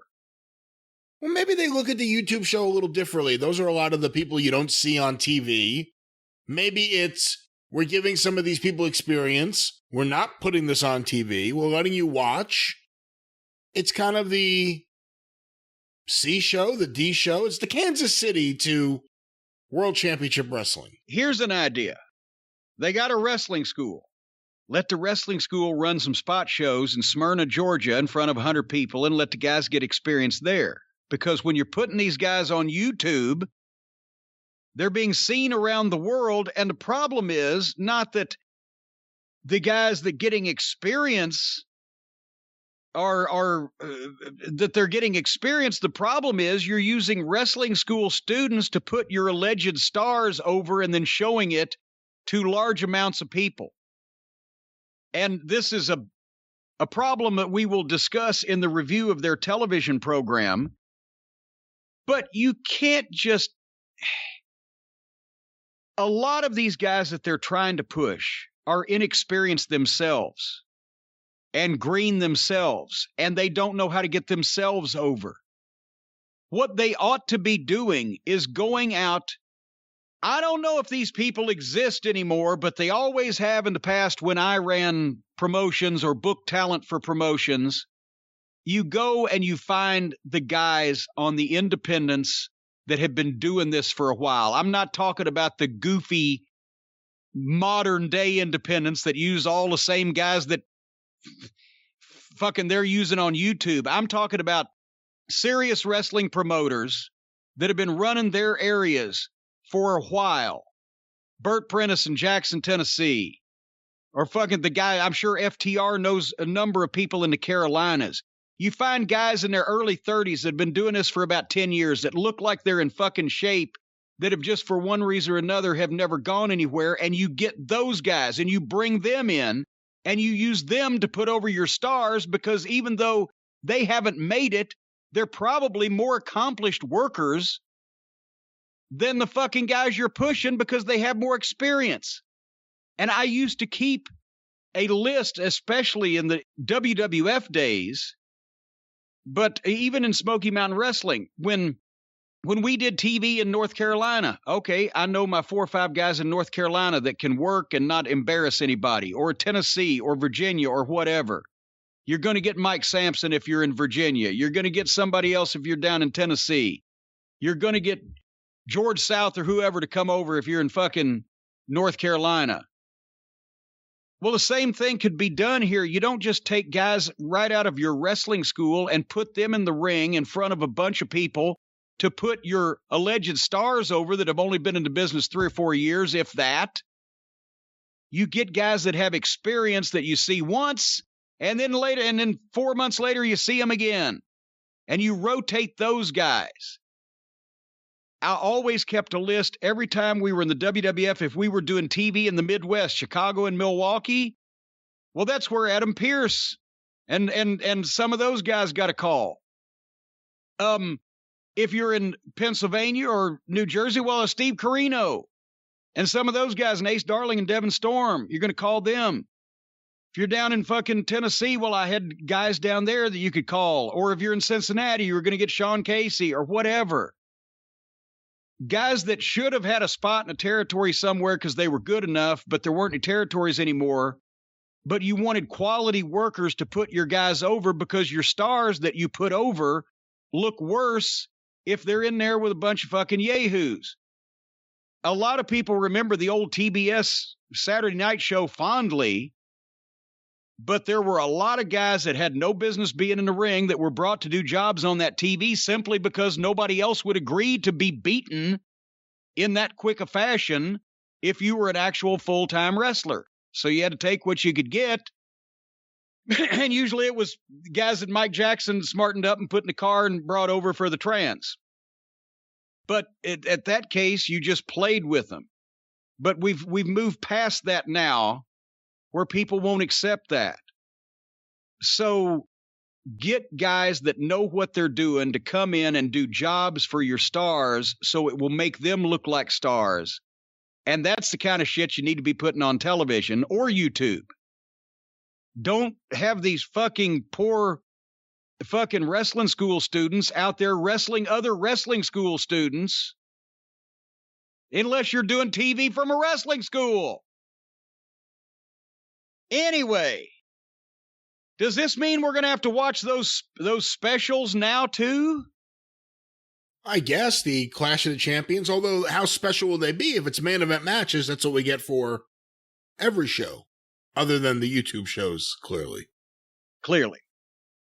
Well, maybe they look at the YouTube show a little differently. Those are a lot of the people you don't see on TV. Maybe it's, we're giving some of these people experience. We're not putting this on TV. We're letting you watch. It's kind of the C show, the D show. It's the Kansas City to World Championship Wrestling. Here's an idea. They got a wrestling school. Let the wrestling school run some spot shows in Smyrna, Georgia in front of 100 people and let the guys get experience there. Because when you're putting these guys on YouTube, they're being seen around the world. And the problem is not that the guys that getting experience that they're getting experience. The problem is you're using wrestling school students to put your alleged stars over and then showing it to large amounts of people. And this is a problem that we will discuss in the review of their television program. But you can't just... A lot of these guys that they're trying to push are inexperienced themselves and green themselves, and they don't know how to get themselves over. What they ought to be doing is going out. I don't know if these people exist anymore, but they always have in the past when I ran promotions or booked talent for promotions. You go and you find the guys on the independents that have been doing this for a while. I'm not talking about the goofy modern day independents that use all the same guys that fucking they're using on YouTube. I'm talking about serious wrestling promoters that have been running their areas for a while. Burt Prentice in Jackson, Tennessee. Or fucking the guy, I'm sure FTR knows a number of people in the Carolinas. You find guys in their early 30s that have been doing this for about 10 years that look like they're in fucking shape, that have just for one reason or another have never gone anywhere, and you get those guys and you bring them in and you use them to put over your stars, because even though they haven't made it, they're probably more accomplished workers than the fucking guys you're pushing because they have more experience. And I used to keep a list, especially in the WWF days, but even in Smoky Mountain Wrestling, when we did TV in North Carolina, okay, I know my 4 or 5 guys in North Carolina that can work and not embarrass anybody, or Tennessee or Virginia or whatever. You're going to get Mike Sampson if you're in Virginia. You're going to get somebody else if you're down in Tennessee. You're going to get George South or whoever to come over if you're in fucking North Carolina. Well, the same thing could be done here. You don't just take guys right out of your wrestling school and put them in the ring in front of a bunch of people to put your alleged stars over that have only been in the business 3 or 4 years, if that. You get guys that have experience that you see once, and then 4 months later you see them again. And you rotate those guys. I always kept a list every time we were in the WWF. If we were doing TV in the Midwest, Chicago and Milwaukee, well, that's where Adam Pearce and some of those guys got a call. If you're in Pennsylvania or New Jersey, well, Steve Corino and some of those guys, and Ace Darling and Devin Storm, you're going to call them. If you're down in fucking Tennessee, well, I had guys down there that you could call. Or if you're in Cincinnati, you were going to get Sean Casey or whatever. Guys that should have had a spot in a territory somewhere because they were good enough, but there weren't any territories anymore. But you wanted quality workers to put your guys over because your stars that you put over look worse if they're in there with a bunch of fucking yahoos. A lot of people remember the old TBS Saturday night show fondly, but there were a lot of guys that had no business being in the ring that were brought to do jobs on that TV simply because nobody else would agree to be beaten in that quick a fashion if you were an actual full-time wrestler. So you had to take what you could get. And usually it was guys that Mike Jackson smartened up and put in the car and brought over for the trans. But at that case, you just played with them. But we've moved past that now, where people won't accept that. So get guys that know what they're doing to come in and do jobs for your stars so it will make them look like stars. And that's the kind of shit you need to be putting on television or YouTube. Don't have these fucking poor fucking wrestling school students out there wrestling other wrestling school students unless you're doing TV from a wrestling school. Anyway, does this mean we're going to have to watch those specials now too? I guess the Clash of the Champions, although how special will they be if it's main event matches? That's what we get for every show, other than the YouTube shows, clearly.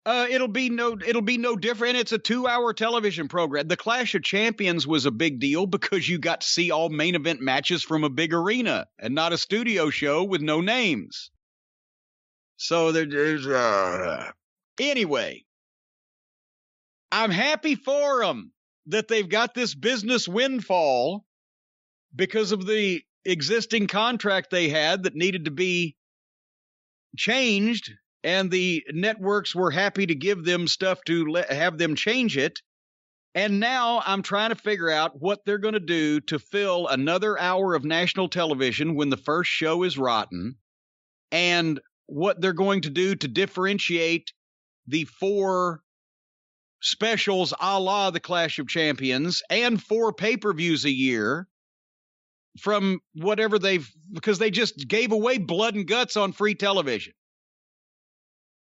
It'll be no different. It's a 2-hour television program. The Clash of Champions was a big deal because you got to see all main event matches from a big arena and not a studio show with no names. So there's anyway, I'm happy for them that they've got this business windfall because of the existing contract they had that needed to be changed, and the networks were happy to give them stuff to have them change it. And now I'm trying to figure out what they're going to do to fill another hour of national television when the first show is rotten, and what they're going to do to differentiate the 4 specials a la the Clash of Champions and 4 pay-per-views a year from whatever because they just gave away blood and guts on free television.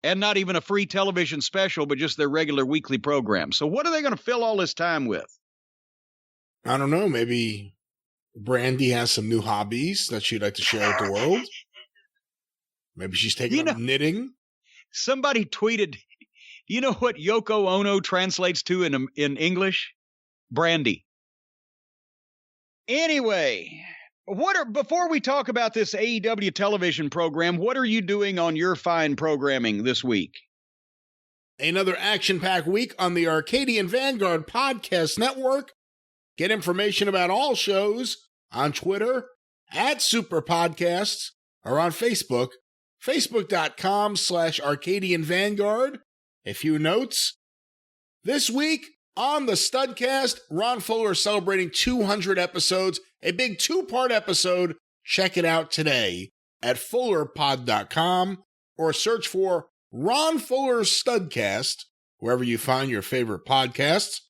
And not even a free television special, but just their regular weekly program. So what are they going to fill all this time with? I don't know. Maybe Brandy has some new hobbies that she'd like to share with the world. Maybe she's taking up knitting. Somebody tweeted, you know what Yoko Ono translates to in English? Brandy. Anyway, before we talk about this AEW television program, what are you doing on your fine programming this week? Another action-packed week on the Arcadian Vanguard Podcast Network. Get information about all shows on Twitter at Superpodcasts or on Facebook, facebook.com/Arcadian Vanguard. A few notes. This week on the Studcast, Ron Fuller celebrating 200 episodes, a big 2-part episode. Check it out today at fullerpod.com or search for Ron Fuller's Studcast wherever you find your favorite podcasts.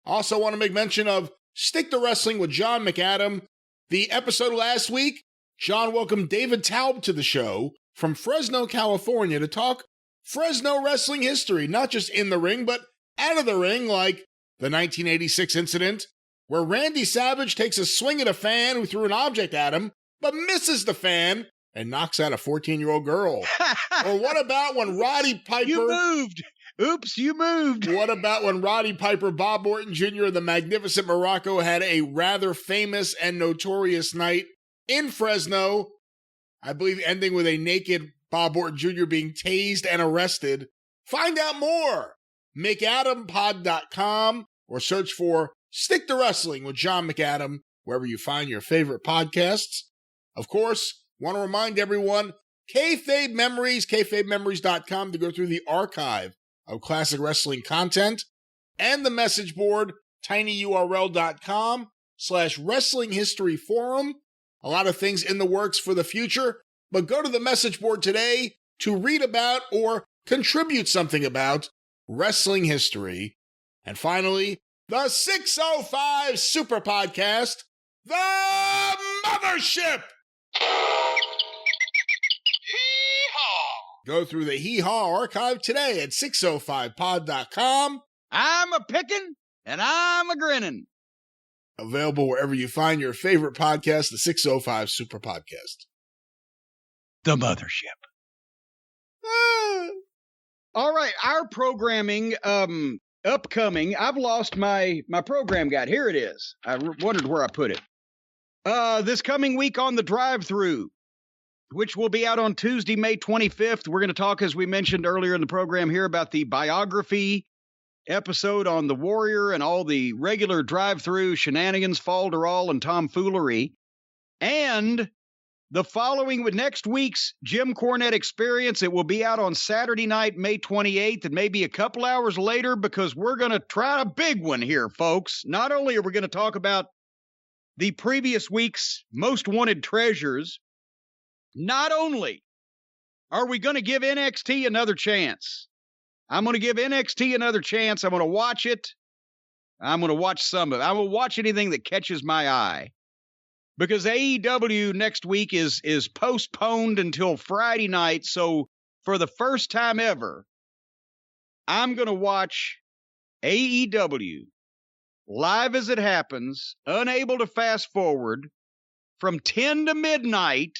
Also want to make mention of Stick to Wrestling with John McAdam. The episode last week, John welcomed David Taub to the show from Fresno, California to talk Fresno wrestling history, not just in the ring, but out of the ring, like the 1986 incident where Randy Savage takes a swing at a fan who threw an object at him, but misses the fan and knocks out a 14-year-old girl. Or what about when Roddy Piper... You moved! Oops, you moved! What about when Roddy Piper, Bob Orton Jr., and the Magnificent Morocco had a rather famous and notorious night in Fresno, I believe ending with a naked Bob Orton Jr. being tased and arrested? Find out more! McAdampod.com or search for Stick to Wrestling with John McAdam wherever you find your favorite podcasts. Of course, want to remind everyone, Kayfabe Memories, kayfabememories.com to go through the archive of classic wrestling content, and the message board, tinyurl.com/wrestling history forum. A lot of things in the works for the future, but go to the message board today to read about or contribute something about wrestling history. And finally, the 605 Super Podcast, The Mothership! Go through the Hee Haw archive today at 605pod.com. I'm a pickin' and I'm a grinning. Available wherever you find your favorite podcast, the 605 Super Podcast. The Mothership. All right, our programming upcoming. I've lost my program guide. Here it is. I wondered where I put it. This coming week on the drive-thru, which will be out on Tuesday, May 25th. We're going to talk, as we mentioned earlier in the program here, about the biography episode on the Warrior and all the regular drive-thru shenanigans, falderall, and tomfoolery. And the following with next week's Jim Cornette Experience, it will be out on Saturday night, May 28th, and maybe a couple hours later, because we're going to try a big one here, folks. Not only are we going to talk about the previous week's Most Wanted Treasures, not only are we going to give NXT another chance, I'm going to give NXT another chance. I'm going to watch it. I'm going to watch some of it. I will watch anything that catches my eye, because AEW next week is postponed until Friday night. So for the first time ever, I'm going to watch AEW live as it happens, unable to fast forward, from 10 to midnight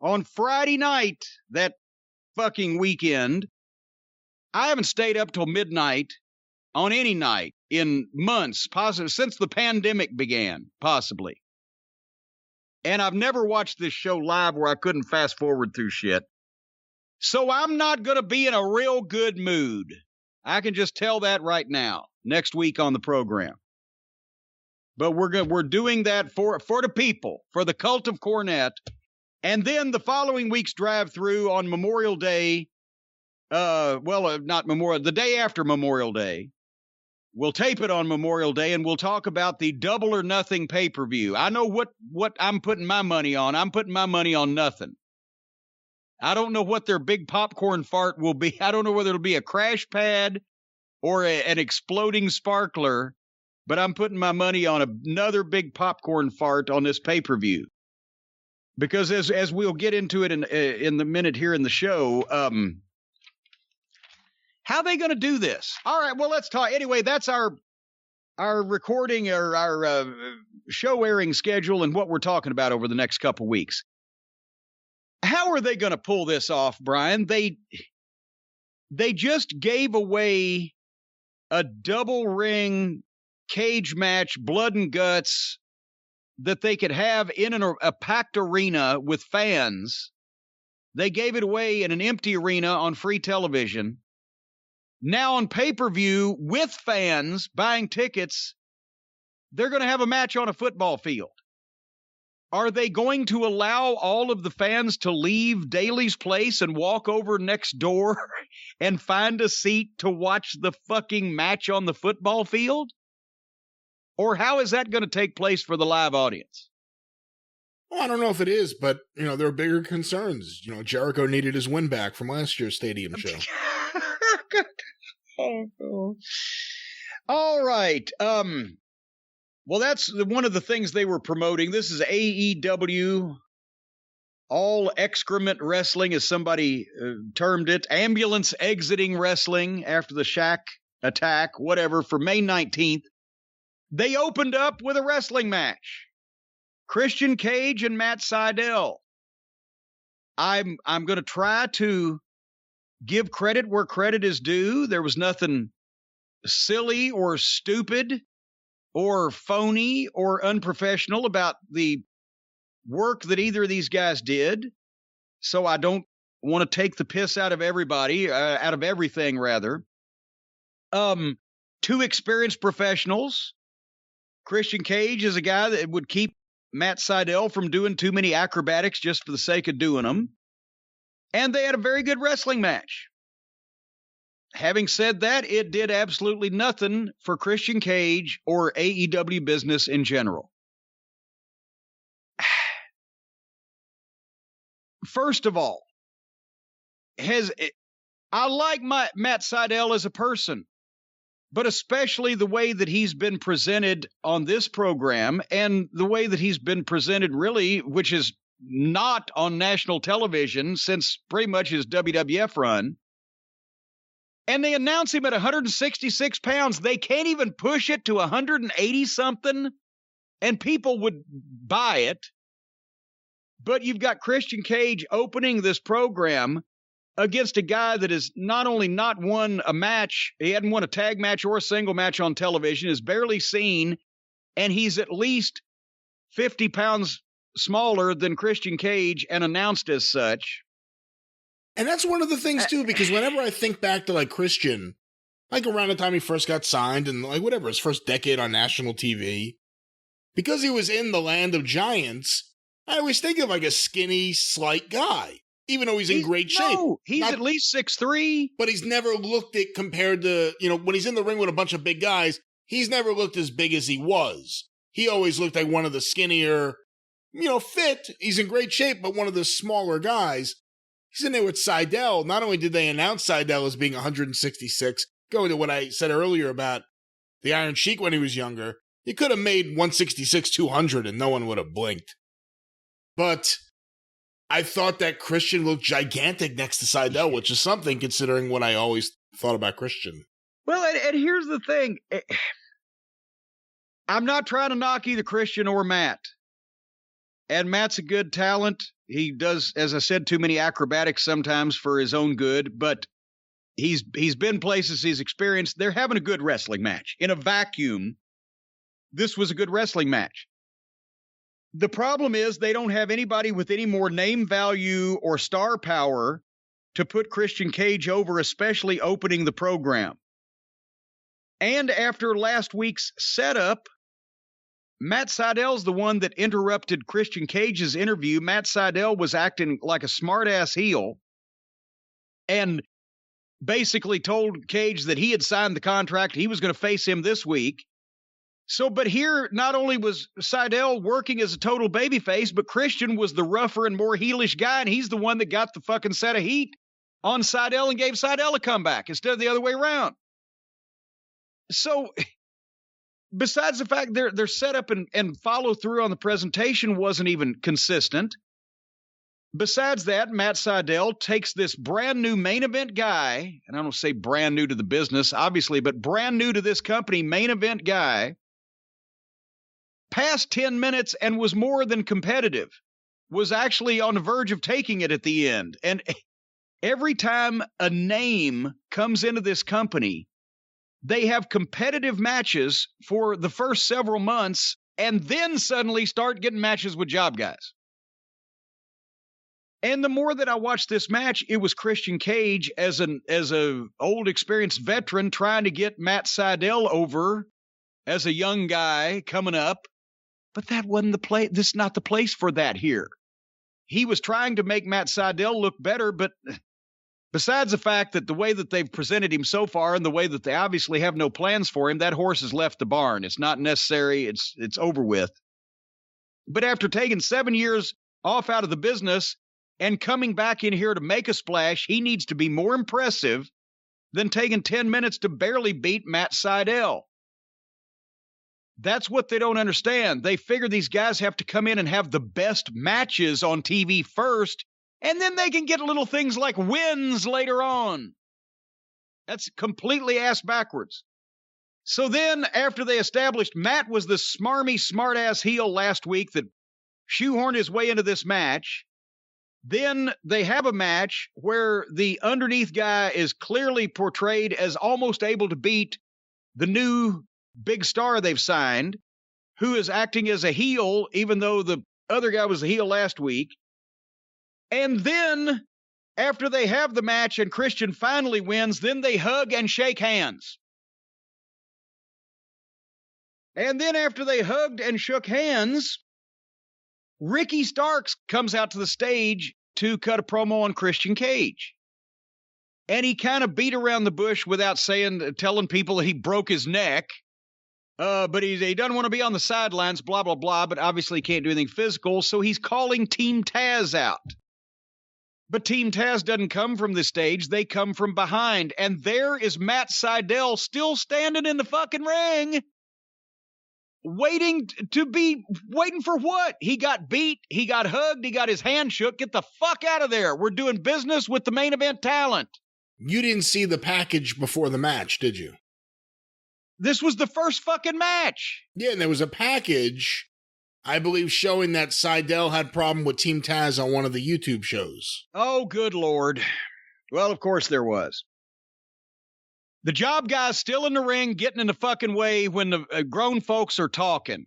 on Friday night, that fucking weekend. I haven't stayed up till midnight on any night in months, possibly since the pandemic began, possibly. And I've never watched this show live where I couldn't fast forward through shit. So I'm not going to be in a real good mood. I can just tell that right now, next week on the program. But we're doing that for the people, for the cult of Cornette. And then the following week's drive-through on Memorial Day, not Memorial, the day after Memorial Day, we'll tape it on Memorial Day, and we'll talk about the Double or Nothing pay-per-view. I know what I'm putting my money on. I'm putting my money on nothing. I don't know what their big popcorn fart will be. I don't know whether it'll be a crash pad or an exploding sparkler, but I'm putting my money on another big popcorn fart on this pay-per-view. Because as we'll get into it in the minute here in the show, how are they going to do this? All right, well, let's talk. Anyway, that's our our recording or our show airing schedule and what we're talking about over the next couple weeks. How are they going to pull this off, Brian? They just gave away a double ring cage match, blood and guts, that they could have in a packed arena with fans. They gave it away in an empty arena on free television. Now on pay-per-view with fans buying tickets, they're going to have a match on a football field. Are they going to allow all of the fans to leave Daly's place and walk over next door and find a seat to watch the fucking match on the football field? Or how is that going to take place for the live audience? Well, I don't know if it is, but, there are bigger concerns. Jericho needed his win back from last year's stadium show. All right. Well, that's one of the things they were promoting. This is AEW, All Excrement Wrestling, as somebody termed it. Ambulance Exiting Wrestling after the Shaq attack, whatever, for May 19th. They opened up with a wrestling match. Christian Cage and Matt Sydal. I'm going to try to give credit where credit is due. There was nothing silly or stupid or phony or unprofessional about the work that either of these guys did. So I don't want to take the piss out of everybody, out of everything, rather. Two experienced professionals. Christian Cage is a guy that would keep Matt Sydal from doing too many acrobatics just for the sake of doing them. And they had a very good wrestling match. Having said that, it did absolutely nothing for Christian Cage or AEW business in general. First of all, I like Matt Sydal as a person, but especially the way that he's been presented on this program and the way that he's been presented really, which is not on national television since pretty much his WWF run. And they announce him at 166 pounds. They can't even push it to 180 something, and people would buy it. But you've got Christian Cage opening this program against a guy that has not only not won a match, he hadn't won a tag match or a single match on television, is barely seen, and he's at least 50 pounds smaller than Christian Cage and announced as such. And that's one of the things, too, because whenever I think back to, Christian, around the time he first got signed and, whatever, his first decade on national TV, because he was in the land of giants, I always think of, a skinny, slight guy, even though he's in great shape. No, he's at least 6'3". But he's never looked it compared to, when he's in the ring with a bunch of big guys, he's never looked as big as he was. He always looked like one of the skinnier, fit. He's in great shape, but one of the smaller guys. He's in there with Sydal. Not only did they announce Sydal as being 166, going to what I said earlier about the Iron Sheik when he was younger, he could have made 166, 200 and no one would have blinked. But I thought that Christian looked gigantic next to Sydal, which is something considering what I always thought about Christian. Well, and here's the thing. I'm not trying to knock either Christian or Matt. And Matt's a good talent. He does, as I said, too many acrobatics sometimes for his own good, but he's been places he's experienced. They're having a good wrestling match. In a vacuum, this was a good wrestling match. The problem is they don't have anybody with any more name value or star power to put Christian Cage over, especially opening the program. And after last week's setup, Matt Sydal's the one that interrupted Christian Cage's interview. Matt Sydal was acting like a smart-ass heel and basically told Cage that he had signed the contract. He was going to face him this week. But here, not only was Sydal working as a total babyface, but Christian was the rougher and more heelish guy, and he's the one that got the fucking set of heat on Sydal and gave Sydal a comeback instead of the other way around. So besides the fact their setup and follow through on the presentation wasn't even consistent, Besides that, Matt Sydal takes this brand new main event guy, and I don't say brand new to the business, obviously, but brand new to this company, main event guy, past 10 minutes and was more than competitive, was actually on the verge of taking it at the end. And every time a name comes into this company, they have competitive matches for the first several months and then suddenly start getting matches with job guys. And the more that I watched this match, it was Christian Cage as a old experienced veteran trying to get Matt Sydal over as a young guy coming up. But that wasn't the place. This is not the place for that here. He was trying to make Matt Sydal look better, but besides the fact that the way that they've presented him so far and the way that they obviously have no plans for him, that horse has left the barn. It's not necessary. It's over with. But after taking 7 years off out of the business and coming back in here to make a splash, he needs to be more impressive than taking 10 minutes to barely beat Matt Sydal. That's what they don't understand. They figure these guys have to come in and have the best matches on TV first, and then they can get little things like wins later on. That's completely ass backwards. So then, after they established Matt was the smarmy, smart-ass heel last week that shoehorned his way into this match, then they have a match where the underneath guy is clearly portrayed as almost able to beat the new big star they've signed, who is acting as a heel, even though the other guy was a heel last week. And then, after they have the match and Christian finally wins, then they hug and shake hands. And then after they hugged and shook hands, Ricky Starks comes out to the stage to cut a promo on Christian Cage. And he kind of beat around the bush without telling people that he broke his neck. But he doesn't want to be on the sidelines, blah, blah, blah, but obviously he can't do anything physical, so he's calling Team Taz out. But Team Taz doesn't come from the stage, they come from behind. And there is Matt Sydal still standing in the fucking ring, waiting for what? He got beat, he got hugged, he got his hand shook. Get the fuck out of there. We're doing business with the main event talent. You didn't see the package before the match, did you? This was the first fucking match. Yeah, and there was a package, I believe, showing that Sydal had a problem with Team Taz on one of the YouTube shows. Oh, good Lord. Well, of course there was. The job guy's still in the ring, getting in the fucking way when the grown folks are talking.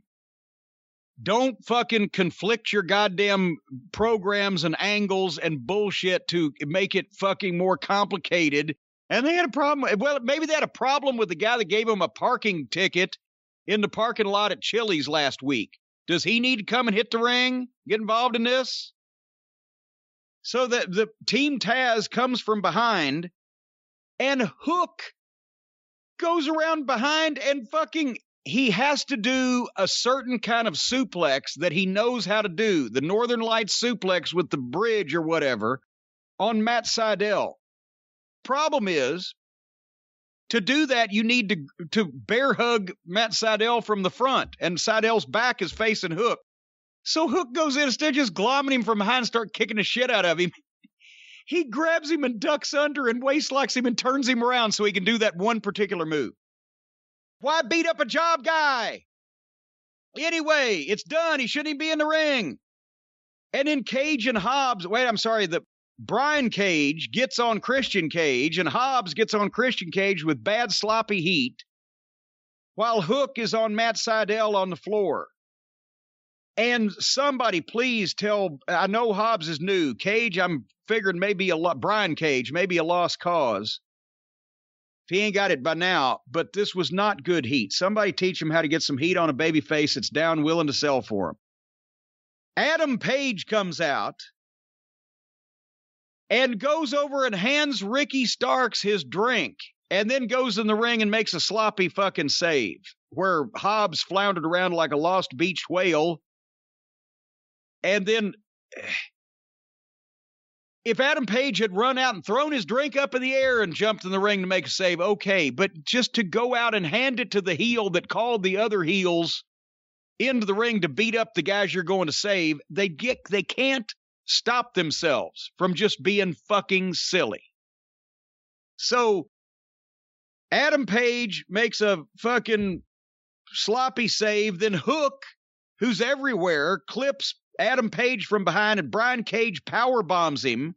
Don't fucking conflict your goddamn programs and angles and bullshit to make it fucking more complicated. And they had a problem. Well, maybe they had a problem with the guy that gave him a parking ticket in the parking lot at Chili's last week. Does he need to come and hit the ring, get involved in this? So that the Team Taz comes from behind, and Hook goes around behind and fucking, he has to do a certain kind of suplex that he knows how to do, the Northern Lights suplex with the bridge or whatever, on Matt Sydal. Problem is, to do that, you need to bear hug Matt Sydal from the front, and Sydal's back is facing Hook. So Hook goes in, instead of just glomming him from behind and start kicking the shit out of him, he grabs him and ducks under and waist-locks him and turns him around so he can do that one particular move. Why beat up a job guy? Anyway, it's done. He shouldn't even be in the ring. And then Cage and Hobbs, Brian Cage gets on Christian Cage, and Hobbs gets on Christian Cage with bad sloppy heat, while Hook is on Matt Sydal on the floor. And somebody please tell, I know Hobbs is new. Cage, I'm figuring Brian Cage, maybe a lost cause. If he ain't got it by now, but this was not good heat. Somebody teach him how to get some heat on a baby face that's down willing to sell for him. Adam Page comes out and goes over and hands Ricky Starks his drink, and then goes in the ring and makes a sloppy fucking save, where Hobbs floundered around like a lost beached whale. And then, if Adam Page had run out and thrown his drink up in the air and jumped in the ring to make a save, okay, but just to go out and hand it to the heel that called the other heels into the ring to beat up the guys you're going to save, they can't stop themselves from just being fucking silly. So Adam Page makes a fucking sloppy save, then Hook, who's everywhere, clips Adam Page from behind, and Brian Cage power bombs him.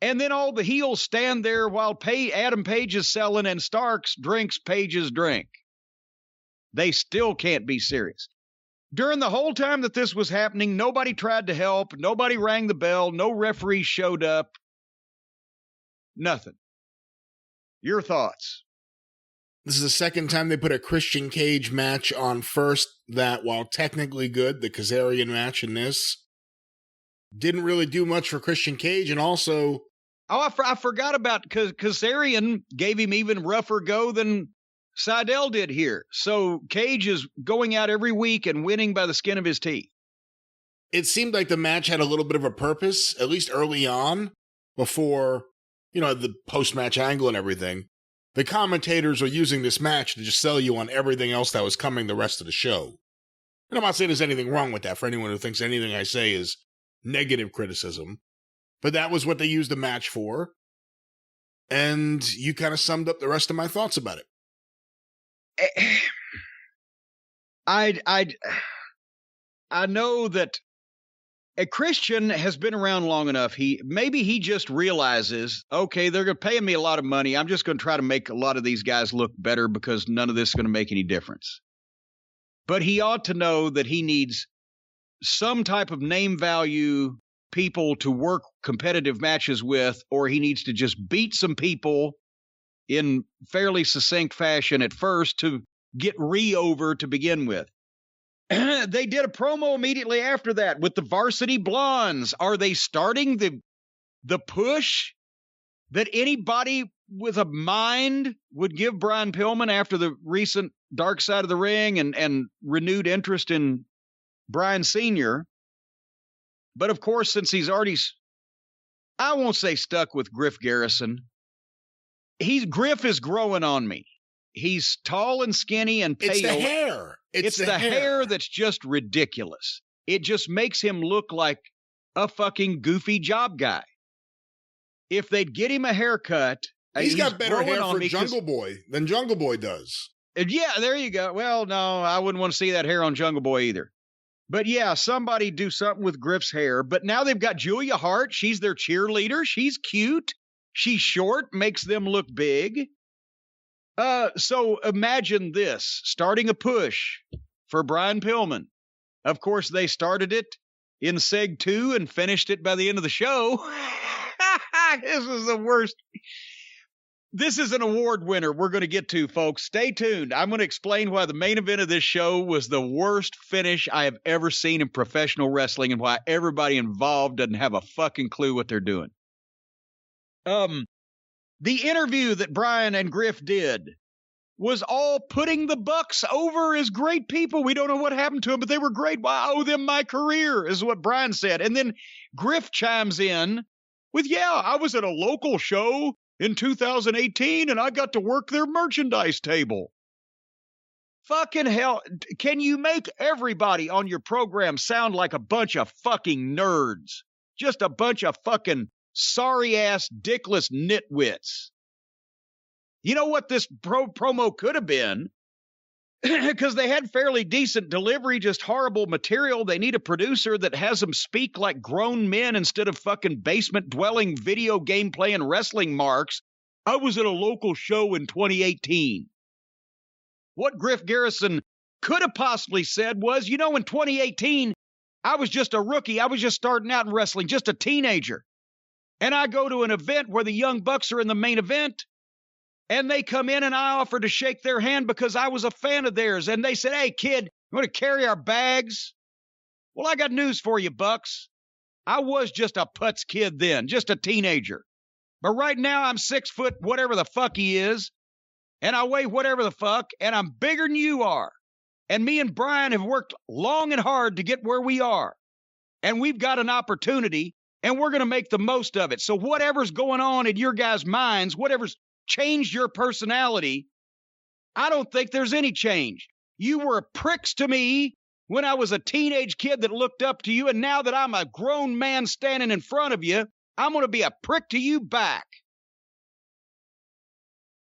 And then all the heels stand there while Adam Page is selling and Starks drinks Page's drink. They still can't be serious. During the whole time that this was happening, nobody tried to help. Nobody rang the bell. No referee showed up. Nothing. Your thoughts? This is the second time they put a Christian Cage match on first that, while technically good, the Kazarian match in this, didn't really do much for Christian Cage, and also... Oh, I forgot about Kazarian gave him even rougher go than Seidel did here. So Cage is going out every week and winning by the skin of his teeth. It seemed like the match had a little bit of a purpose, at least early on, before, the post-match angle and everything. The commentators are using this match to just sell you on everything else that was coming the rest of the show. And I'm not saying there's anything wrong with that for anyone who thinks anything I say is negative criticism. But that was what they used the match for. And you kind of summed up the rest of my thoughts about it. I know that a Christian has been around long enough. Maybe he just realizes, okay, they're going to pay me a lot of money. I'm just going to try to make a lot of these guys look better because none of this is going to make any difference. But he ought to know that he needs some type of name value people to work competitive matches with, or he needs to just beat some people in fairly succinct fashion at first to get over to begin with. They did a promo immediately after that with the Varsity Blondes. Are they starting the push that anybody with a mind would give Brian Pillman after the recent Dark Side of the Ring and renewed interest in Brian Sr.? But of course, since he's already, I won't say stuck with Griff Garrison, Griff is growing on me. He's tall and skinny and pale. It's the hair. It's the hair that's just ridiculous. It just makes him look like a fucking goofy job guy. If they'd get him a haircut, he's got better hair for Jungle Boy than Jungle Boy does. Yeah, there you go. Well, no, I wouldn't want to see that hair on Jungle Boy either. But yeah, somebody do something with Griff's hair. But now they've got Julia Hart. She's their cheerleader. She's cute. She's short, makes them look big. So imagine this, starting a push for Brian Pillman. Of course, they started it in Seg 2 and finished it by the end of the show. This is the worst. This is an award winner we're going to get to, folks. Stay tuned. I'm going to explain why the main event of this show was the worst finish I have ever seen in professional wrestling and why everybody involved doesn't have a fucking clue what they're doing. The interview that Brian and Griff did was all putting the Bucks over as great people. We don't know what happened to them, but they were great. Well, I owe them my career, is what Brian said. And then Griff chimes in with, yeah, I was at a local show in 2018, and I got to work their merchandise table. Fucking hell. Can you make everybody on your program sound like a bunch of fucking nerds? Just a bunch of fucking sorry-ass, dickless nitwits. You know what this promo could have been? Because they had fairly decent delivery, just horrible material. They need a producer that has them speak like grown men instead of fucking basement-dwelling video game playing wrestling marks. I was at a local show in 2018. What Griff Garrison could have possibly said was, in 2018, I was just a rookie. I was just starting out in wrestling, just a teenager. And I go to an event where the Young Bucks are in the main event, and they come in and I offer to shake their hand because I was a fan of theirs. And they said, hey, kid, you want to carry our bags? Well, I got news for you, Bucks. I was just a putz kid then, just a teenager. But right now I'm 6 foot whatever the fuck he is, and I weigh whatever the fuck, and I'm bigger than you are. And me and Brian have worked long and hard to get where we are. And we've got an opportunity, and we're going to make the most of it. So whatever's going on in your guys' minds, whatever's changed your personality, I don't think there's any change. You were pricks to me when I was a teenage kid that looked up to you, and now that I'm a grown man standing in front of you, I'm going to be a prick to you back.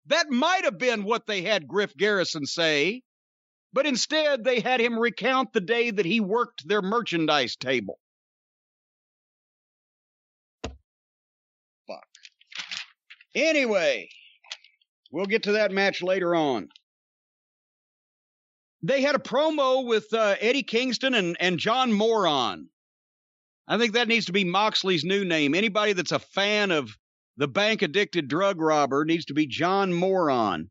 That might have been what they had Griff Garrison say, but instead they had him recount the day that he worked their merchandise table. Fuck. Anyway, we'll get to that match later on. They had a promo with Eddie Kingston and John Moron. I think that needs to be Moxley's new name. Anybody that's a fan of the bank-addicted drug robber needs to be John Moron.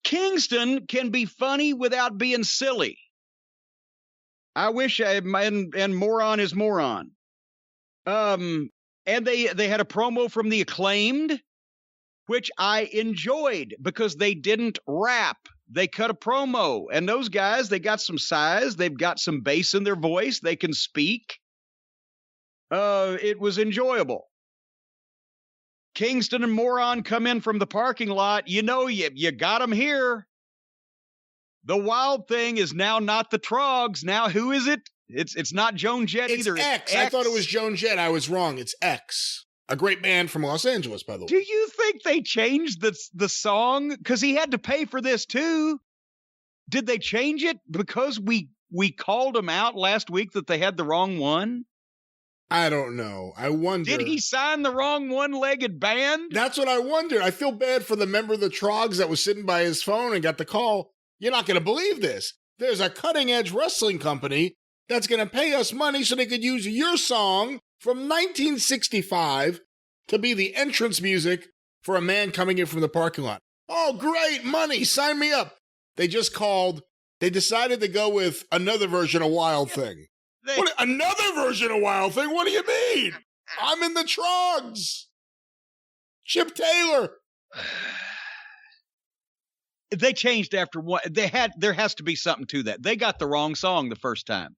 Kingston can be funny without being silly. I wish and Moron is Moron. And they had a promo from the Acclaimed, which I enjoyed because they didn't rap. They cut a promo, and those guys, they got some size. They've got some bass in their voice. They can speak. It was enjoyable. Kingston and Moron come in from the parking lot. You know, you got them here. The Wild Thing is now not the Trogs. Now, who is it? It's not Joan Jett either. It's X. I thought it was Joan Jett. I was wrong. It's X. A great band from Los Angeles, by the way. Do you think they changed the song? Because he had to pay for this, too. Did they change it because we called them out last week that they had the wrong one? I don't know. I wonder. Did he sign the wrong one-legged band? That's what I wondered. I feel bad for the member of the Trogs that was sitting by his phone and got the call. You're not going to believe this. There's a cutting-edge wrestling company that's going to pay us money so they could use your song from 1965 to be the entrance music for a man coming in from the parking lot. Oh, great, money, sign me up. They just called. They decided to go with another version of Wild Thing. Another version of Wild Thing? What do you mean? I'm in the Trogs. Chip Taylor. They changed after one. There has to be something to that. They got the wrong song the first time.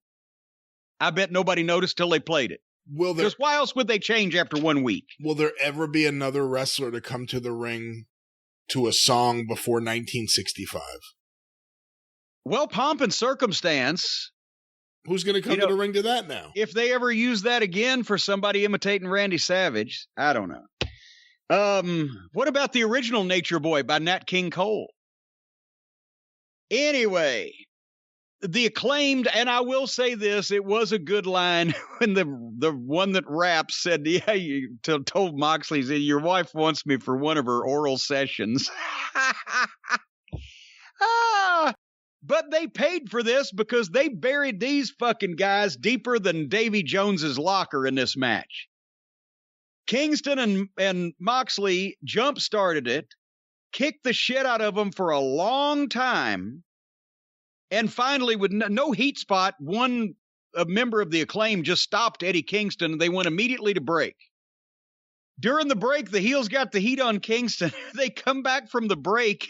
I bet nobody noticed till they played it. Because why else would they change after 1 week? Will there ever be another wrestler to come to the ring to a song before 1965? Well, Pomp and Circumstance. Who's going to come to the ring to that now? If they ever use that again for somebody imitating Randy Savage, I don't know. What about the original Nature Boy by Nat King Cole? Anyway, the Acclaimed, and I will say this, it was a good line when the one that raps said, yeah, you told Moxley, said, your wife wants me for one of her oral sessions. But they paid for this because they buried these fucking guys deeper than Davy Jones's locker in this match. Kingston and Moxley jump-started it, kicked the shit out of them for a long time, and finally, with no heat spot, a member of the Acclaim just stopped Eddie Kingston, and they went immediately to break. During the break, the heels got the heat on Kingston. They come back from the break.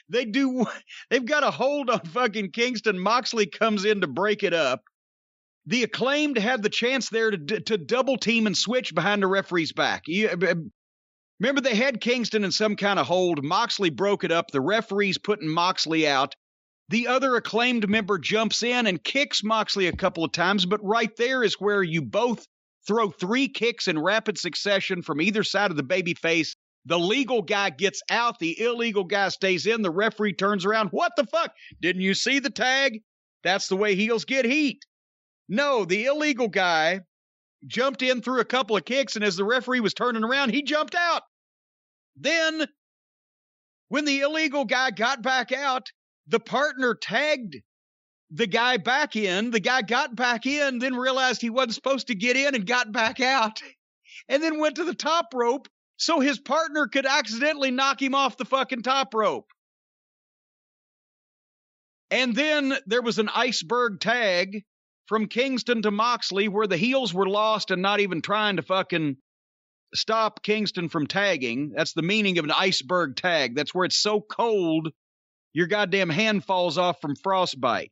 They've got a hold on fucking Kingston. Moxley comes in to break it up. The Acclaimed had the chance there to double team and switch behind the referee's back. Remember, they had Kingston in some kind of hold. Moxley broke it up. The referee's putting Moxley out. The other Acclaimed member jumps in and kicks Moxley a couple of times, but right there is where you both throw 3 kicks in rapid succession from either side of the baby face. The legal guy gets out. The illegal guy stays in. The referee turns around. What the fuck? Didn't you see the tag? That's the way heels get heat. No, the illegal guy jumped in through a couple of kicks, and as the referee was turning around, he jumped out. Then, when the illegal guy got back out, the partner tagged the guy back in. The guy got back in, then realized he wasn't supposed to get in and got back out, and then went to the top rope so his partner could accidentally knock him off the fucking top rope. And then there was an iceberg tag from Kingston to Moxley where the heels were lost and not even trying to fucking stop Kingston from tagging. That's the meaning of an iceberg tag. That's where it's so cold your goddamn hand falls off from frostbite.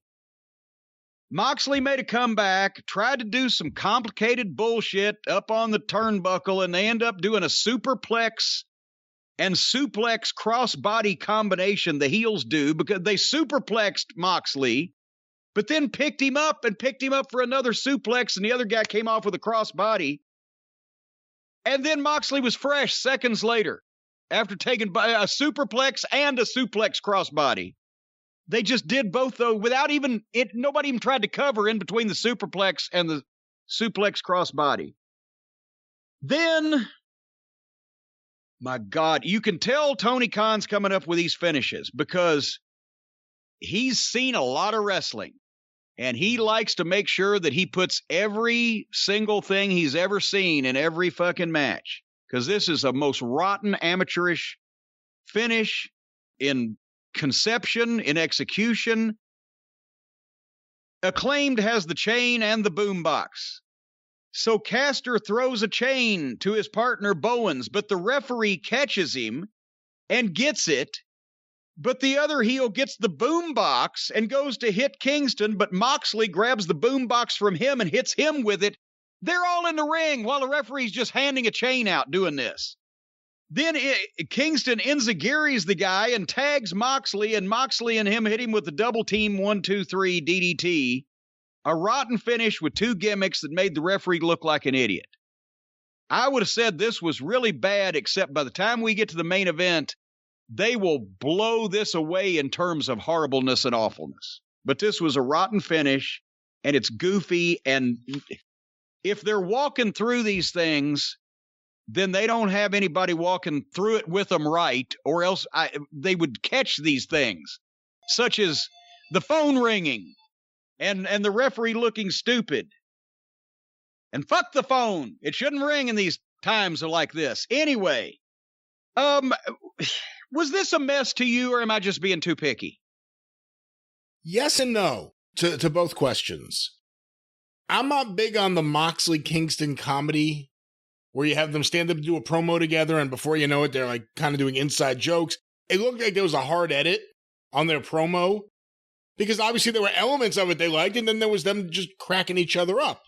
Moxley made a comeback, tried to do some complicated bullshit up on the turnbuckle, and they end up doing a superplex and suplex crossbody combination the heels do because they superplexed Moxley, but then picked him up for another suplex, and the other guy came off with a crossbody. And then Moxley was fresh seconds later after taking a superplex and a suplex crossbody. They just did both, though, without even it. Nobody even tried to cover in between the superplex and the suplex crossbody. Then, my God, you can tell Tony Khan's coming up with these finishes because he's seen a lot of wrestling, and he likes to make sure that he puts every single thing he's ever seen in every fucking match, because this is a most rotten, amateurish finish in conception, in execution. Acclaimed has the chain and the boombox. So Caster throws a chain to his partner Bowens, but the referee catches him and gets it. But the other heel gets the boombox and goes to hit Kingston, but Moxley grabs the boombox from him and hits him with it. They're all in the ring while the referee's just handing a chain out doing this. Then Kingston enziguris the guy and tags Moxley, and Moxley and him hit him with the double team 1-2-3 DDT. A rotten finish with two gimmicks that made the referee look like an idiot. I would have said this was really bad, except by the time we get to the main event, they will blow this away in terms of horribleness and awfulness. But this was a rotten finish, and it's goofy, and if they're walking through these things, then they don't have anybody walking through it with them right, or else they would catch these things, such as the phone ringing and the referee looking stupid. And fuck the phone. It shouldn't ring in these times like this. Anyway, was this a mess to you, or am I just being too picky? Yes and no to both questions. I'm not big on the Moxley-Kingston comedy where you have them stand up and do a promo together, and before you know it, they're like kind of doing inside jokes. It looked like there was a hard edit on their promo because obviously there were elements of it they liked, and then there was them just cracking each other up.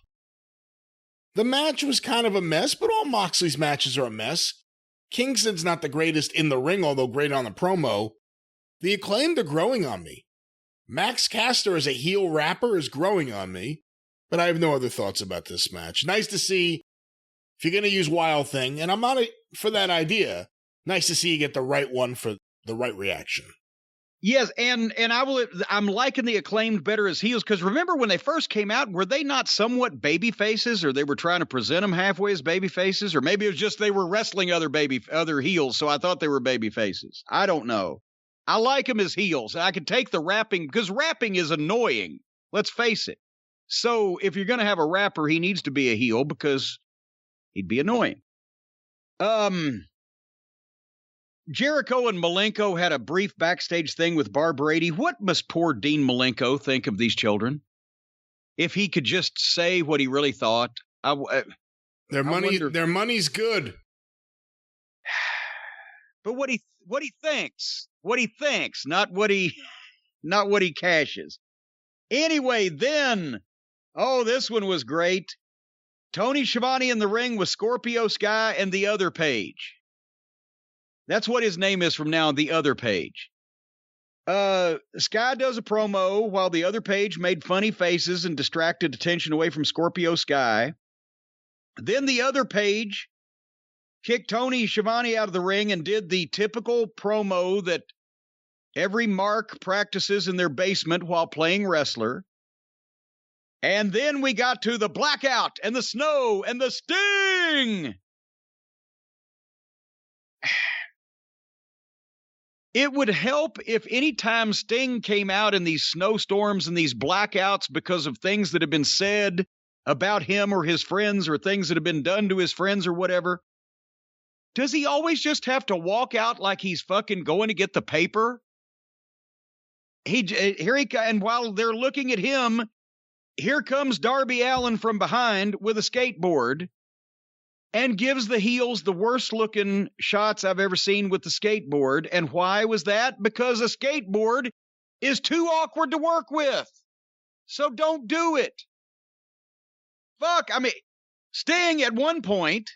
The match was kind of a mess, but all Moxley's matches are a mess. Kingston's not the greatest in the ring, although great on the promo. The Acclaimed are growing on me. Max Caster as a heel rapper is growing on me, but I have no other thoughts about this match. Nice to see, if you're going to use Wild Thing, and I'm not for that idea, nice to see you get the right one for the right reaction. Yes, and I'm liking the Acclaimed better as heels, because remember when they first came out, were they not somewhat baby faces, or they were trying to present them halfway as baby faces, or maybe it was just they were wrestling other heels, so I thought they were baby faces. I don't know. I like them as heels. I can take the rapping, because rapping is annoying. Let's face it. So if you're going to have a rapper, he needs to be a heel because he'd be annoying. Jericho and Malenko had a brief backstage thing with Bar Brady. What must poor Dean Malenko think of these children? If he could just say what he really thought. Their money's good. But what he thinks, not what he cashes. Anyway, then, this one was great. Tony Schiavone in the ring with Scorpio Sky and the other Page. That's what his name is from now on, the other Page. Sky does a promo while the other Page made funny faces and distracted attention away from Scorpio Sky. Then the other Page kicked Tony Schiavone out of the ring and did the typical promo that every mark practices in their basement while playing wrestler. And then we got to the blackout and the snow and the sting. It would help if any time Sting came out in these snowstorms and these blackouts because of things that have been said about him or his friends or things that have been done to his friends or whatever. Does he always just have to walk out like he's fucking going to get the paper? And while they're looking at him, here comes Darby Allin from behind with a skateboard and gives the heels the worst looking shots I've ever seen with the skateboard. And why was that? Because a skateboard is too awkward to work with. So don't do it. Fuck, Sting at one point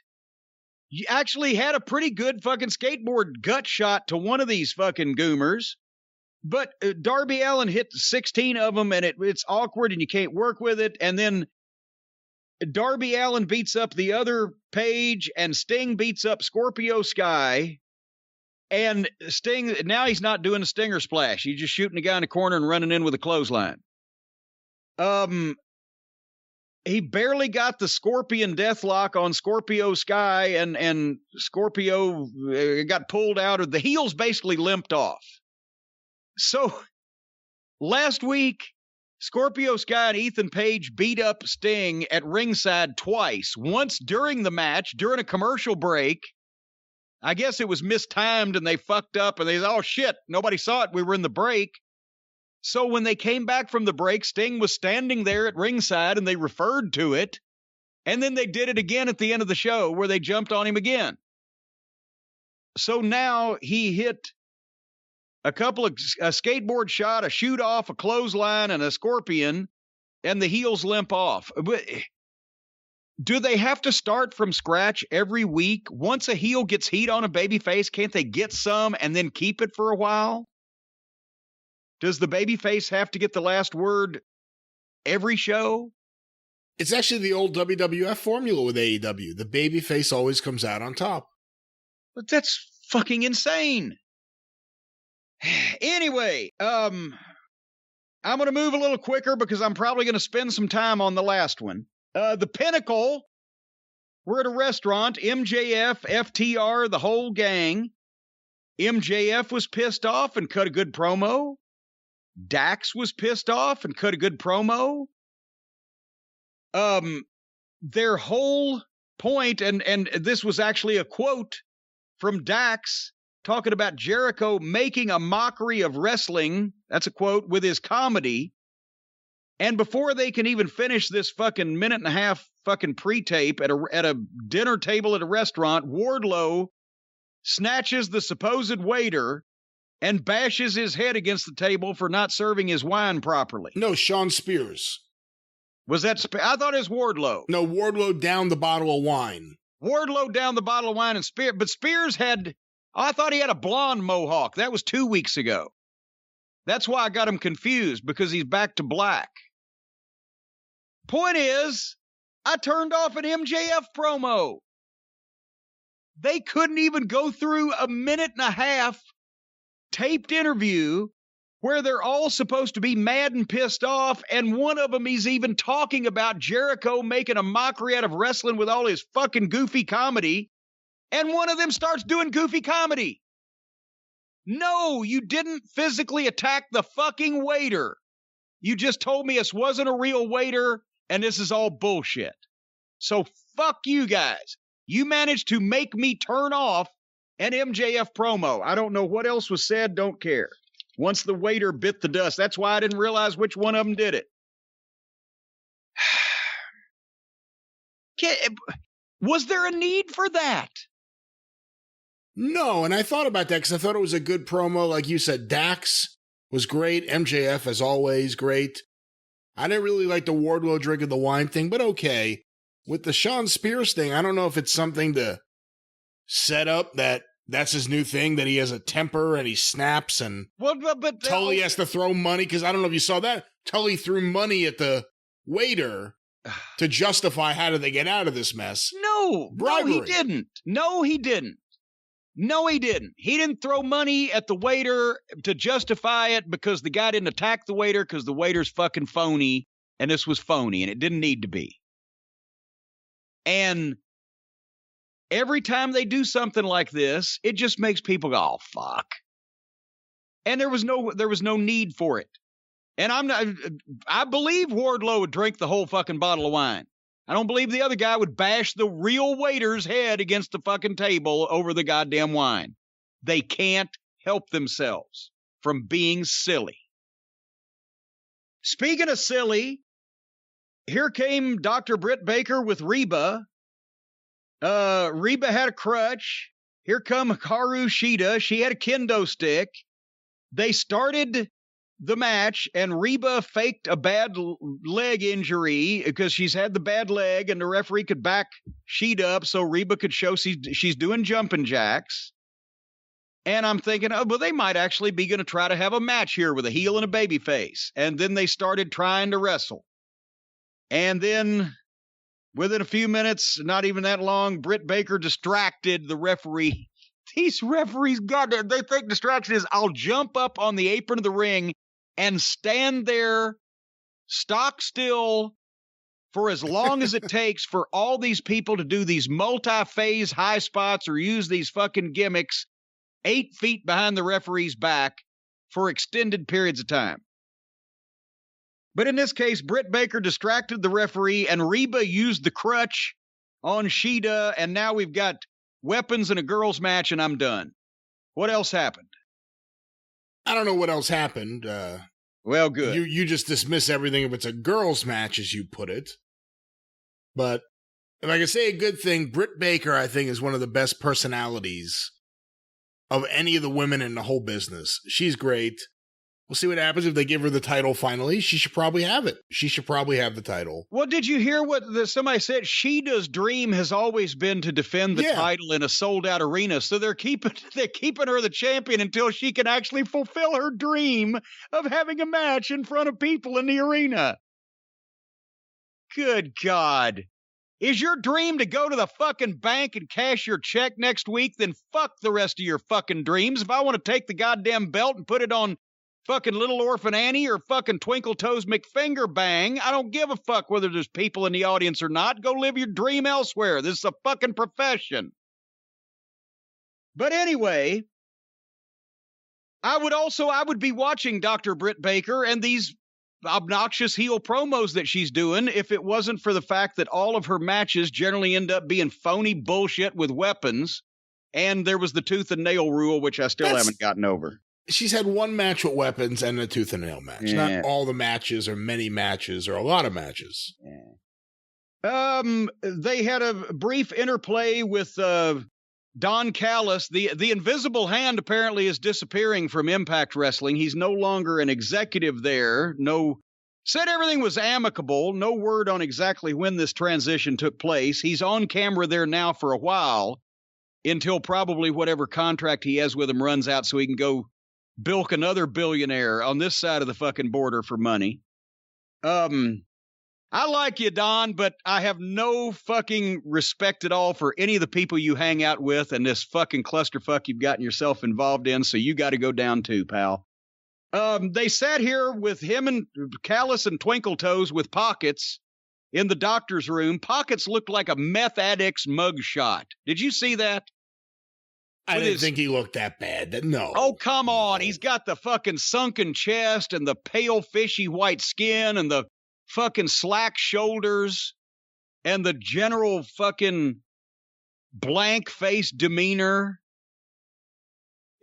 actually had a pretty good fucking skateboard gut shot to one of these fucking goomers. But Darby Allin hit 16 of them, and it's awkward, and you can't work with it. And then Darby Allin beats up the other Page, and Sting beats up Scorpio Sky. And Sting, now he's not doing a stinger splash. He's just shooting a guy in the corner and running in with a clothesline. He barely got the Scorpion Deathlock on Scorpio Sky, and Scorpio got pulled out, or the heels basically limped off. So last week, Scorpio Sky and Ethan Page beat up Sting at ringside twice. Once during the match, during a commercial break. I guess it was mistimed and they fucked up and they said, oh shit, nobody saw it. We were in the break. So when they came back from the break, Sting was standing there at ringside and they referred to it. And then they did it again at the end of the show where they jumped on him again. So now he hit a skateboard shot, a shoot off, a clothesline, and a scorpion, and the heels limp off. But do they have to start from scratch every week? Once a heel gets heat on a babyface, can't they get some and then keep it for a while? Does the babyface have to get the last word every show? It's actually the old WWF formula with AEW. The babyface always comes out on top. But that's fucking insane. Anyway, I'm going to move a little quicker because I'm probably going to spend some time on the last one. The Pinnacle, we're at a restaurant, MJF, FTR, the whole gang. MJF was pissed off and cut a good promo. Dax was pissed off and cut a good promo. Their whole point, and this was actually a quote from Dax talking about Jericho making a mockery of wrestling. That's a quote with his comedy. And before they can even finish this fucking minute and a half fucking pre-tape at a dinner table at a restaurant, Wardlow snatches the supposed waiter and bashes his head against the table for not serving his wine properly. No, Sean Spears. Was that? I thought it was Wardlow. No, Wardlow downed the bottle of wine. Wardlow downed the bottle of wine, and Spears had, I thought he had a blonde mohawk. That was 2 weeks ago. That's why I got him confused, because he's back to black. Point is, I turned off an MJF promo. They couldn't even go through a minute and a half taped interview where they're all supposed to be mad and pissed off, and one of them is even talking about Jericho making a mockery out of wrestling with all his fucking goofy comedy, and one of them starts doing goofy comedy. No, you didn't physically attack the fucking waiter. You just told me this wasn't a real waiter, and this is all bullshit. So fuck you guys. You managed to make me turn off an MJF promo. I don't know what else was said, don't care. Once the waiter bit the dust. That's why I didn't realize which one of them did it. Was there a need for that? No, and I thought about that because I thought it was a good promo. Like you said, Dax was great. MJF, as always, great. I didn't really like the Wardlow drinking the wine thing, but okay. With the Sean Spears thing, I don't know if it's something to set up that's his new thing, that he has a temper and he snaps, and but Tully has to throw money, because I don't know if you saw that. Tully threw money at the waiter to justify how did they get out of this mess. No, bribery. No, he didn't. No, he didn't. No, he didn't. He didn't throw money at the waiter to justify it because the guy didn't attack the waiter because the waiter's fucking phony, and this was phony, and it didn't need to be. And every time they do something like this, it just makes people go, oh, fuck. And there was no need for it. And I believe Wardlow would drink the whole fucking bottle of wine. I don't believe the other guy would bash the real waiter's head against the fucking table over the goddamn wine. They can't help themselves from being silly. Speaking of silly, here came Dr. Britt Baker with Reba. Reba had a crutch. Here come Hikaru Shida. She had a kendo stick. They started the match, and Reba faked a bad leg injury because she's had the bad leg, and the referee could back Shida up so Reba could show she's doing jumping jacks. And I'm thinking, oh, well, they might actually be going to try to have a match here with a heel and a baby face. And then they started trying to wrestle. And then within a few minutes, not even that long, Britt Baker distracted the referee. These referees, goddamn, they think distraction is I'll jump up on the apron of the ring and stand there stock still for as long as it takes for all these people to do these multi-phase high spots or use these fucking gimmicks 8 feet behind the referee's back for extended periods of time. But in this case, Britt Baker distracted the referee and Reba used the crutch on Shida, and now we've got weapons in a girls match and I'm done. What else happened? I don't know what else happened. Well, good. You just dismiss everything if it's a girls match, as you put it. But if I can say a good thing, Britt Baker, I think, is one of the best personalities of any of the women in the whole business. She's great. We'll see what happens if they give her the title finally. She should probably have it. She should probably have the title. Well, did you hear what somebody said? Shida's dream has always been to defend the title in a sold-out arena, so they're keeping her the champion until she can actually fulfill her dream of having a match in front of people in the arena. Good God. Is your dream to go to the fucking bank and cash your check next week? Then fuck the rest of your fucking dreams. If I want to take the goddamn belt and put it on fucking Little Orphan Annie or fucking Twinkle Toes McFinger Bang, I don't give a fuck whether there's people in the audience or not. Go live your dream elsewhere. This is a fucking profession. But anyway, I would be watching Dr. Britt Baker and these obnoxious heel promos that she's doing if it wasn't for the fact that all of her matches generally end up being phony bullshit with weapons. And there was the tooth and nail rule, which I still haven't gotten over. She's had one match with weapons and a tooth and nail match. Yeah. Not all the matches or many matches or a lot of matches. Yeah. They had a brief interplay with Don Callis. The invisible hand apparently is disappearing from Impact Wrestling. He's no longer an executive there. Said everything was amicable. No word on exactly when this transition took place. He's on camera there now for a while until probably whatever contract he has with him runs out so he can go bilk another billionaire on this side of the fucking border for money. I like you, Don, but I have no fucking respect at all for any of the people you hang out with and this fucking clusterfuck you've gotten yourself involved in, so you got to go down too, pal. They sat here with him and Callis and Twinkle Toes with Pockets in the doctor's room. Pockets looked like a meth addict's mugshot. Did you see that? I didn't think he looked that bad. No. Oh, come on. He's got the fucking sunken chest and the pale, fishy white skin and the fucking slack shoulders and the general fucking blank face demeanor.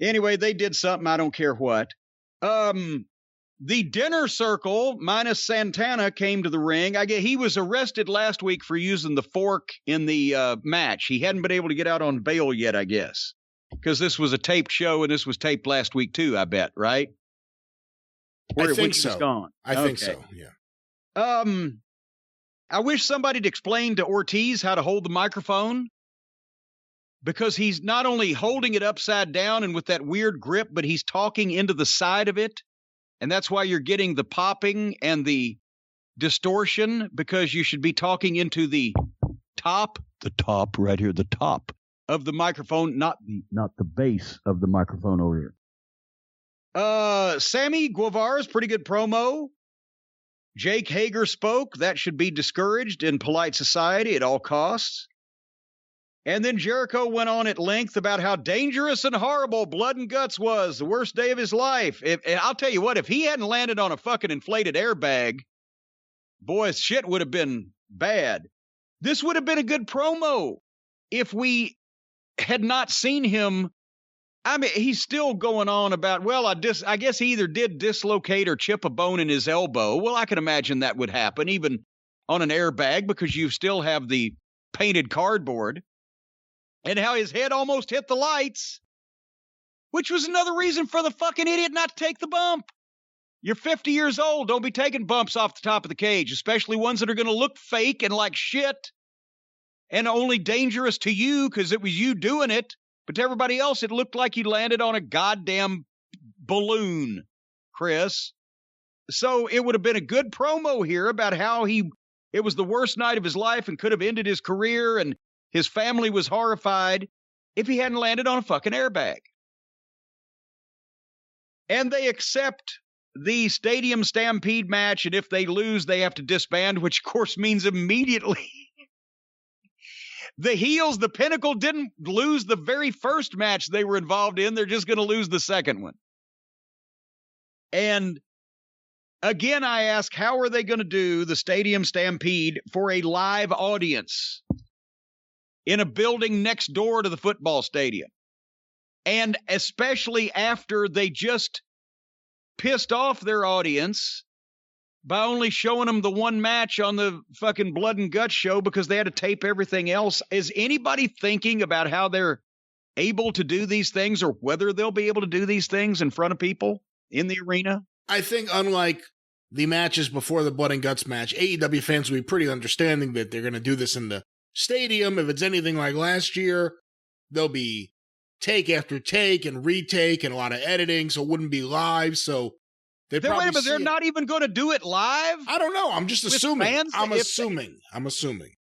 Anyway, they did something. I don't care what. The dinner circle minus Santana came to the ring. I guess he was arrested last week for using the fork in the match. He hadn't been able to get out on bail yet, I guess. Because this was a taped show, and this was taped last week, too, I bet, right? I think so. Gone. I think so, yeah. I wish somebody'd explain to Ortiz how to hold the microphone. Because he's not only holding it upside down and with that weird grip, but he's talking into the side of it. And that's why you're getting the popping and the distortion, because you should be talking into the top right here, the top of the microphone, not the base of the microphone over here. Sammy Guevara's pretty good promo. Jake Hager spoke. That should be discouraged in polite society at all costs. And then Jericho went on at length about how dangerous and horrible Blood and Guts was, the worst day of his life. I'll tell you what, if he hadn't landed on a fucking inflated airbag, boy, shit would have been bad. This would have been a good promo if we had not seen him. I mean, he's still going on about, well, I guess he either did dislocate or chip a bone in his elbow. Well, I can imagine that would happen even on an airbag because you still have the painted cardboard. And how his head almost hit the lights, which was another reason for the fucking idiot not to take the bump. You're 50 years old. Don't be taking bumps off the top of the cage, especially ones that are going to look fake and like shit and only dangerous to you because it was you doing it But to everybody else, it looked like you landed on a goddamn balloon, Chris. So it would have been a good promo here about how it was the worst night of his life and could have ended his career, and his family was horrified if he hadn't landed on a fucking airbag. And they accept the Stadium Stampede match, and if they lose, they have to disband, which of course means immediately the heels, the Pinnacle, didn't lose the very first match they were involved in. They're just going to lose the second one. And again, I ask, how are they going to do the Stadium Stampede for a live audience in a building next door to the football stadium? And especially after they just pissed off their audience by only showing them the one match on the fucking Blood and Guts show because they had to tape everything else. Is anybody thinking about how they're able to do these things, or whether they'll be able to do these things in front of people in the arena? I think unlike the matches before the Blood and Guts match, AEW fans will be pretty understanding that they're going to do this in the stadium. If it's anything like last year, there'll be take after take and retake and a lot of editing, so it wouldn't be live. So they're not even going to do it live? I don't know. I'm just assuming. I'm assuming.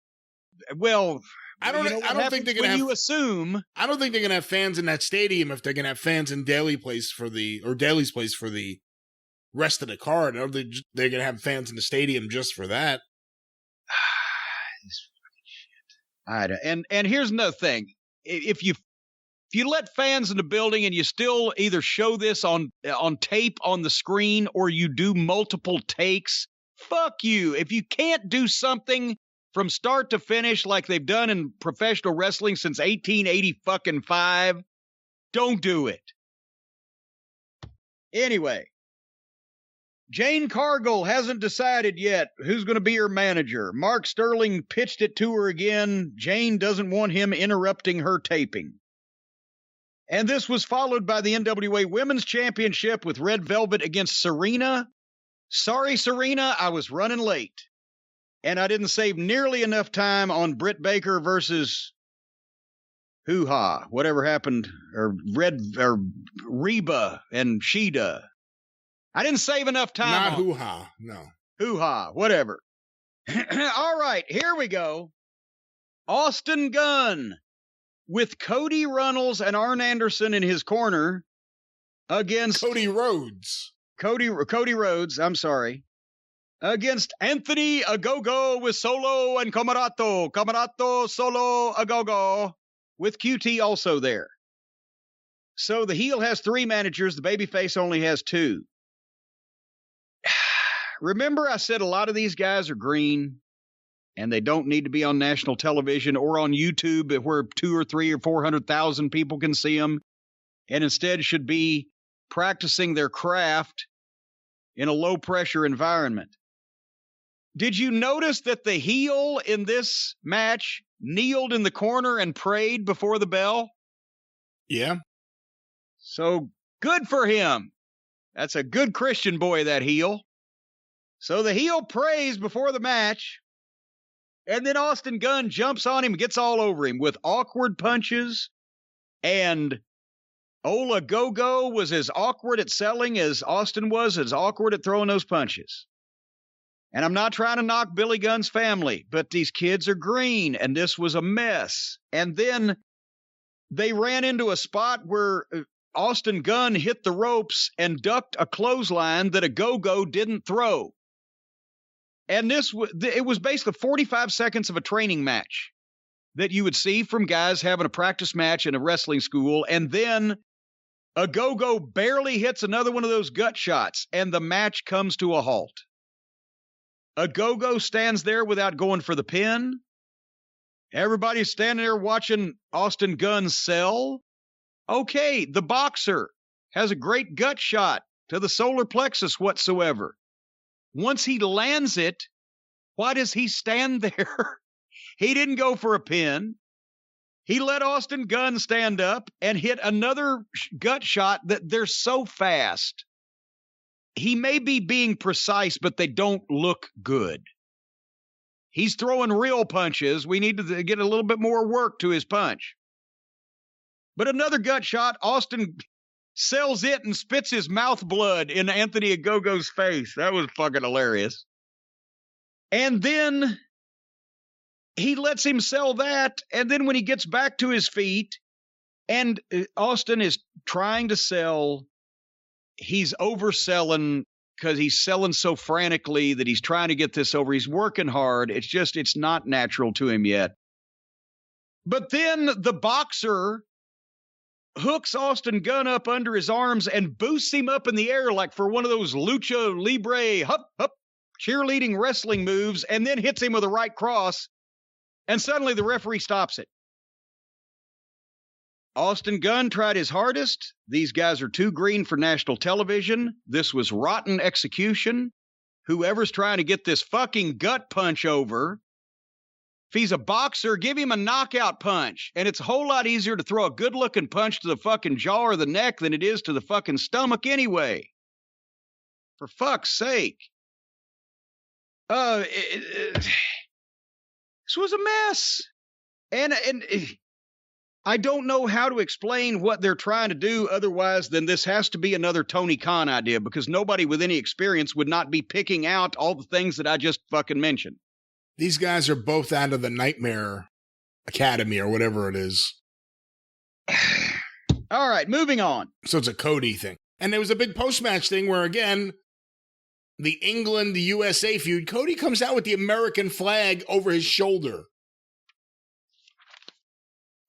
Well, I don't think they're going to have. You assume. I don't think they're going to have fans in that stadium if they're going to have fans in Daly's place for the rest of the card. Or they're going to have fans in the stadium just for that. This fucking shit. And here's another thing: if you let fans in the building and you still either show this on tape on the screen or you do multiple takes, fuck you. If you can't do something from start to finish like they've done in professional wrestling since 1885, don't do it. Anyway, Jane Cargill hasn't decided yet who's going to be her manager. Mark Sterling pitched it to her again. Jane doesn't want him interrupting her taping. And this was followed by the NWA Women's Championship with Red Velvet against Serena. Sorry, Serena, I was running late. And I didn't save nearly enough time on Britt Baker versus Hoo-Ha, whatever happened, or Reba and Shida. I didn't save enough time. Not Hoo-Ha, no. Hoo-Ha, whatever. All right, here we go. Austin Gunn, with Cody Runnels and Arn Anderson in his corner against Cody Rhodes, I'm sorry. Against Anthony Agogo with Solo and Camarato, Solo, Agogo, with QT also there. So the heel has 3 managers, the babyface only has 2. Remember I said a lot of these guys are green? And they don't need to be on national television or on YouTube where 2 or 3 or 400,000 people can see them, and instead should be practicing their craft in a low-pressure environment. Did you notice that the heel in this match kneeled in the corner and prayed before the bell? Yeah. So good for him. That's a good Christian boy, that heel. So the heel prays before the match. And then Austin Gunn jumps on him and gets all over him with awkward punches. And Ola Go-Go was as awkward at selling as Austin was as awkward at throwing those punches. And I'm not trying to knock Billy Gunn's family, but these kids are green, and this was a mess. And then they ran into a spot where Austin Gunn hit the ropes and ducked a clothesline that a Go-Go didn't throw. And it was basically 45 seconds of a training match that you would see from guys having a practice match in a wrestling school. And then a Go-Go barely hits another one of those gut shots, and the match comes to a halt. A Go-Go stands there without going for the pin. Everybody's standing there watching Austin Gunn sell. Okay, the boxer has a great gut shot to the solar plexus whatsoever. Once he lands it, why does he stand there? He didn't go for a pin. He let Austin Gunn stand up and hit another gut shot that they're so fast. He may be being precise, but they don't look good. He's throwing real punches. We need to get a little bit more work to his punch. But another gut shot, Austin sells it and spits his mouth blood in Anthony Ogogo's face. That was fucking hilarious. And then he lets him sell that. And then when he gets back to his feet and Austin is trying to sell, he's overselling because he's selling so frantically that he's trying to get this over. He's working hard. It's not natural to him yet. But then the boxer hooks Austin Gunn up under his arms and boosts him up in the air like for one of those lucha libre hup cheerleading wrestling moves, and then hits him with a right cross, and suddenly the referee stops it. Austin Gunn tried his hardest. These guys are too green for national television. This was rotten execution. Whoever's trying to get this fucking gut punch over, if he's a boxer, give him a knockout punch. And it's a whole lot easier to throw a good-looking punch to the fucking jaw or the neck than it is to the fucking stomach anyway. For fuck's sake. This was a mess. And I don't know how to explain what they're trying to do otherwise than this has to be another Tony Khan idea, because nobody with any experience would not be picking out all the things that I just fucking mentioned. These guys are both out of the Nightmare Academy or whatever it is. All right, moving on. So it's a Cody thing. And there was a big post-match thing where, again, the England-USA feud, Cody comes out with the American flag over his shoulder.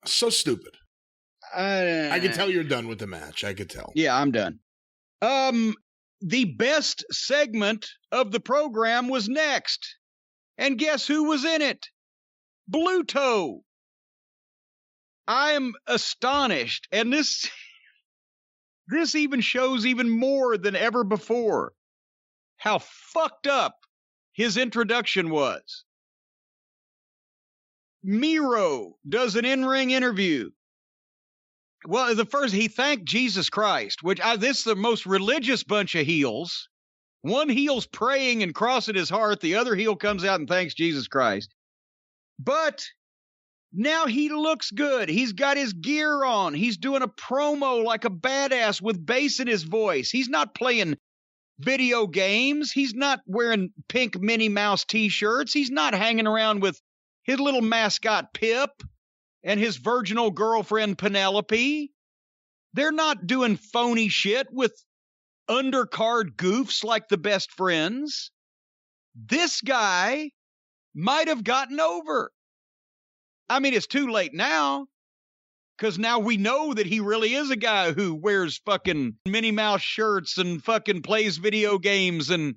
So stupid. I can tell you're done with the match. I could tell. Yeah, I'm done. The best segment of the program was next. And guess who was in it? Bluto. I am astonished. And this even shows even more than ever before how fucked up his introduction was. Miro does an in-ring interview. Well, he thanked Jesus Christ, which this is the most religious bunch of heels. One heel's praying and crossing his heart. The other heel comes out and thanks Jesus Christ. But now he looks good. He's got his gear on. He's doing a promo like a badass with bass in his voice. He's not playing video games. He's not wearing pink Minnie Mouse t-shirts. He's not hanging around with his little mascot Pip and his virginal girlfriend Penelope. They're not doing phony shit with undercard goofs like the Best Friends. This guy might have gotten over. I mean, it's too late now, because now we know that he really is a guy who wears fucking Minnie Mouse shirts and fucking plays video games and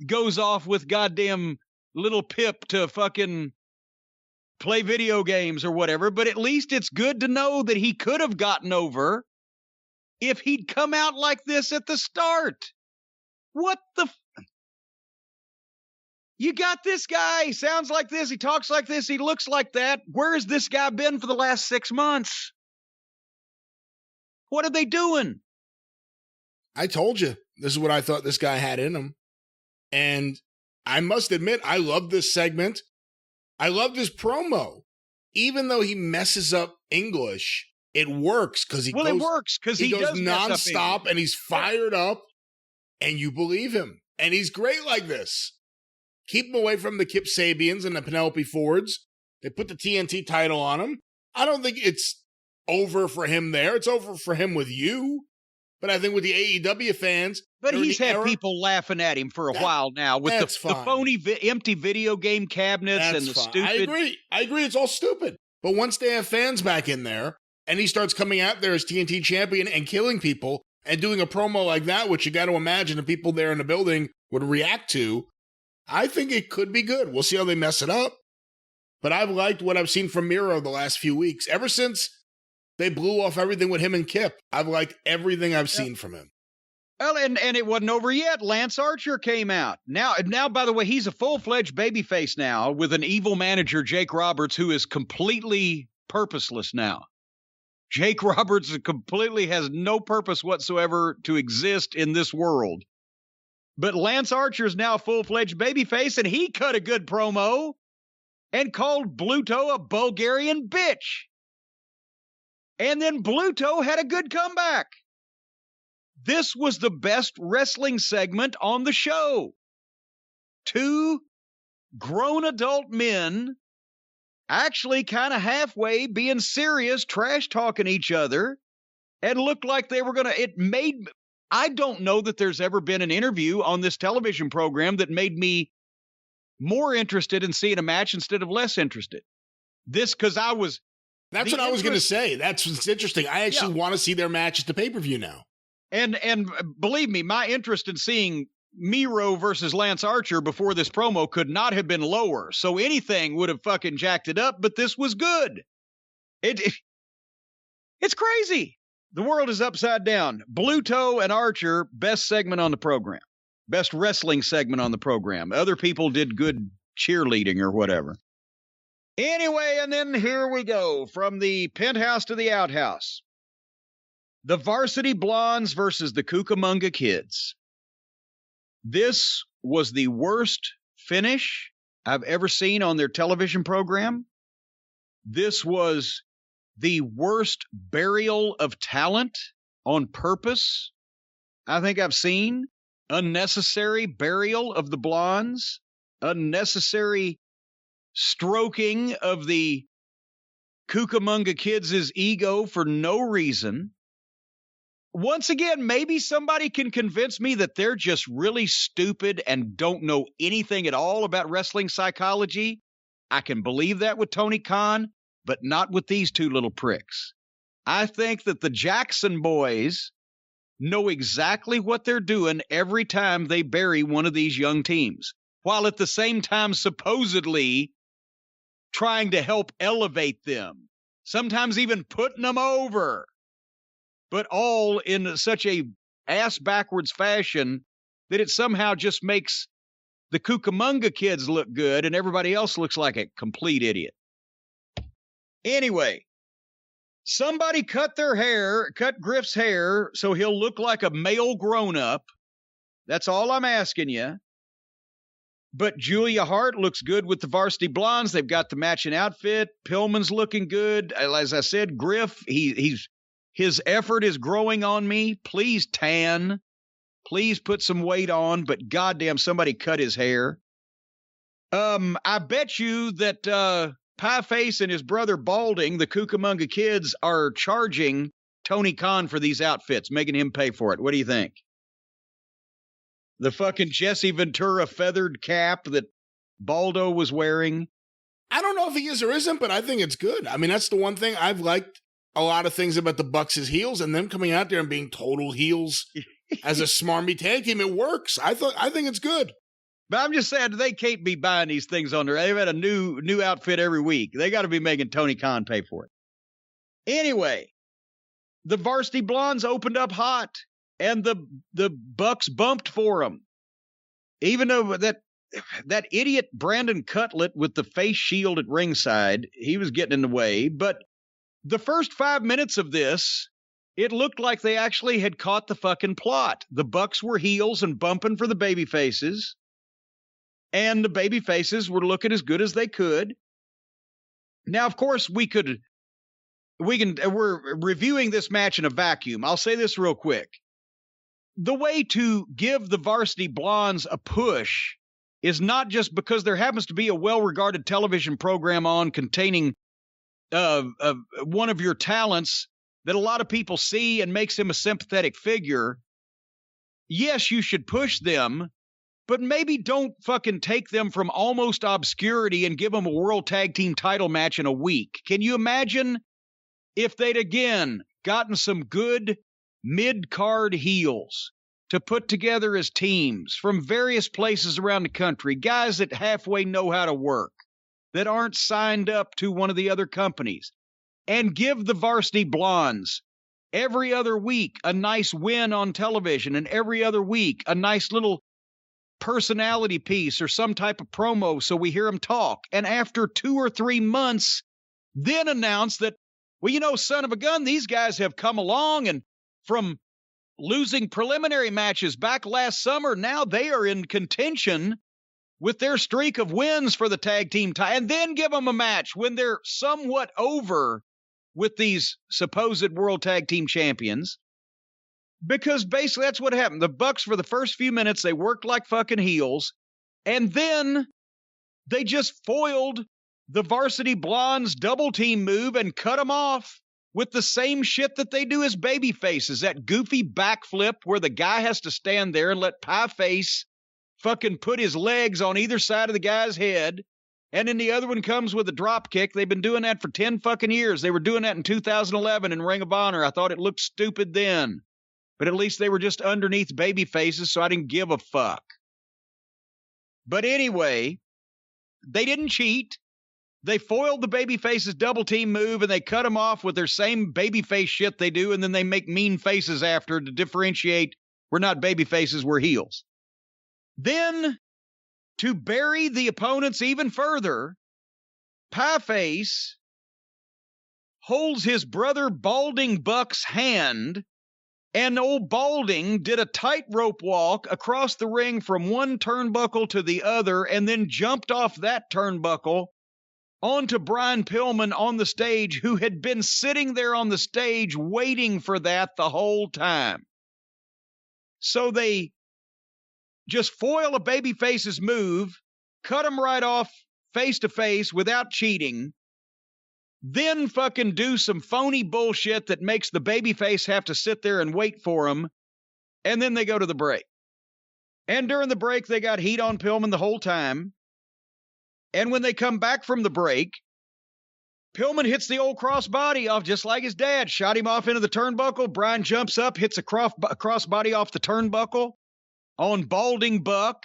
goes off with goddamn little Pip to fucking play video games or whatever. But at least it's good to know that he could have gotten over if he'd come out like this at the start. What the you got this guy, he sounds like this, he talks like this, he looks like that. Where has this guy been for the last 6 months? What are they doing? I told you, this is what I thought this guy had in him. And I must admit, I love this segment. I love this promo. Even though he messes up English, it works because he it works because he goes does nonstop and he's fired up and you believe him. And he's great like this. Keep him away from the Kip Sabians and the Penelope Fords. They put the TNT title on him. I don't think it's over for him there. It's over for him with you. But I think with the AEW fans... But he's had people laughing at him for a while now with the phony empty video game cabinets and the stupid... I agree. It's all stupid. But once they have fans back in there and he starts coming out there as TNT champion and killing people and doing a promo like that, which you got to imagine the people there in the building would react to, I think it could be good. We'll see how they mess it up. But I've liked what I've seen from Miro the last few weeks. Ever since they blew off everything with him and Kip, I've liked everything I've seen from him. Well, and it wasn't over yet. Lance Archer came out. Now, by the way, he's a full-fledged babyface now with an evil manager, Jake Roberts, who is completely purposeless now. Jake Roberts completely has no purpose whatsoever to exist in this world. But Lance Archer is now a full-fledged babyface, and he cut a good promo and called Bluto a Bulgarian bitch. And then Bluto had a good comeback. This was the best wrestling segment on the show. Two grown adult men actually kind of halfway being serious, trash talking each other, and looked like they were going to, I don't know that there's ever been an interview on this television program that made me more interested in seeing a match instead of less interested. That's what I was going to say. That's what's interesting. I actually want to see their match at the pay-per-view now. And believe me, my interest in seeing Miro versus Lance Archer before this promo could not have been lower. So anything would have fucking jacked it up, but this was good. It's crazy. The world is upside down. Bluto and Archer, best segment on the program. Best wrestling segment on the program. Other people did good cheerleading or whatever. Anyway, and then here we go. From the penthouse to the outhouse. The Varsity Blondes versus the Cucamonga Kids. This was the worst finish I've ever seen on their television program. This was the worst burial of talent on purpose I think I've seen. Unnecessary burial of the Blondes. Unnecessary stroking of the Cucamonga Kids' ego for no reason. Once again, maybe somebody can convince me that they're just really stupid and don't know anything at all about wrestling psychology. I can believe that with Tony Khan, but not with these two little pricks. I think that the Jackson boys know exactly what they're doing every time they bury one of these young teams, while at the same time supposedly trying to help elevate them, sometimes even putting them over. But all in such a ass-backwards fashion that it somehow just makes the Cucamonga Kids look good and everybody else looks like a complete idiot. Anyway, somebody cut Griff's hair so he'll look like a male grown-up. That's all I'm asking you. But Julia Hart looks good with the Varsity Blondes. They've got the matching outfit. Pillman's looking good. As I said, Griff, his effort is growing on me. Please tan. Please put some weight on. But goddamn, somebody cut his hair. I bet you that Pieface and his brother Balding, the Cucamonga Kids, are charging Tony Khan for these outfits, making him pay for it. What do you think? The fucking Jesse Ventura feathered cap that Baldo was wearing. I don't know if he is or isn't, but I think it's good. I mean, that's the one thing I've liked. A lot of things about the Bucks' heels, and them coming out there and being total heels as a smarmy tag team. It works. I think it's good. But I'm just saying they can't be buying these things on there. They've had a new outfit every week. They got to be making Tony Khan pay for it. Anyway, the Varsity Blondes opened up hot, and the Bucks bumped for them. Even though that idiot Brandon Cutlet with the face shield at ringside, he was getting in the way, but the first 5 minutes of this, it looked like they actually had caught the fucking plot. The Bucks were heels and bumping for the baby faces, and the baby faces were looking as good as they could. Now, of course, we're reviewing this match in a vacuum. I'll say this real quick. The way to give the Varsity Blondes a push is not just because there happens to be a well-regarded television program on containing one of your talents that a lot of people see and makes him a sympathetic figure. Yes, you should push them, but maybe don't fucking take them from almost obscurity and give them a world tag team title match in a week. Can you imagine if they'd again gotten some good mid-card heels to put together as teams from various places around the country, guys that halfway know how to work, that aren't signed up to one of the other companies, and give the Varsity Blondes every other week a nice win on television, and every other week a nice little personality piece or some type of promo so we hear them talk. And after 2 or 3 months, then announce that, well, you know, son of a gun, these guys have come along, and from losing preliminary matches back last summer, now they are in contention with their streak of wins for the tag team title, and then give them a match when they're somewhat over with these supposed World Tag Team Champions. Because basically that's what happened. The Bucks, for the first few minutes, they worked like fucking heels. And then they just foiled the Varsity Blondes double team move and cut them off with the same shit that they do as baby faces. That goofy backflip where the guy has to stand there and let Pie Face fucking put his legs on either side of the guy's head. And then the other one comes with a drop kick. They've been doing that for 10 fucking years. They were doing that in 2011 in Ring of Honor. I thought it looked stupid then. But at least they were just underneath baby faces, so I didn't give a fuck. But anyway, they didn't cheat. They foiled the baby faces double team move, and they cut them off with their same baby face shit they do, and then they make mean faces after to differentiate. We're not baby faces, we're heels. Then, to bury the opponents even further, Pie Face holds his brother Balding Buck's hand, and old Balding did a tightrope walk across the ring from one turnbuckle to the other and then jumped off that turnbuckle onto Brian Pillman on the stage, who had been sitting there on the stage waiting for that the whole time. So they just foil a babyface's move, cut him right off face to face without cheating, then fucking do some phony bullshit that makes the babyface have to sit there and wait for him, and then they go to the break. And during the break, they got heat on Pillman the whole time. And when they come back from the break, Pillman hits the old crossbody off just like his dad. Shot him off into the turnbuckle. Brian jumps up, hits a crossbody off the turnbuckle on Balding Buck.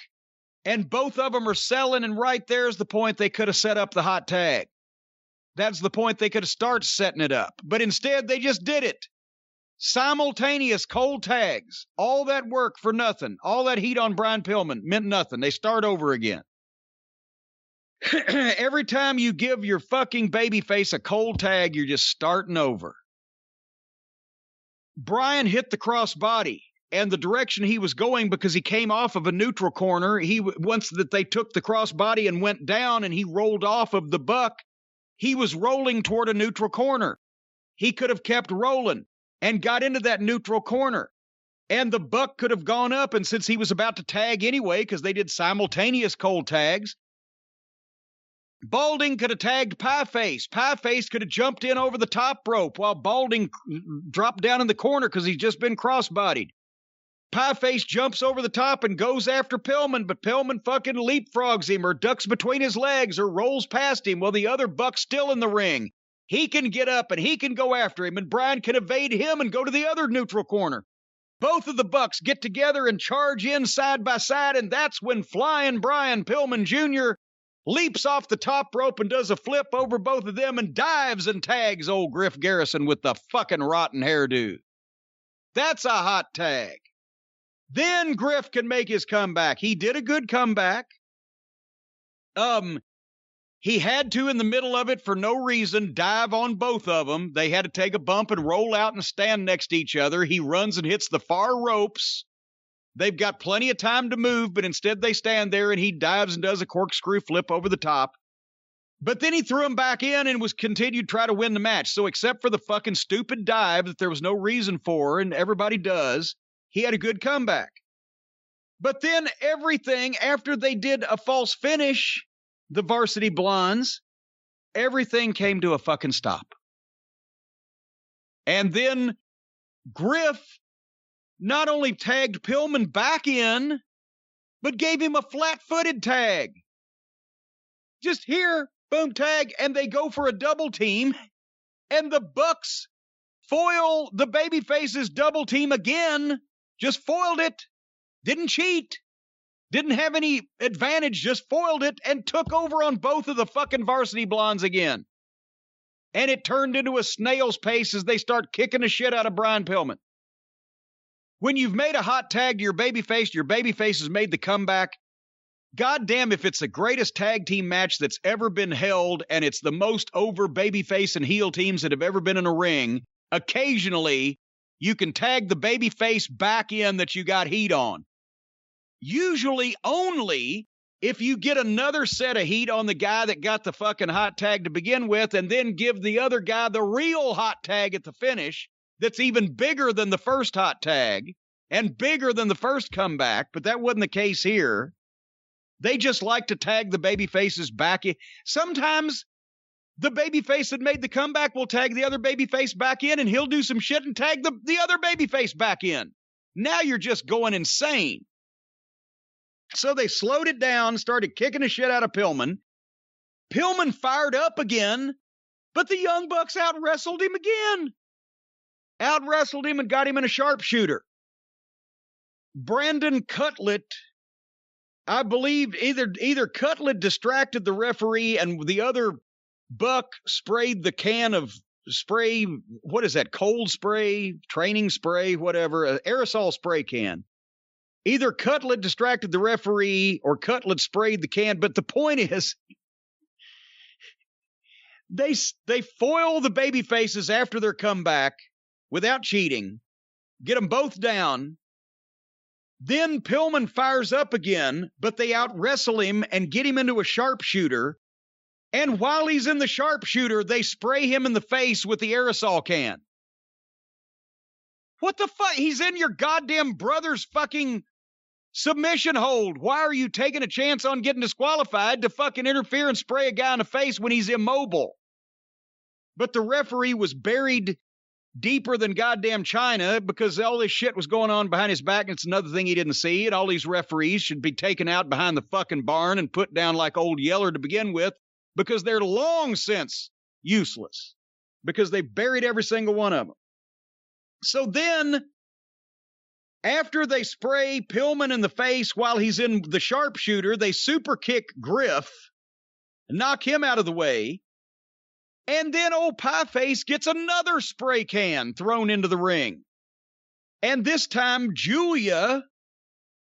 And both of them are selling, and right there's the point they could have set up the hot tag. That's the point they could have started setting it up. But instead, they just did it. Simultaneous cold tags. All that work for nothing. All that heat on Brian Pillman meant nothing. They start over again. Every time you give your fucking babyface a cold tag, you're just starting over. Brian hit the crossbody, and the direction he was going, because he came off of a neutral corner, once that they took the crossbody and went down and he rolled off of the Buck, he was rolling toward a neutral corner. He could have kept rolling and got into that neutral corner. And the Buck could have gone up, and since he was about to tag anyway, because they did simultaneous cold tags, Balding could have tagged Pie Face. Pie Face could have jumped in over the top rope while Balding dropped down in the corner because he's just been crossbodied. Pie Face jumps over the top and goes after Pillman, but Pillman fucking leapfrogs him or ducks between his legs or rolls past him while the other Buck's still in the ring. He can get up and he can go after him, and Brian can evade him and go to the other neutral corner. Both of the Bucks get together and charge in side by side, and that's when Flying Brian Pillman Jr. leaps off the top rope and does a flip over both of them and dives and tags old Griff Garrison with the fucking rotten hairdo. That's a hot tag. Then Griff can make his comeback. He did a good comeback. He had to, in the middle of it, for no reason, dive on both of them. They had to take a bump and roll out and stand next to each other. He runs and hits the far ropes. They've got plenty of time to move, but instead they stand there and he dives and does a corkscrew flip over the top. But then he threw him back in and was continued to try to win the match. So except for the fucking stupid dive that there was no reason for, and everybody does, he had a good comeback. But then everything, after they did a false finish, the Varsity Blondes, everything came to a fucking stop. And then Griff not only tagged Pillman back in, but gave him a flat-footed tag. Just here, boom, tag, and they go for a double team, and the Bucks foil the babyface's double team again, just foiled it, didn't cheat, didn't have any advantage, just foiled it, and took over on both of the fucking Varsity Blondes again. And it turned into a snail's pace as they start kicking the shit out of Brian Pillman. When you've made a hot tag to your babyface has made the comeback. Goddamn if it's the greatest tag team match that's ever been held, and it's the most over babyface and heel teams that have ever been in a ring. Occasionally, you can tag the babyface back in that you got heat on. Usually only if you get another set of heat on the guy that got the fucking hot tag to begin with and then give the other guy the real hot tag at the finish that's even bigger than the first hot tag and bigger than the first comeback, but that wasn't the case here. They just like to tag the baby faces back in. Sometimes the baby face that made the comeback will tag the other baby face back in, and he'll do some shit and tag the other baby face back in. Now you're just going insane. So they slowed it down, started kicking the shit out of Pillman. Pillman fired up again, but the Young Bucks out-wrestled him again. Out-wrestled him and got him in a sharpshooter. Brandon Cutlet, I believe either Cutlet distracted the referee and the other Buck sprayed the can of spray, what is that, cold spray, training spray, whatever, an aerosol spray can. Either Cutlet distracted the referee or Cutlet sprayed the can, but the point is, they foil the baby faces after their comeback without cheating, get them both down. Then Pillman fires up again, but they out-wrestle him and get him into a sharpshooter. And while he's in the sharpshooter, they spray him in the face with the aerosol can. What the fuck? He's in your goddamn brother's fucking submission hold. Why are you taking a chance on getting disqualified to fucking interfere and spray a guy in the face when he's immobile? But the referee was buried deeper than goddamn China because all this shit was going on behind his back, and it's another thing he didn't see, and all these referees should be taken out behind the fucking barn and put down like old Yeller to begin with because they're long since useless because they buried every single one of them. So then, after they spray Pillman in the face while he's in the sharpshooter, they super kick Griff, knock him out of the way, and then old Pieface gets another spray can thrown into the ring. And this time, Julia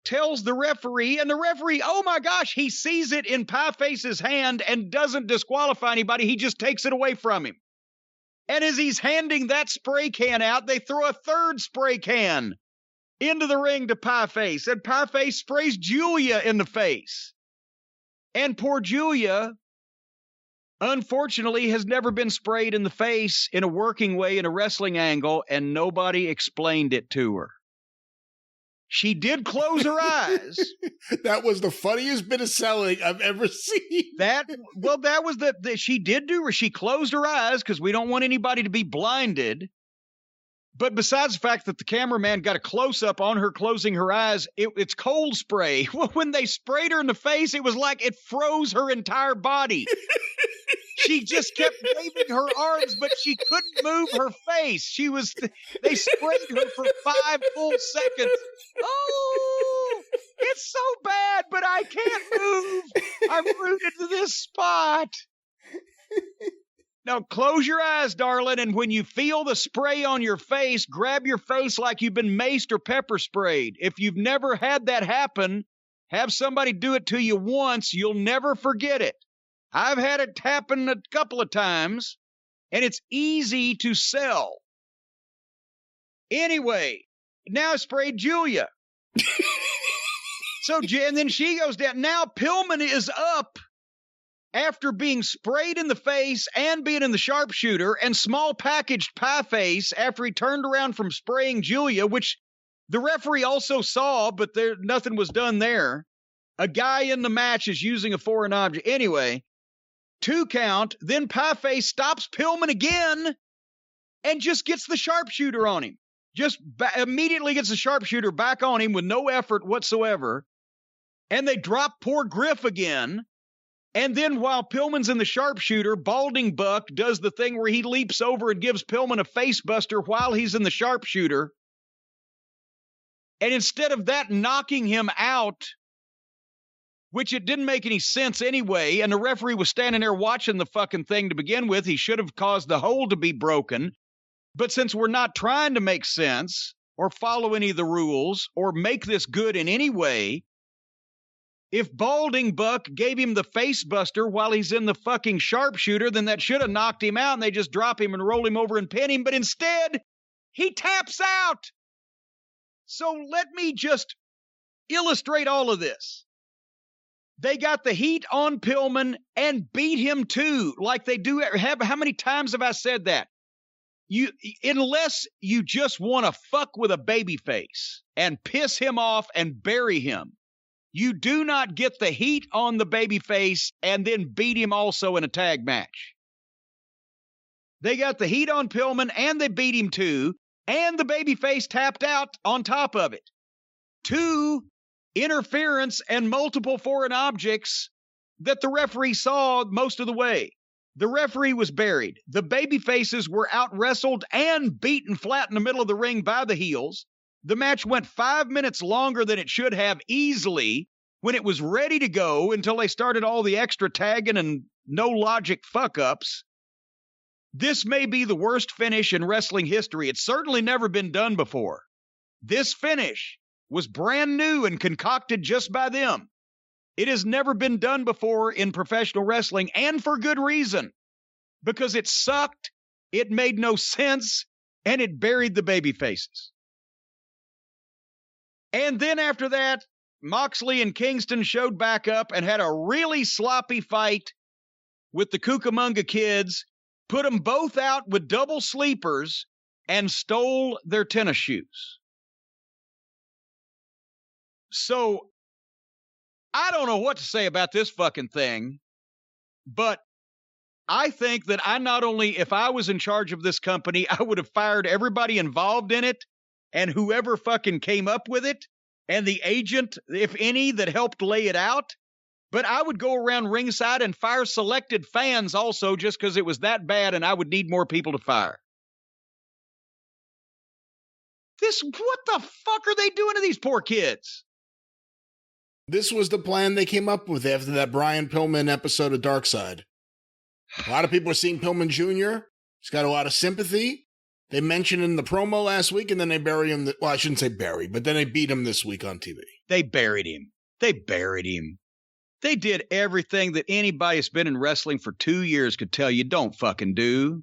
tells the referee, and the referee, oh my gosh, he sees it in Pieface's hand and doesn't disqualify anybody. He just takes it away from him. And as he's handing that spray can out, they throw a third spray can into the ring to Pieface, and Pieface sprays Julia in the face. And poor Julia, unfortunately, has never been sprayed in the face in a working way in a wrestling angle, and nobody explained it to her. She did close her eyes. That was the funniest bit of selling I've ever seen. That was she did do her. She closed her eyes because we don't want anybody to be blinded. But besides the fact that the cameraman got a close-up on her closing her eyes, it's cold spray. When they sprayed her in the face, it was like it froze her entire body. She just kept waving her arms, but she couldn't move her face. They sprayed her for 5 full seconds. Oh, it's so bad, but I can't move. I'm rooted to this spot. Now, close your eyes, darling, and when you feel the spray on your face, grab your face like you've been maced or pepper sprayed. If you've never had that happen, have somebody do it to you once. You'll never forget it. I've had it happen a couple of times, and it's easy to sell. Anyway, now I sprayed Julia. And then she goes down. Now Pillman is up after being sprayed in the face and being in the sharpshooter, and small packaged Pieface after he turned around from spraying Julia, which the referee also saw, but nothing was done there. A guy in the match is using a foreign object. Anyway, 2 count, then Pieface stops Pillman again and just gets the sharpshooter on him. Just immediately gets the sharpshooter back on him with no effort whatsoever. And they drop poor Griff again. And then while Pillman's in the sharpshooter, Balding Buck does the thing where he leaps over and gives Pillman a face buster while he's in the sharpshooter. And instead of that knocking him out, which it didn't make any sense anyway, and the referee was standing there watching the fucking thing to begin with, he should have caused the hold to be broken. But since we're not trying to make sense or follow any of the rules or make this good in any way, if Balding Buck gave him the face buster while he's in the fucking sharpshooter, then that should have knocked him out and they just drop him and roll him over and pin him. But instead, he taps out. So let me just illustrate all of this. They got the heat on Pillman and beat him too, like they do. How many times have I said that? Unless you just want to fuck with a babyface and piss him off and bury him, you do not get the heat on the babyface and then beat him also in a tag match. They got the heat on Pillman and they beat him too, and the babyface tapped out on top of it. 2 interference and multiple foreign objects that the referee saw most of the way. The referee was buried. The baby faces were out wrestled and beaten flat in the middle of the ring by the heels. The match went 5 minutes longer than it should have easily when it was ready to go until they started all the extra tagging and no logic fuck-ups. This may be the worst finish in wrestling history. It's certainly never been done before. This finish was brand new and concocted just by them. It has never been done before in professional wrestling, and for good reason. Because it sucked, it made no sense, and it buried the baby faces. And then after that, Moxley and Kingston showed back up and had a really sloppy fight with the Cucamonga kids, put them both out with double sleepers, and stole their tennis shoes. So, I don't know what to say about this fucking thing, but I think that I not only, if I was in charge of this company, I would have fired everybody involved in it and whoever fucking came up with it and the agent, if any, that helped lay it out. But I would go around ringside and fire selected fans also just because it was that bad and I would need more people to fire. What the fuck are they doing to these poor kids? This was the plan they came up with after that Brian Pillman episode of Darkside. A lot of people are seeing Pillman Jr. He's got a lot of sympathy. They mentioned in the promo last week, and then they bury him. Well, I shouldn't say bury, but then they beat him this week on TV. They buried him. They did everything that anybody that's been in wrestling for 2 years could tell you don't fucking do.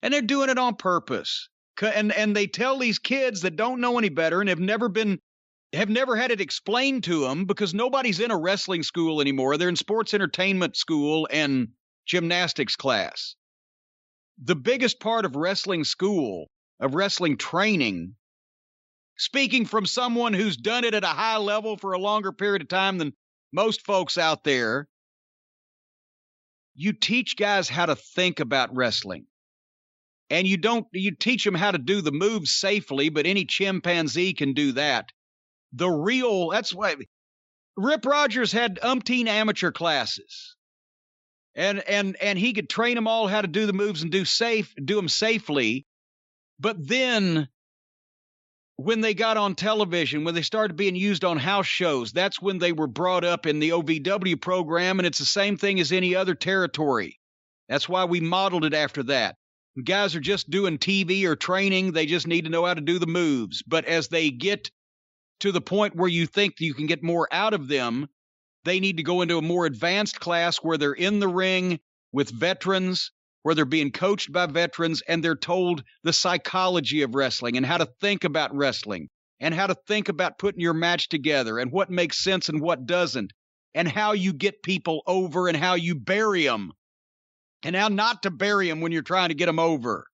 And they're doing it on purpose. And they tell these kids that don't know any better and have never had it explained to them because nobody's in a wrestling school anymore. They're in sports entertainment school and gymnastics class. The biggest part of wrestling school, of wrestling training, speaking from someone who's done it at a high level for a longer period of time than most folks out there, you teach guys how to think about wrestling. And you teach them how to do the moves safely, but any chimpanzee can do that. That's why Rip Rogers had umpteen amateur classes. And he could train them all how to do the moves and do them safely. But then when they got on television, when they started being used on house shows, that's when they were brought up in the OVW program, and it's the same thing as any other territory. That's why we modeled it after that. When guys are just doing TV or training, they just need to know how to do the moves. But as they get to the point where you think you can get more out of them, they need to go into a more advanced class where they're in the ring with veterans, where they're being coached by veterans, and they're told the psychology of wrestling and how to think about wrestling and how to think about putting your match together and what makes sense and what doesn't and how you get people over and how you bury them and how not to bury them when you're trying to get them over.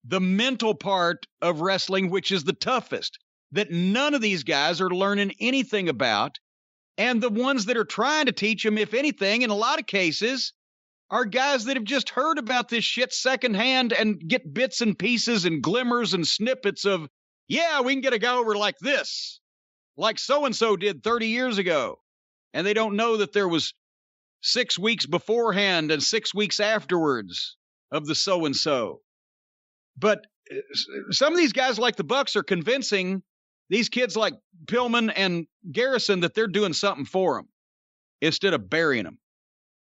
The mental part of wrestling, which is the toughest, that none of these guys are learning anything about. And the ones that are trying to teach them, if anything, in a lot of cases, are guys that have just heard about this shit secondhand and get bits and pieces and glimmers and snippets of, yeah, we can get a guy over like this, like so-and-so did 30 years ago. And they don't know that there was 6 weeks beforehand and 6 weeks afterwards of the so-and-so. But some of these guys like the Bucks are convincing these kids like Pillman and Garrison that they're doing something for them instead of burying them.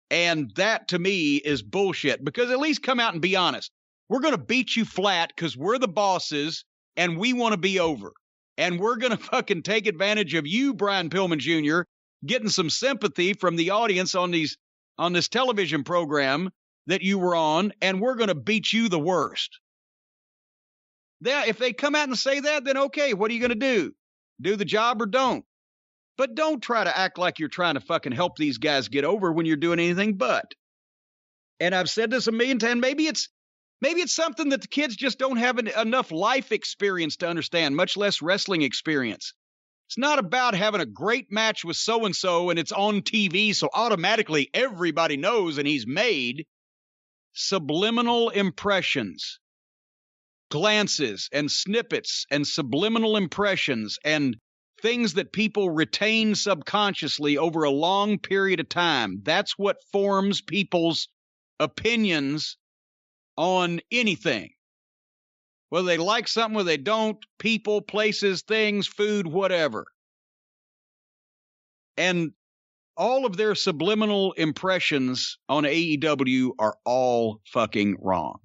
And that, to me, is bullshit. Because at least come out and be honest. We're going to beat you flat because we're the bosses and we want to be over. And we're going to fucking take advantage of you, Brian Pillman Jr., getting some sympathy from the audience on this television program that you were on, and we're going to beat you the worst. If they come out and say that, then okay, what are you going to do? Do the job or don't? But don't try to act like you're trying to fucking help these guys get over when you're doing anything but. And I've said this a million times, maybe it's something that the kids just don't have enough life experience to understand, much less wrestling experience. It's not about having a great match with so-and-so and it's on TV, so automatically everybody knows and he's made. Subliminal impressions, glances and snippets and subliminal impressions and things that people retain subconsciously over a long period of time. That's what forms people's opinions on anything. Whether they like something or they don't, people, places, things, food, whatever. And all of their subliminal impressions on AEW are all fucking wrong.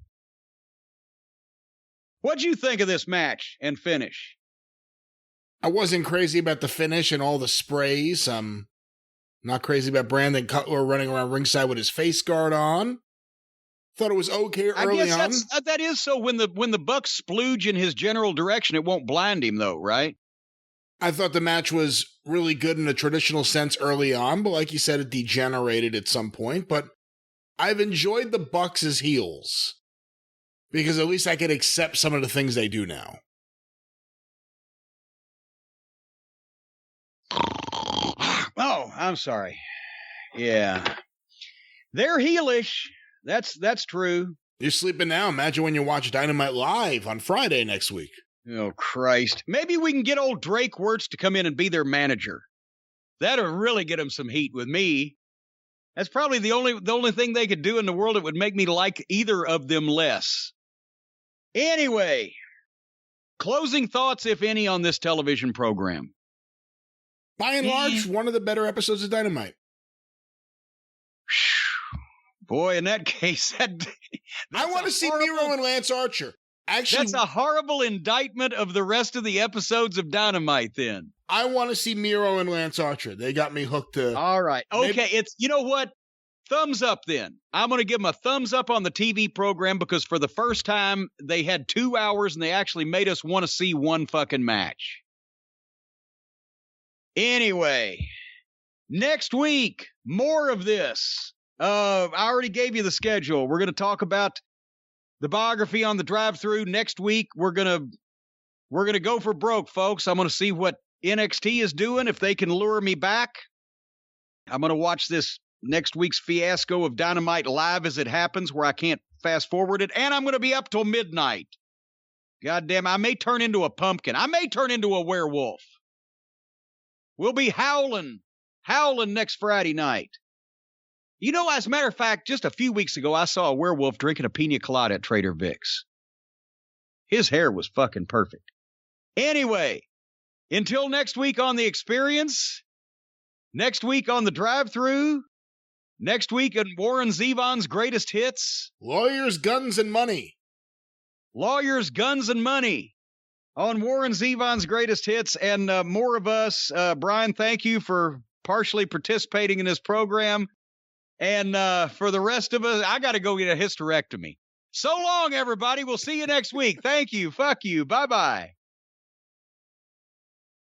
What'd you think of this match and finish? I wasn't crazy about the finish and all the sprays. I'm not crazy about Brandon Cutler running around ringside with his face guard on. Thought it was okay early on. That is so when the Bucks splooge in his general direction, it won't blind him though, right? I thought the match was really good in a traditional sense early on, but like you said, it degenerated at some point. But I've enjoyed the Bucks as heels because at least I could accept some of the things they do now. Oh, I'm sorry. Yeah. They're heelish. That's true. You're sleeping now. Imagine when you watch Dynamite live on Friday next week. Oh, Christ. Maybe we can get old Drake Wirtz to come in and be their manager. That'll really get him some heat with me. That's probably the only thing they could do in the world that would make me like either of them less. Anyway, closing thoughts, if any, on this television program. By and large, one of the better episodes of Dynamite. Boy, in that case, I want to see Miro and Lance Archer. Actually, that's a horrible indictment of the rest of the episodes of Dynamite, then. I want to see Miro and Lance Archer. They got me hooked to... All right. Okay, it's, you know what? Thumbs up, then. I'm going to give them a thumbs up on the TV program because for the first time, they had 2 hours and they actually made us want to see one fucking match. Anyway, next week, more of this. I already gave you the schedule. We're going to talk about the biography on the drive-thru. Next week, we're going to go for broke, folks. I'm going to see what NXT is doing, if they can lure me back. I'm going to watch this next week's fiasco of Dynamite live as it happens, where I can't fast forward it, and I'm going to be up till midnight. Goddamn, I may turn into a pumpkin. I may turn into a werewolf. We'll be howling next Friday night. You know, as a matter of fact, just a few weeks ago, I saw a werewolf drinking a pina colada at Trader Vic's. His hair was fucking perfect. Anyway, until next week on The Experience, next week on The Drive-Thru, next week on Warren Zevon's Greatest Hits. Lawyers, Guns, and Money. Lawyers, Guns, and Money on Warren Zevon's Greatest Hits, and more of us. Brian, thank you for partially participating in this program. And for the rest of us, I got to go get a hysterectomy. So long, everybody. We'll see you next week. Thank you. Fuck you. Bye-bye.